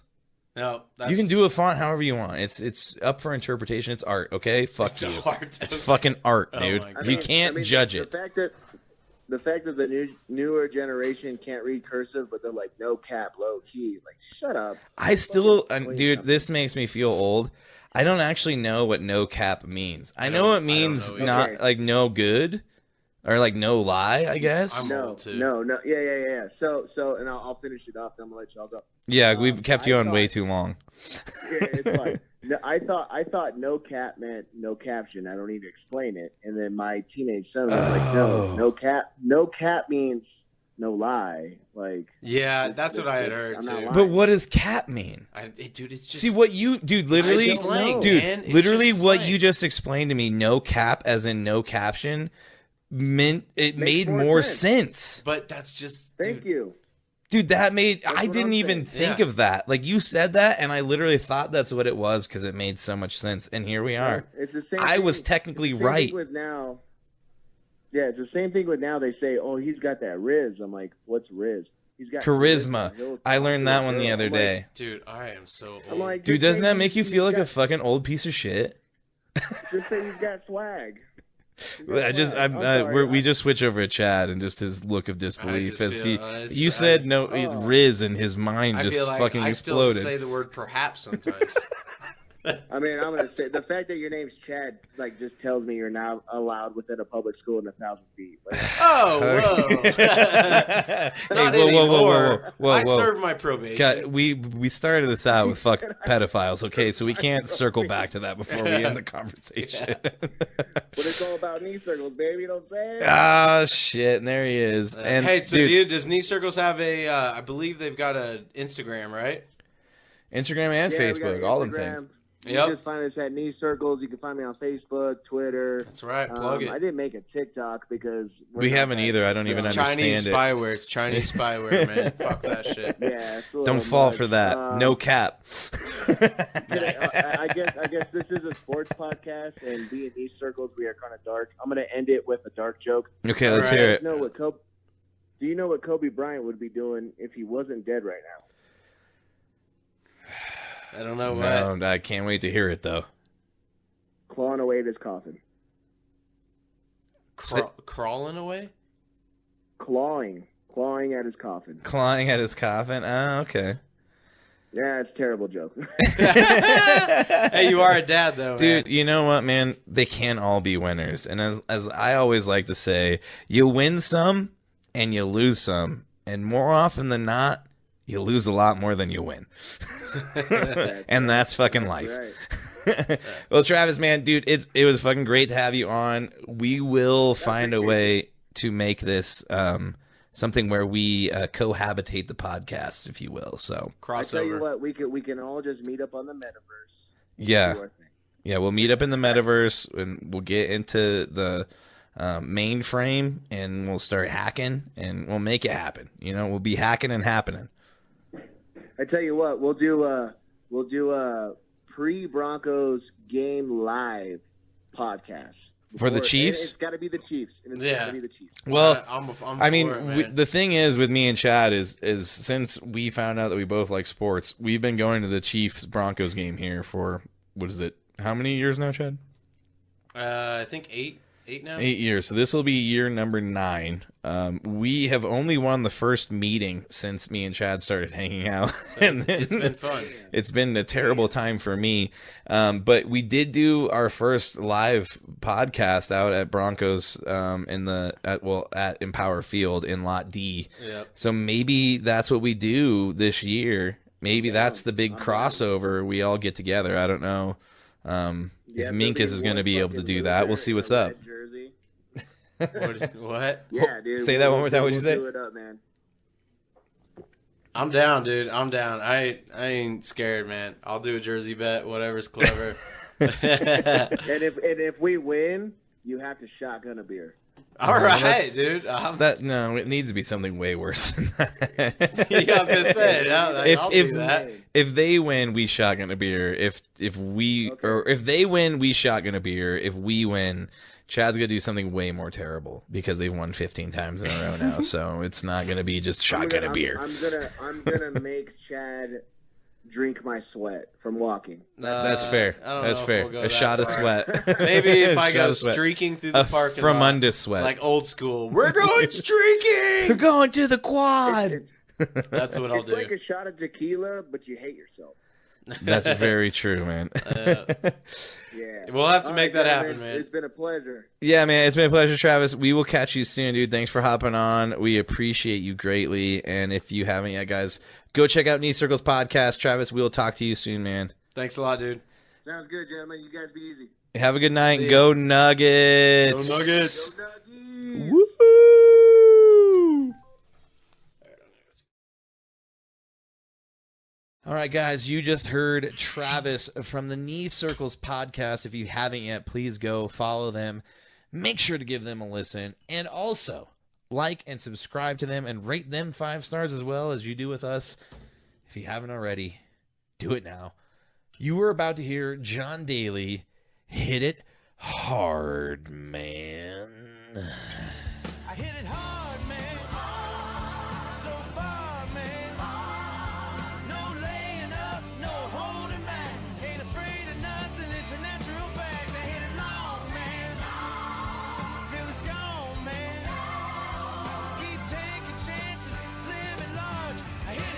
No, You can do a font however you want. It's up for interpretation. It's art, okay? Fuck It's you. art. It's fucking art, Oh dude. my God. You can't judge it. The fact that the newer generation can't read cursive, but they're like no cap, low key. Like, shut up. I still, Fucking dude, wait. this makes me feel old. I don't actually know what no cap means. I know it means know either. not Okay. like no good or like no lie, I guess. I'm No, old, too. no, yeah. So, and I'll finish it off. Then I'm gonna let y'all go. Yeah, we've kept you I on way thought- too long. Yeah, it's fine. No, I thought no cap meant no caption. I don't need to explain it. And then my teenage son was like, no cap. No cap means no lie. Like, Yeah, that's what I had heard I'm not too. lying. But what does cap mean? Dude, it's just See what you, dude, literally, It's slang, dude, man. It's literally just what slang. you just explained to me, no cap as in no caption, meant it made more more sense. sense. But that's just Thank you. Dude, that made, That's I what didn't I'm even saying. think Yeah. of that. Like you said that and I literally thought that's what it was because it made so much sense. And here we are. It's the same I thing- was technically same thing right. with now. Yeah, it's the same thing with now. They say, "Oh, he's got that Riz." I'm like, "What's Riz?" He's got Charisma. He'll I talk learned to a that one the girl. other I'm like- day. dude, I am so old. I'm like, Dude, just doesn't say that make you he's feel like a got- fucking old piece of shit? Just say he's got swag. He's got I just, swag. I'm sorry. we just switch over to Chad and just his look of disbelief just as feel- you said no, Oh. Riz and his mind I just feel like fucking I still exploded. say the word perhaps sometimes. I mean, I'm gonna say the fact that your name's Chad, like, just tells me you're not allowed within a public school in 1,000 feet. Like, Oh, whoa. Hey, Not whoa, anymore. whoa. I served my probation. God, we started this out with fuck pedophiles, okay? So we can't circle back to that before we end the conversation. but it's all about knee circles, baby. Don't say it. Ah, shit, and there he is. And hey, so dude, does Knee Circles have a? I believe they've got an Instagram, right? Instagram and Yeah, we got Facebook, all them Instagram. things. You Yep. can just find us at Knee Circles. You can find me on Facebook, Twitter. That's right. Plug I it. didn't make a TikTok because we're We not haven't that- either. I don't even It's understand Chinese it. spyware. It's Chinese spyware, man. Fuck that shit. Yeah, it's a little Don't fall much. for that. No cap. I guess this is a sports podcast, and being Knee Circles, we are kind of dark. I'm gonna end it with a dark joke. Okay, let's All right. hear it. Do you know what Kobe Bryant would be doing if he wasn't dead right now? I don't know what. No, I can't wait to hear it though. Clawing away at his coffin. Crawling away? Clawing at his coffin. Clawing at his coffin. Oh, okay. Yeah, it's a terrible joke. Hey, you are a dad, though, Dude, man. you know what, man? They can't all be winners. And as I always like to say, you win some and you lose some. And more often than not, you lose a lot more than you win. And that's fucking life. Right. Well, Travis, man, dude, it was fucking great to have you on. We will find a way to make this something where we cohabitate the podcast, if you will. So I tell you Crossover. what, we can all just meet up on the metaverse. yeah. Do our thing. Yeah, we'll meet up in the metaverse and we'll get into the mainframe and we'll start hacking and we'll make it happen. You know, we'll be hacking and happening. I tell you what, we'll do a pre-Broncos game live podcast For the Before- Chiefs? It's got to be the Chiefs. And it's Yeah. got to be the Chiefs. Well, I'm I for mean, it, man. the thing is with me and Chad is since we found out that we both like sports, we've been going to the Chiefs Broncos game here for what is it? How many years now, Chad? I think eight now. 8 years. So this will be year number 9. We have only won the first meeting since me and Chad started hanging out. So it's been fun. It's been a terrible time for me. But we did do our first live podcast out at Broncos at Empower Field in Lot D. Yep. So maybe that's what we do this year. Maybe that's the big crossover. We all get together. I don't know. If Minkus is going to be able to do that, we'll see what's up. What? Yeah, dude. Say that one more time. What'd you say? Do it up, man. I'm down, dude. I'm down. I ain't scared, man. I'll do a jersey bet, whatever's clever. And if we win, you have to shotgun a beer. All right, dude. No, it needs to be something way worse than that. Yeah, I was gonna say. I'll do that. If they win, we shotgun a beer. If they win, we shotgun a beer. If we win, Chad's gonna do something way more terrible because they've won 15 times in a row now. So it's not gonna be just shotgun a beer. I'm gonna make Chad drink my sweat from walking. That's fair. That's fair. We'll a shot of sweat. Maybe if I Shot go of sweat. streaking through the parking from lot, under sweat, like old school. We're going streaking. We're going to the quad. That's what I'll It's do. like a shot of tequila, but you hate yourself. That's very true, man. Yeah. We'll have to All make right, that happen, gentlemen, man. It's been a pleasure. Yeah, man, it's been a pleasure, Travis. We will catch you soon, dude. Thanks for hopping on. We appreciate you greatly. And if you haven't yet, guys, go check out Knee Circles Podcast. Travis, we will talk to you soon, man. Thanks a lot, dude. Sounds good, gentlemen. You guys be easy. Have a good night. See ya. Go Nuggets. Go Nuggets. Go Nuggies. Woohoo! All right, guys, you just heard Travis from the Knee Circles Podcast. If you haven't yet, please go follow them. Make sure to give them a listen. And also, like and subscribe to them and rate them 5 stars as well as you do with us. If you haven't already, do it now. You were about to hear John Daly hit it hard, man. I hit it hard, man. So far, man. No laying up, no holding back. Ain't afraid of nothing, it's a natural fact. I hit it long, man. Till it's gone, man. Keep taking chances, live it large. I hit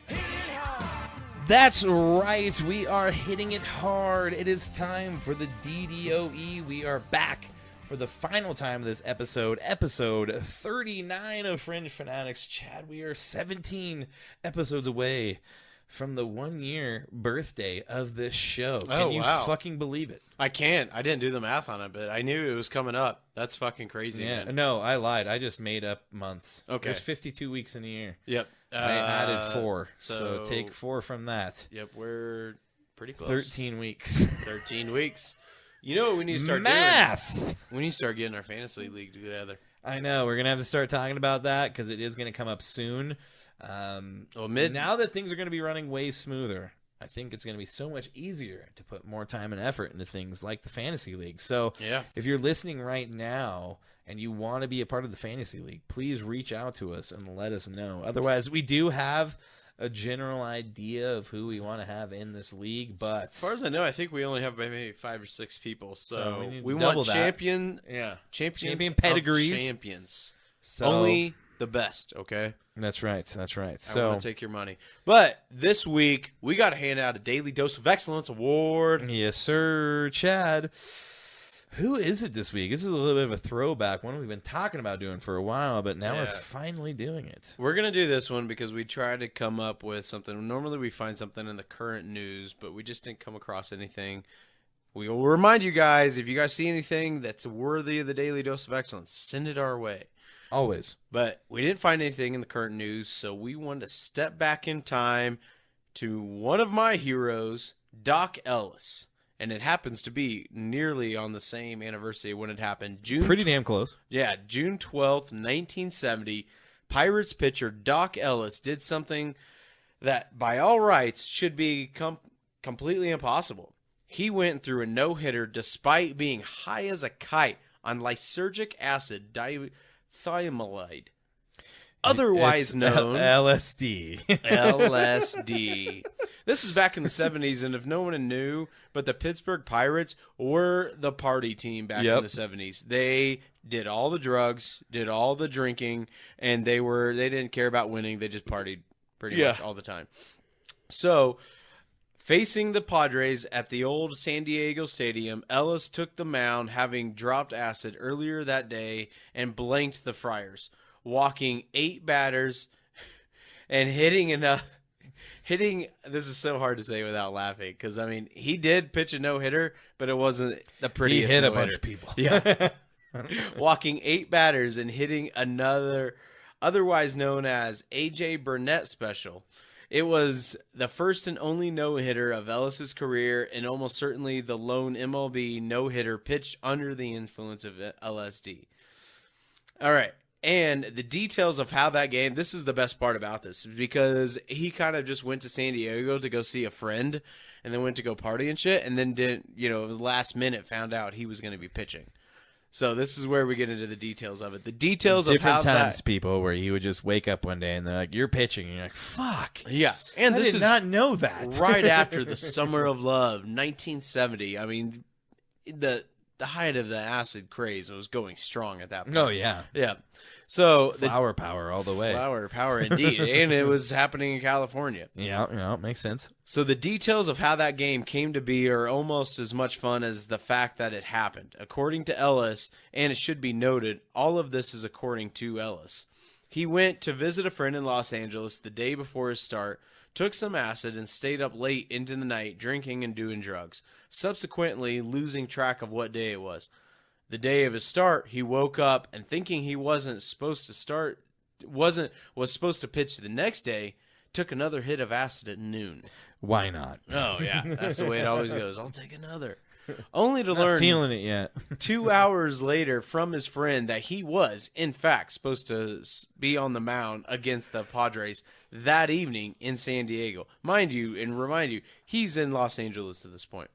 it hard. That's right. We are hitting it hard. It is time for the DDOE. We are back for the final time of this episode 39 of Fringe Fanatics. Chad, we are 17 episodes away from the 1-year birthday of this show. Can you fucking believe it? I can't. I didn't do the math on it, but I knew it was coming up. That's fucking crazy, Yeah. man. No, I lied. I just made up months. Okay. There's 52 weeks in a year. Yep. I added 4. so So take 4 from that. Yep, we're pretty close. 13 weeks. 13 weeks. You know what we need to start Math! doing? We need to start getting our fantasy league together. I know. We're going to have to start talking about that because it is going to come up soon. Now that things are going to be running way smoother, I think it's going to be so much easier to put more time and effort into things like the Fantasy League. So Yeah. if you're listening right now and you want to be a part of the Fantasy League, please reach out to us and let us know. Otherwise, we do have a general idea of who we want to have in this league, but As far as I know, I think we only have maybe 5 or 6 people. So, we need to we double want that. champion champion pedigrees. champions. So Only the best, okay? that's right. That's right. I So want to take your money. But this week, we got to hand out a Daily Dose of Excellence award. yes, sir, Chad. Who is it this week? This is a little bit of a throwback, one we've been talking about doing for a while, but now we're Yeah. finally doing it. We're going to do this one because we tried to come up with something. Normally we find something in the current news, but we just didn't come across anything. We will remind you guys, if you guys see anything that's worthy of the Daily Dose of Excellence, send it our way. Always. But we didn't find anything in the current news, so we wanted to step back in time to one of my heroes, Doc Ellis. And it happens to be nearly on the same anniversary when it happened. Pretty damn close. Yeah, June 12th, 1970. Pirates pitcher Doc Ellis did something that, by all rights, should be completely impossible. He went through a no-hitter despite being high as a kite on lysergic acid thiamylide, otherwise known LSD. LSD. This was back in the 70s, and if no one knew, but the Pittsburgh Pirates were the party team back in the 70s. They did all the drugs, did all the drinking, and they didn't care about winning. They just partied pretty much all the time. So, facing the Padres at the old San Diego Stadium, Ellis took the mound, having dropped acid earlier that day, and blanked the Friars, walking 8 batters and hitting enough. This is so hard to say without laughing, because I mean, he did pitch a no-hitter, but it wasn't the prettiest. He hit no-hitter. a bunch of people. Yeah. Walking 8 batters and hitting another, otherwise known as A.J. Burnett special. It was the first and only no-hitter of Ellis's career, and almost certainly the lone MLB no-hitter pitched under the influence of LSD. All right. And the details of how that game, this is the best part about this, because he kind of just went to San Diego to go see a friend and then went to go party and shit, and then it was last minute found out he was going to be pitching. So this is where we get into the details of it. The details of how different times, people, where he would just wake up one day and they're like, "You're pitching," and you're like, "Fuck." Yeah, and I this did is not know that. right after the Summer of Love, 1970. I mean, the height of the acid craze was going strong at that point. Oh yeah, yeah. So flower power all the way. Flower power indeed, and it was happening in California. Yeah, makes sense. So the details of how that game came to be are almost as much fun as the fact that it happened. According to Ellis, and it should be noted, all of this is according to Ellis. He went to visit a friend in Los Angeles the day before his start, took some acid, and stayed up late into the night drinking and doing drugs, subsequently losing track of what day it was. The day of his start, he woke up and thinking he was supposed to pitch the next day, took another hit of acid at noon. Why not? Oh yeah, that's the way it always goes. I'll take another. Only to learn Not feeling it yet. 2 hours later from his friend that he was, in fact, supposed to be on the mound against the Padres that evening in San Diego. Mind you, and remind you, he's in Los Angeles at this point.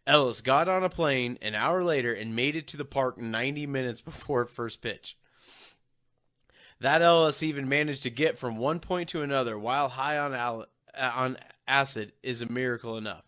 Ellis got on a plane an hour later and made it to the park 90 minutes before first pitch. That Ellis even managed to get from one point to another while high on acid is a miracle enough.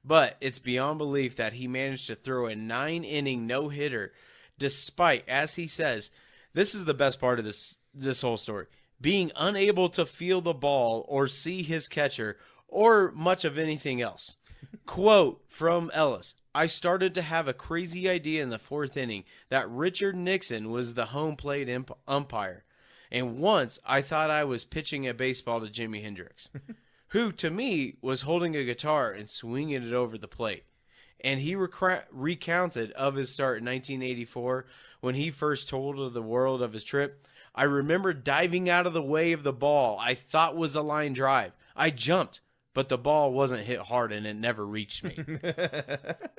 But it's beyond belief that he managed to throw a 9-inning no-hitter despite, as he says, this is the best part of this whole story, being unable to feel the ball or see his catcher or much of anything else. Quote from Ellis, "I started to have a crazy idea in the 4th inning that Richard Nixon was the home plate umpire. And once I thought I was pitching a baseball to Jimi Hendrix, who to me was holding a guitar and swinging it over the plate." And he recounted of his start in 1984 when he first told the world of his trip. "I remember diving out of the way of the ball I thought was a line drive. I jumped, but the ball wasn't hit hard and it never reached me."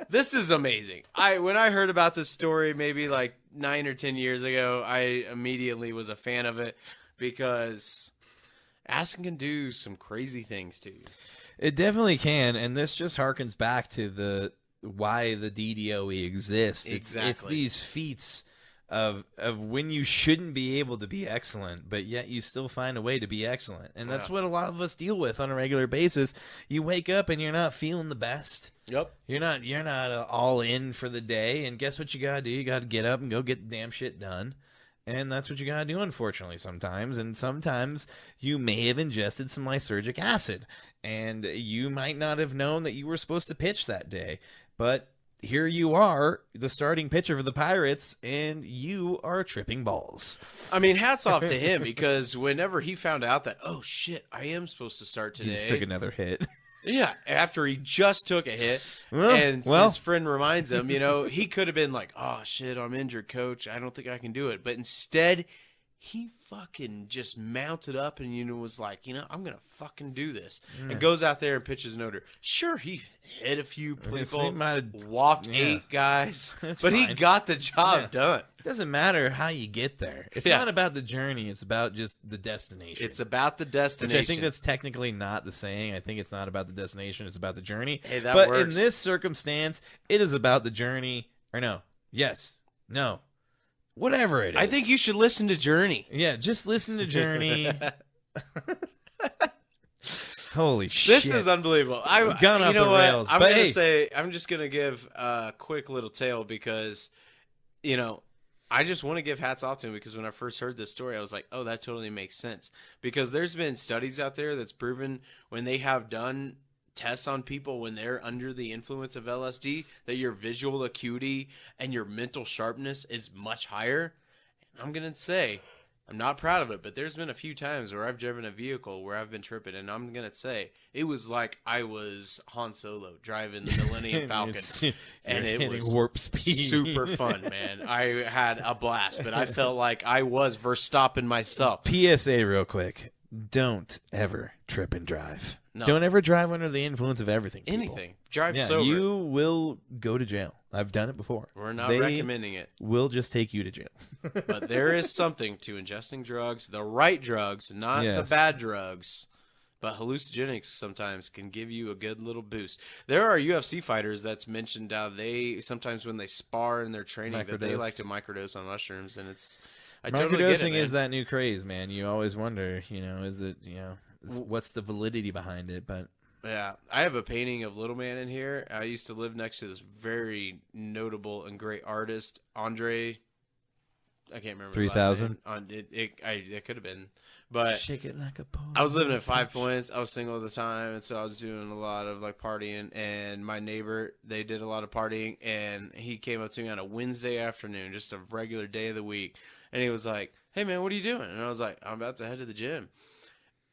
This is amazing. When I heard about this story maybe like 9 or 10 years ago, I immediately was a fan of it because acid can do some crazy things to you. It definitely can, and this just harkens back to why the DDOE exists. Exactly. It's these feats of when you shouldn't be able to be excellent, but yet you still find a way to be excellent. And that's what a lot of us deal with on a regular basis. You wake up and you're not feeling the best. Yep. You're not all in for the day, and guess what you got to do? You got to get up and go get the damn shit done. And that's what you got to do, unfortunately, sometimes. And sometimes you may have ingested some lysergic acid, and you might not have known that you were supposed to pitch that day. But here you are, the starting pitcher for the Pirates, and you are tripping balls. I mean, hats off to him, because whenever he found out that, oh, shit, I am supposed to start today. He just took another hit. Yeah, after he just took a hit, and his friend reminds him, he could have been like, "Oh, shit, I'm injured, coach. I don't think I can do it." But instead, he fucking just mounted up and, was like, I'm going to fucking do this. And goes out there and pitches an order. Sure, he hit a few people, walked 8 guys, but fine. he got the job done. It doesn't matter how you get there. It's not about the journey. It's about just the destination. It's about the destination. Which I think that's technically not the saying. I think it's not about the destination. It's about the journey. Hey, that but works. in this circumstance, it is about the journey. Or no. Yes. No. whatever it is. I think you should listen to Journey. Yeah, just listen to Journey. Holy shit. This is unbelievable. I've gone off the rails. I'm but gonna hey, say I'm just gonna give a quick little tale because, I just want to give hats off to him because when I first heard this story, I was like, oh, that totally makes sense. Because there's been studies out there that's proven when they have done tests on people when they're under the influence of LSD that your visual acuity and your mental sharpness is much higher. And I'm gonna say, I'm not proud of it, but there's been a few times where I've driven a vehicle where I've been tripping, and I'm going to say it was like I was Han Solo driving the Millennium Falcon, and it was warp speed. super fun, man. I had a blast, but I felt like I was Verstappen myself. PSA real quick. Don't ever trip and drive. No. Don't ever drive under the influence of everything. People. Anything. Drive Yeah, sober. you will go to jail. I've done it before. We're not They recommending it. will just take you to jail. But there is something to ingesting drugs, the right drugs, not Yes. the bad drugs. But hallucinogenics sometimes can give you a good little boost. There are UFC fighters that's mentioned how they sometimes when they spar in their training that they Microdose. like to microdose on mushrooms, and it's I totally get it, Microdosing man. is that new craze, man. You always wonder, is it, what's the validity behind it? But Yeah, I have a painting of Little Man in here. I used to live next to this very notable and great artist, Andre. I can't remember his last 3000? name. It could have been, but shake it like a pole. I was living at 5 Points. I was single at the time, and so I was doing a lot of like partying. And my neighbor, they did a lot of partying, and he came up to me on a Wednesday afternoon, just a regular day of the week, and he was like, "Hey man, what are you doing?" And I was like, "I'm about to head to the gym,"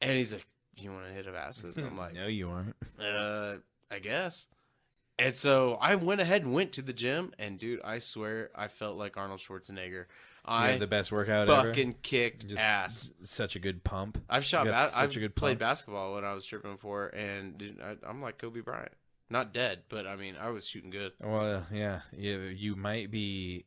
and he's like, "You want to hit a acid?" I'm like, no, you aren't. I guess. And so I went ahead and went to the gym, and dude, I swear I felt like Arnold Schwarzenegger. You I have the best workout ever. fucking kicked Just ass. Such a good pump. I've shot. You got I've such a good played pump. basketball when I was tripping before, and dude, I'm like Kobe Bryant. Not dead, but I mean, I was shooting good. Well, yeah, you might be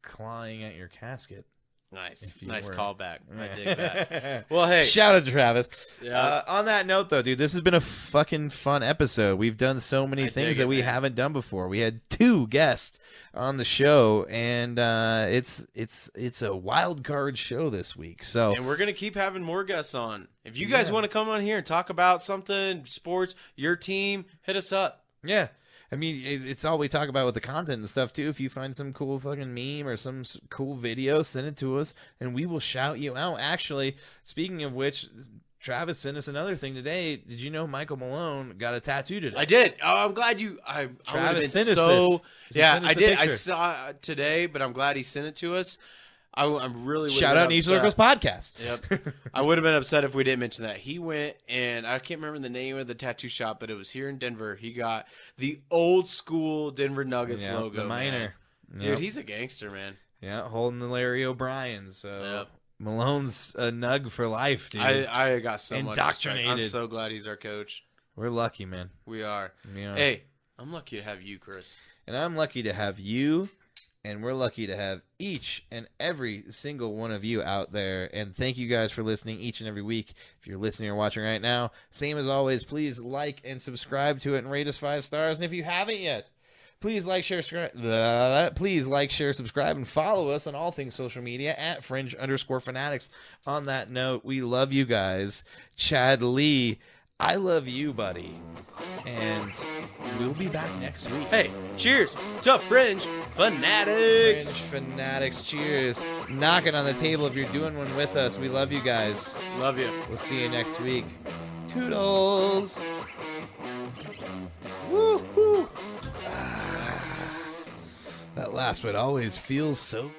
clawing at your casket. Nice, If you nice were. callback. I dig that. Well, hey, Shout out to Travis. Yeah. On that note, though, dude, this has been a fucking fun episode. We've done so many I things dig that it, we man. haven't done before. We had 2 guests on the show, and it's a wild card show this week. So and we're gonna keep having more guests on. If you guys want to come on here and talk about something, sports, your team, hit us up. yeah. I mean, it's all we talk about with the content and stuff, too. If you find some cool fucking meme or some cool video, send it to us, and we will shout you out. Actually, speaking of which, Travis sent us another thing today. Did you know Michael Malone got a tattoo today? I did. Oh, I'm glad you. I would've Travis been sent us so. this. He Yeah, sent us I the did. I picture. saw it today, but I'm glad he sent it to us. I'm really Shout out East Circles Podcast. Yep. I would have been upset if we didn't mention that. He went, and I can't remember the name of the tattoo shop, but it was here in Denver. He got the old school Denver Nuggets Yeah, logo. the miner. man. Yep. Dude, he's a gangster, man. Yeah, holding the Larry O'Brien. So Yep. Malone's a nug for life, dude. I got so much respect. I'm Indoctrinated. so glad he's our coach. We're lucky, man. We are. We are. Hey, I'm lucky to have you, Chris. And I'm lucky to have you, and we're lucky to have each and every single one of you out there. And thank you guys for listening each and every week. If you're listening or watching right now, same as always, please like and subscribe to it and rate us 5 stars. And if you haven't yet, please like, share, subscribe, and follow us on all things social media at @Fringe_Fanatics. On that note, we love you guys. Chad Lee, I love you, buddy. And we'll be back next week. Hey, cheers to Fringe Fanatics. Fringe Fanatics, cheers. Knock it on the table if you're doing one with us. We love you guys. Love you. We'll see you next week. Toodles. Woo-hoo. That last one always feels so